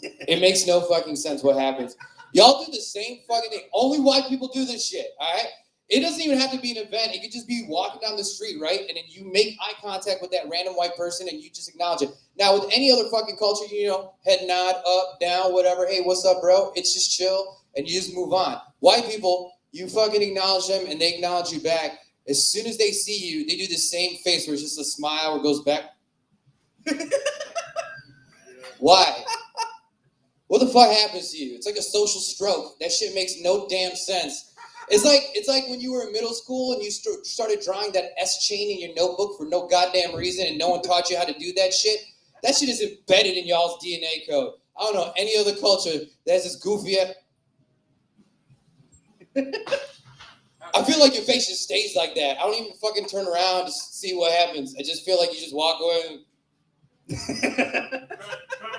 It makes no fucking sense what happens. Y'all do the same fucking thing. Only white people do this shit, all right? It doesn't even have to be an event. It could just be walking down the street, right? And then you make eye contact with that random white person and you just acknowledge it. Now, with any other fucking culture, you know, head nod, up, down, whatever. Hey, what's up, bro? It's just chill and you just move on. White people, you fucking acknowledge them and they acknowledge you back. As soon as they see you, they do the same face where it's just a smile or goes back. Why? What the fuck happens to you? It's like a social stroke. That shit makes no damn sense. It's like when you were in middle school and you started drawing that S chain in your notebook for no goddamn reason and no one taught you how to do that shit. That shit is embedded in y'all's DNA code. I don't know any other culture that has this goofy. I feel like your face just stays like that. I don't even fucking turn around to see what happens. I just feel like you just walk away. Trying to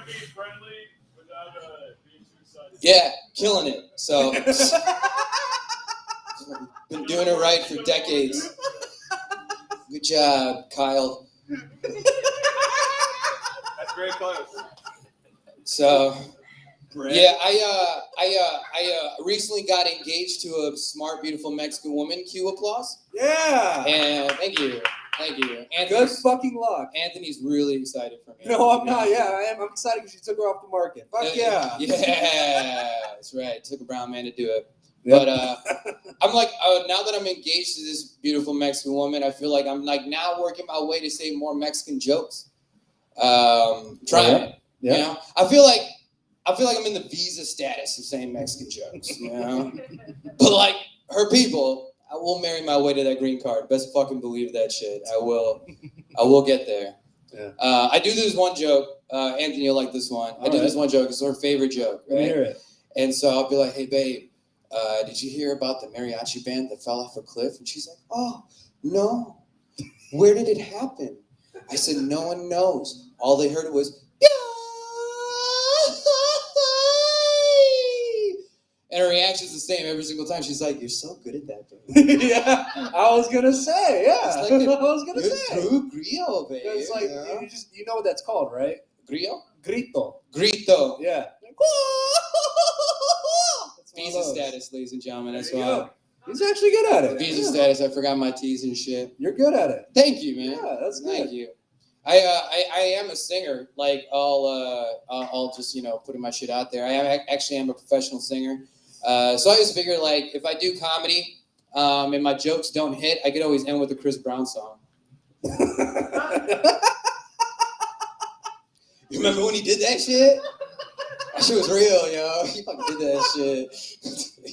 be friendly without being too-sided. Yeah, killing it. So, been doing it right for decades. Good job, Kyle. That's very close. So, yeah, I recently got engaged to a smart, beautiful Mexican woman. Cue applause. Yeah. And thank you. Good fucking luck. Anthony's really excited for me. No, I'm not. Yeah, I am. I'm excited because you took her off the market. Fuck yeah. Yeah, that's right. It took a brown man to do it. Yep. But I'm like, now that I'm engaged to this beautiful Mexican woman, I feel like I'm like now working my way to say more Mexican jokes. Trying. Yeah. You know, I feel like I'm in the visa status of saying Mexican jokes. You know, but like her people, I will marry my way to that green card. Best fucking believe that shit. I will get there. Yeah. I do this one joke. Anthony, you'll like this one. I do this one joke. It's her favorite joke. Right? Let me hear it. And so I'll be like, hey, babe, did you hear about the mariachi band that fell off a cliff? And she's like, oh, no. Where did it happen? I said, no one knows. All they heard was, and her reaction's the same every single time. She's like, you're so good at that, babe. Yeah, I was going to say, yeah. It's like I was going to say. True griot, babe. It's like, you know what that's called, right? Griot? Grito. Grito. Yeah. Visa status, ladies and gentlemen. That's There you why. go. He's actually good at it. Visa status. I forgot my T's and shit. You're good at it. Thank you, man. Yeah, that's good. Thank you. I am a singer. Like I'll just putting my shit out there. I am a professional singer. So I just figure like if I do comedy and my jokes don't hit, I could always end with a Chris Brown song. You remember when he did that shit? That shit was real, yo. He fucking did that shit.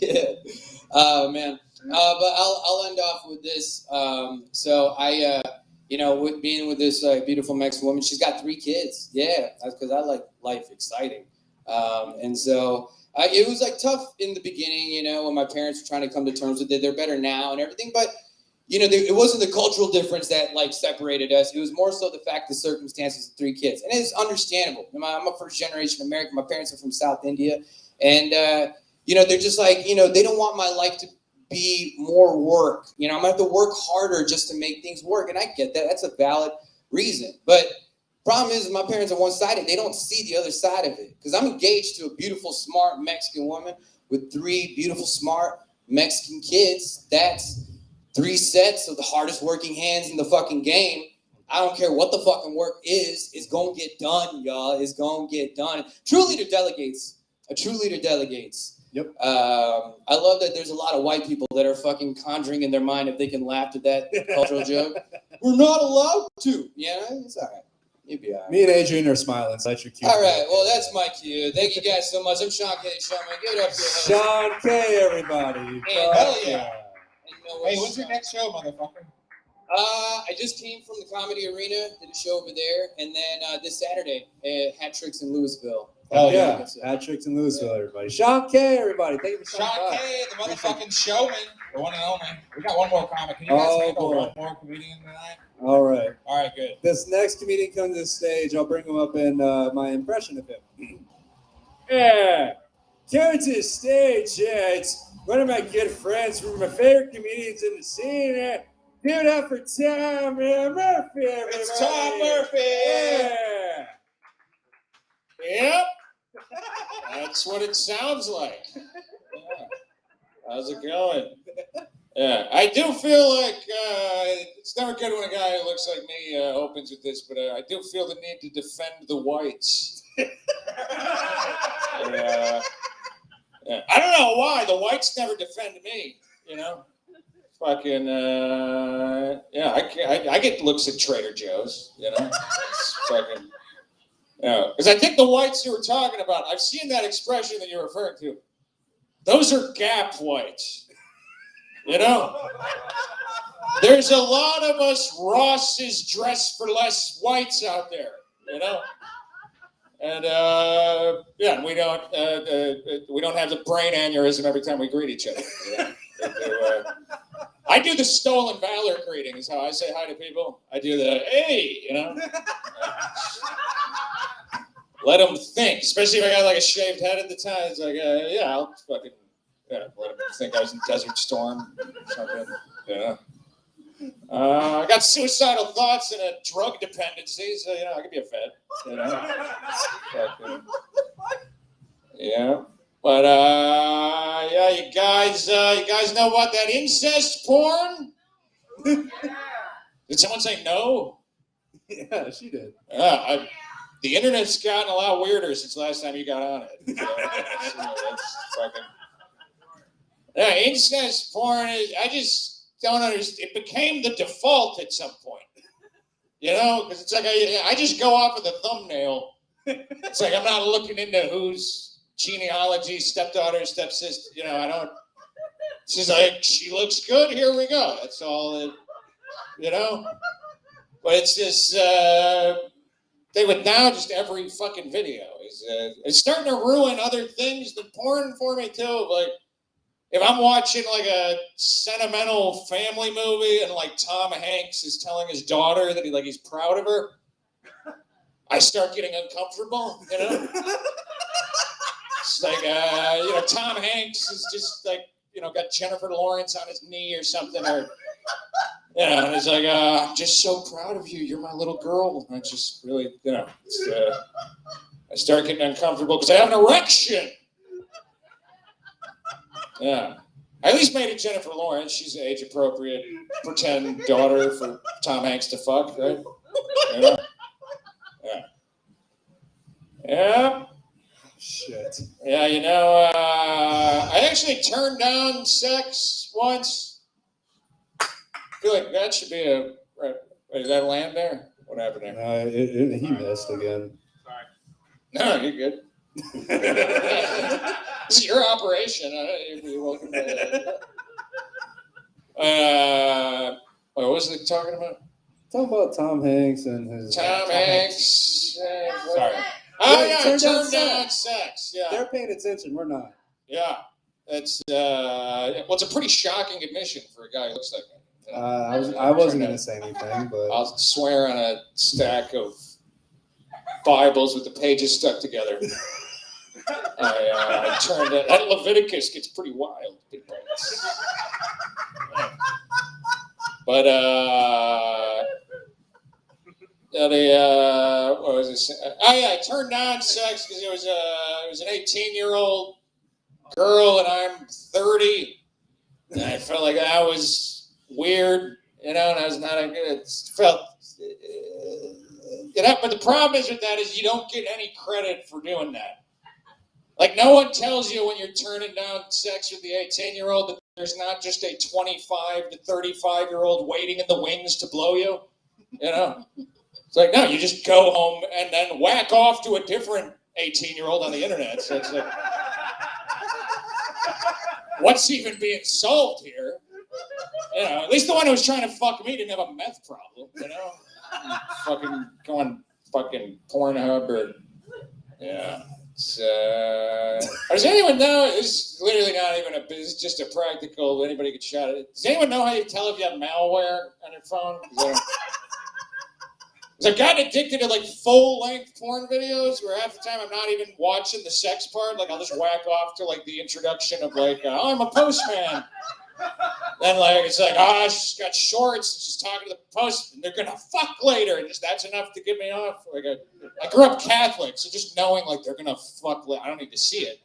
Yeah. Man. But I'll end off with this. So I, with being with this beautiful Mexican woman, she's got 3 kids. Yeah, that's because I like life exciting. And so it was like tough in the beginning, when my parents were trying to come to terms with it. They're better now and everything, but it wasn't the cultural difference that like separated us. It was more so the fact, the circumstances of 3 kids, and it's understandable. I'm a first generation American. My parents are from South India, and they're just like they don't want my life to be more work. I'm gonna have to work harder just to make things work, and I get that. That's a valid reason, but problem is my parents are one-sided. They don't see the other side of it, because I'm engaged to a beautiful, smart Mexican woman with 3 beautiful, smart Mexican kids. That's 3 sets of the hardest working hands in the fucking game. I don't care what the fucking work is. It's gonna get done, y'all. It's gonna get done. True leader delegates. A true leader delegates. Yep. I love that there's a lot of white people that are fucking conjuring in their mind if they can laugh at that cultural joke. We're not allowed to. Yeah, it's all right. You'll be all right. Me and Adrian are smiling, so that's your cue. All right, well, that's my cue. Thank you guys so much. I'm Sean K. Showman. Give it up for Sean K, everybody. Hell yeah. Hey, when's your next show, motherfucker? I just came from the Comedy Arena, did a show over there, and then this Saturday at Hat Tricks in Louisville. Oh yeah, Hat Tricks in Louisville, everybody. Sean K, everybody. Thank you for Sean K, the motherfucking showman, the one and only. We got one more comic. Can you guys handle one more comedian tonight? All right. All right, good. This next comedian comes to the stage. I'll bring him up in my impression of him. Yeah, coming to the stage. Yeah, it's one of my good friends, one of my favorite comedians in the scene. Give it up for Tom Murphy, everybody. It's Tom Murphy. Yeah. Yep. That's what it sounds like. Yeah. How's it going? Yeah, I do feel like it's never good when a guy who looks like me opens with this, but I do feel the need to defend the whites. Yeah. I don't know why. The whites never defend me, Fucking, yeah, I get looks at Trader Joe's, It's fucking, because I think the whites you were talking about, I've seen that expression that you're referring to. Those are Gap whites. There's a lot of us Ross's dress for less whites out there, and yeah, we don't have the brain aneurysm every time we greet each other. I do the stolen valor greeting is how I say hi to people. I do the hey, let them think, especially if I got like a shaved head at the time. It's like yeah, I'll fucking. Yeah, let him think I was in Desert Storm or something. Yeah. I got suicidal thoughts and a drug dependency, so I could be a fed. Yeah. But yeah, you guys know about that incest porn? Did someone say no? Yeah, she did. The internet's gotten a lot weirder since last time you got on it. That's fucking. Yeah, incest porn is, I just don't understand. It became the default at some point. Because it's like I just go off of the thumbnail. It's like I'm not looking into whose genealogy, stepdaughter, stepsister, I don't. It's just like, she looks good, here we go. That's all it, But it's just, they would now just every fucking video is, it's starting to ruin other things than porn for me too. Like, if I'm watching like a sentimental family movie and like Tom Hanks is telling his daughter that he's proud of her, I start getting uncomfortable, It's like, Tom Hanks is just like, got Jennifer Lawrence on his knee or something, or, and it's like, I'm just so proud of you. You're my little girl. I just really, I start getting uncomfortable because I have an erection. Yeah. I at least made it Jennifer Lawrence. She's an age-appropriate pretend daughter for Tom Hanks to fuck, right? Yeah. Yeah. Yeah. Shit. Yeah, you know, I actually turned down sex once. I feel like that should be a... Did that land there? What happened there? He missed again. No, you're good. This is your operation. You're welcome to... what was it talking about? Talking about Tom Hanks and his... Tom Hanks. Sorry. Oh, yeah, turned down sex. Yeah. They're paying attention. We're not. Yeah. It's, well, it's a pretty shocking admission for a guy who looks like me. I wasn't going to say anything, but... I'll swear on a stack of Bibles with the pages stuck together. I turned it. That Leviticus gets pretty wild. But what was it? Oh yeah, I turned down sex because it was an 18-year-old girl and I'm 30, and I felt like that was weird, you know, and I was not a good. It felt. But the problem is with that is you don't get any credit for doing that. Like, no one tells you when you're turning down sex with the 18-year-old that there's not just a 25 to 35-year-old waiting in the wings to blow you. You know? It's like, no, you just go home and then whack off to a different 18-year-old on the internet. So it's like, what's even being solved here? You know, at least the one who was trying to fuck me didn't have a meth problem, you know? Fucking going fucking Pornhub or... Yeah. Does anyone know? It's literally not even it's just a practical. Anybody could shout it. Does anyone know how you tell if you have malware on your phone? Because I've gotten addicted to like full-length porn videos where half the time I'm not even watching the sex part. Like I'll just whack off to like the introduction of like, oh, I'm a postman. Then like it's like, oh, she's got shorts and she's talking to the post and they're gonna fuck later, and just that's enough to get me off. Like I grew up Catholic, so just knowing like they're gonna fuck later, I don't need to see it.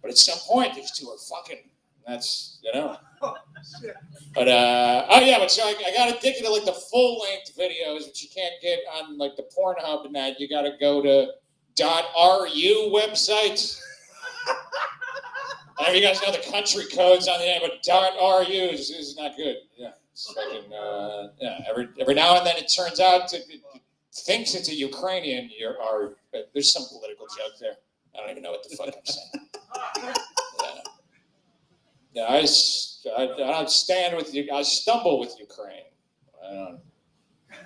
But at some point these two are fucking. That's, you know. But oh yeah, but so I got addicted to like the full length videos, which you can't get on like the Pornhub and that. You got to go to .ru websites. I don't know if you guys know the country codes on the end, but .ru is not good. Yeah, it's fucking, yeah. Every now and then it turns out it thinks it's a Ukrainian. There's some political joke there. I don't even know what the fuck I'm saying. Yeah, I don't stand with you. I stumble with Ukraine. I'm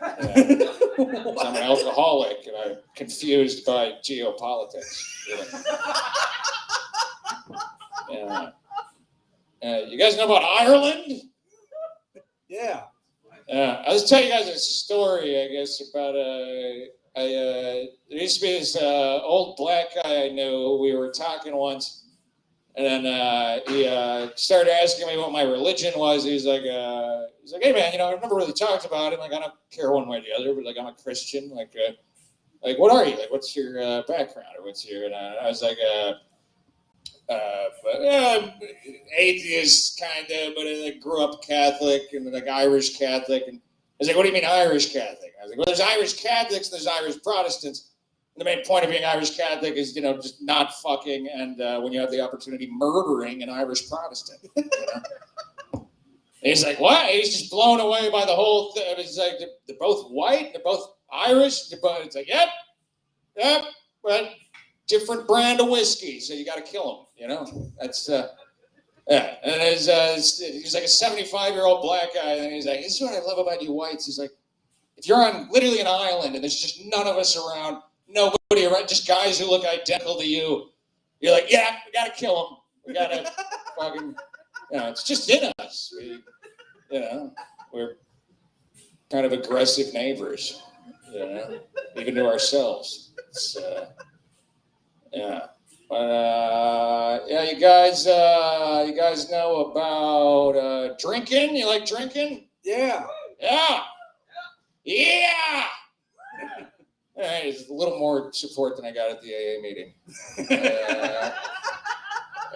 an alcoholic and I'm confused by geopolitics. Really. You guys know about Ireland? Yeah. I'll just tell you guys a story, I guess, about there used to be this old black guy I knew. We were talking once. And then he started asking me what my religion was. He's like, hey man, you know, I've never really talked about it. Like, I don't care one way or the other, but like, I'm a Christian. Like, what are you? Like, what's your background or what's your? And I was like, atheist kind of, but I like, grew up Catholic and like Irish Catholic. And I was like, what do you mean Irish Catholic? I was like, well, there's Irish Catholics, and there's Irish Protestants. The main point of being Irish Catholic is, you know, just not fucking, and when you have the opportunity, murdering an Irish Protestant. You know? He's like, what? He's just blown away by the whole thing. He's like, they're both white, they're both Irish. It's like, yep, but different brand of whiskey, so you got to kill them. You know, that's yeah. And he's like a 75-year-old black guy, and he's like, this is what I love about you whites. He's like, if you're on literally an island and there's just none of us around. Nobody around, just guys who look identical to you. You're like, yeah, we gotta kill them. We gotta fucking, you know, it's just in us. We're kind of aggressive neighbors, you know, even to ourselves. It's, yeah. But, yeah, you guys know about drinking? You like drinking? Yeah. Yeah. Yeah. It's a little more support than I got at the AA meeting.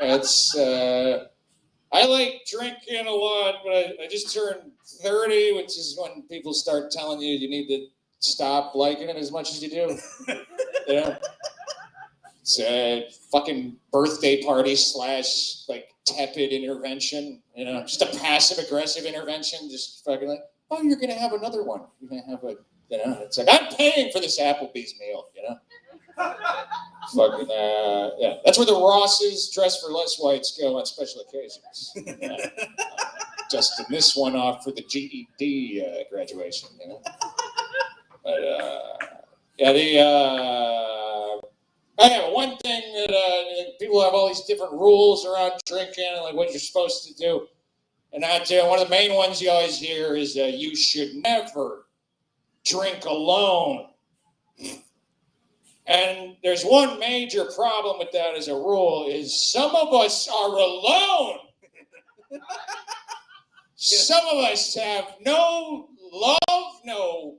It's I like drinking a lot, but I just turned 30, which is when people start telling you you need to stop liking it as much as you do. You know? It's a fucking birthday party / like tepid intervention, you know, just a passive aggressive intervention, just fucking like, oh, you're gonna have another one. You're gonna have a, you know, it's like, I'm paying for this Applebee's meal, you know? Fucking, yeah. That's where the Rosses Dress for Less Whites go on special occasions. Dusting this one off for the GED graduation, you know? But, yeah, one thing that people have all these different rules around drinking, like what you're supposed to do. And one of the main ones you always hear is you should never drink alone. And there's one major problem with that as a rule is some of us are alone. Some of us have no love, no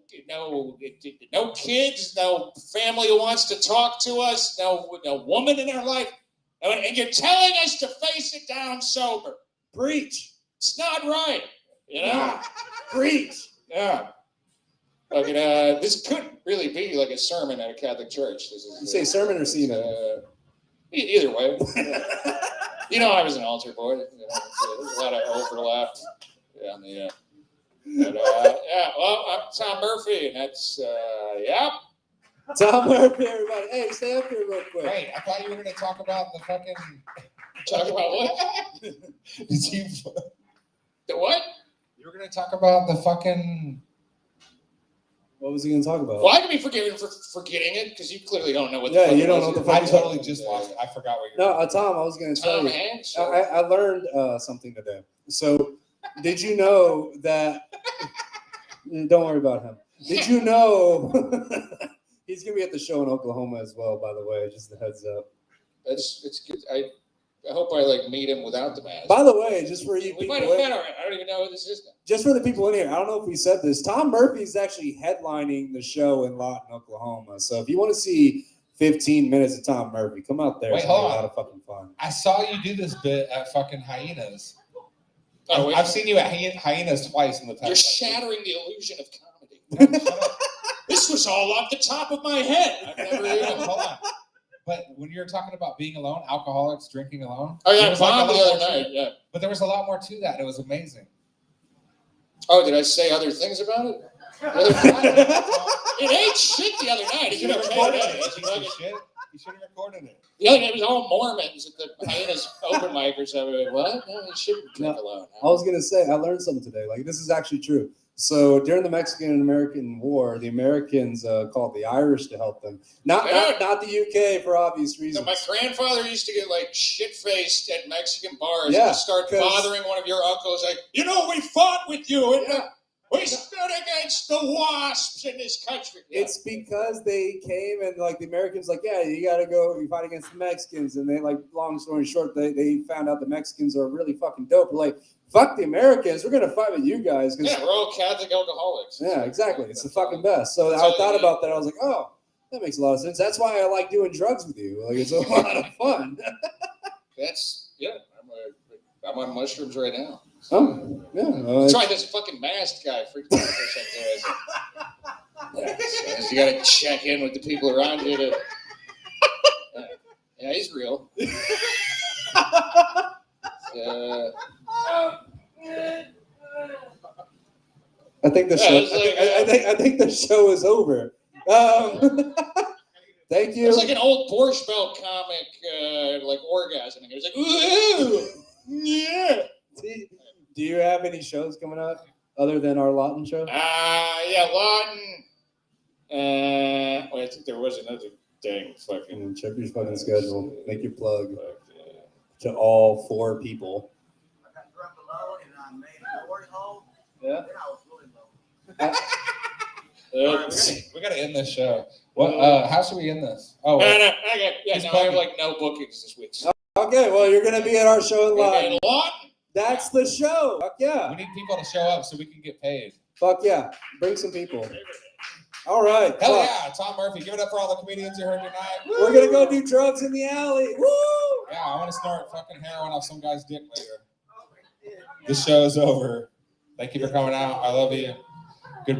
kids, no family who wants to talk to us, no woman in our life. And you're telling us to face it down sober. Preach. It's not right. You know? Preach. Yeah. Like, this could really be like a sermon at a Catholic church. This is, you say sermon or scene? Either way. You know, I was an altar boy. You know, there's a lot of overlap. Yeah, well, I'm Tom Murphy, and that's, yeah. Tom Murphy, everybody. Hey, stay up here real quick. Wait, I thought you were going to talk about the fucking... Talk about what? The what? You were going to talk about the fucking... What was he going to talk about? Well, I can be forgiven for forgetting it, because you clearly don't know what the yeah, fuck you don't know what the fuck. I totally just lost it. I forgot what you're... No, Tom, I was going to tell you. Hanks, I learned something today. So, did you know that... Don't worry about him. Did you know... He's going to be at the show in Oklahoma as well, by the way, just a heads up. It's good. I hope I meet him without the mask. By the way, just for you we people... might have met already. I don't even know who this is now. Just for the people in here, I don't know if we said this. Tom Murphy's actually headlining the show in Lawton, Oklahoma. So if you want to see 15 minutes of Tom Murphy, come out there. Wait, it's gonna hold be a on. lot of fucking fun. I saw you do this bit at fucking Hyenas. Oh, wait. I've seen you at Hyenas twice in the past. You're shattering the illusion of comedy. This was all off the top of my head. I've never even... Hold on. But when you're talking about being alone, alcoholics drinking alone. Oh, yeah, there was like Bob a the lot other more to night, it. yeah. But there was a lot more to that. It was amazing. Oh, did I say other things about it? It ain't shit the other night. You You should have never recorded made it. it. You should have recorded it. The other night it was all Mormons at the Hyenas open mic or something. What? No, you shouldn't drink alone. I was going to say, I learned something today. Like, this is actually true. So during the Mexican and American War, the Americans called the Irish to help them. Not the UK for obvious reasons. No, my grandfather used to get like shit-faced at Mexican bars Yeah, and start 'cause- bothering one of your uncles like, you know, we fought with you and we stood against the wasps in this country. Yeah. It's because they came and like the Americans like, yeah, you got to go you fight against the Mexicans. And they like, long story short, they found out the Mexicans are really fucking dope. They're like, fuck the Americans. We're going to fight with you guys. Yeah, we're all Catholic alcoholics. Yeah, exactly. It's the fucking best. So I thought about that. I was like, oh, that makes a lot of sense. That's why I like doing drugs with you. Like, it's a lot of fun. I'm on mushrooms right now. Oh, yeah. Try this fucking masked guy freaked out for a second. So you got to check in with the people around you to. Yeah, he's real. I think the show. I think the show is over. Thank you. It's like an old Borscht Belt comic, like orgasming. It was like, ooh, yeah. Do you have any shows coming up other than our Lawton show? Yeah, Lawton. I think there was another thing. Fucking check your fucking schedule. Make your plug to all 4 people. I got drunk alone and I made a glory hole. Yeah. Then I was really low. All right, we gotta end this show. What? How should we end this? Oh, no. Okay. Yeah, He's no, I have plugging. like no bookings this week. So. Okay, well, you're gonna be at our show in Okay, Lawton. Lawton? That's the show. Fuck yeah. we need people to show up so we can get paid. Fuck yeah. Bring some people. All right. Hell fuck. yeah, Tom Murphy. Give it up for all the comedians you heard tonight. We're gonna go do drugs in the alley. Woo! Yeah, I'm gonna start fucking heroin off some guy's dick later. This show is over. Thank you for coming out. I love you.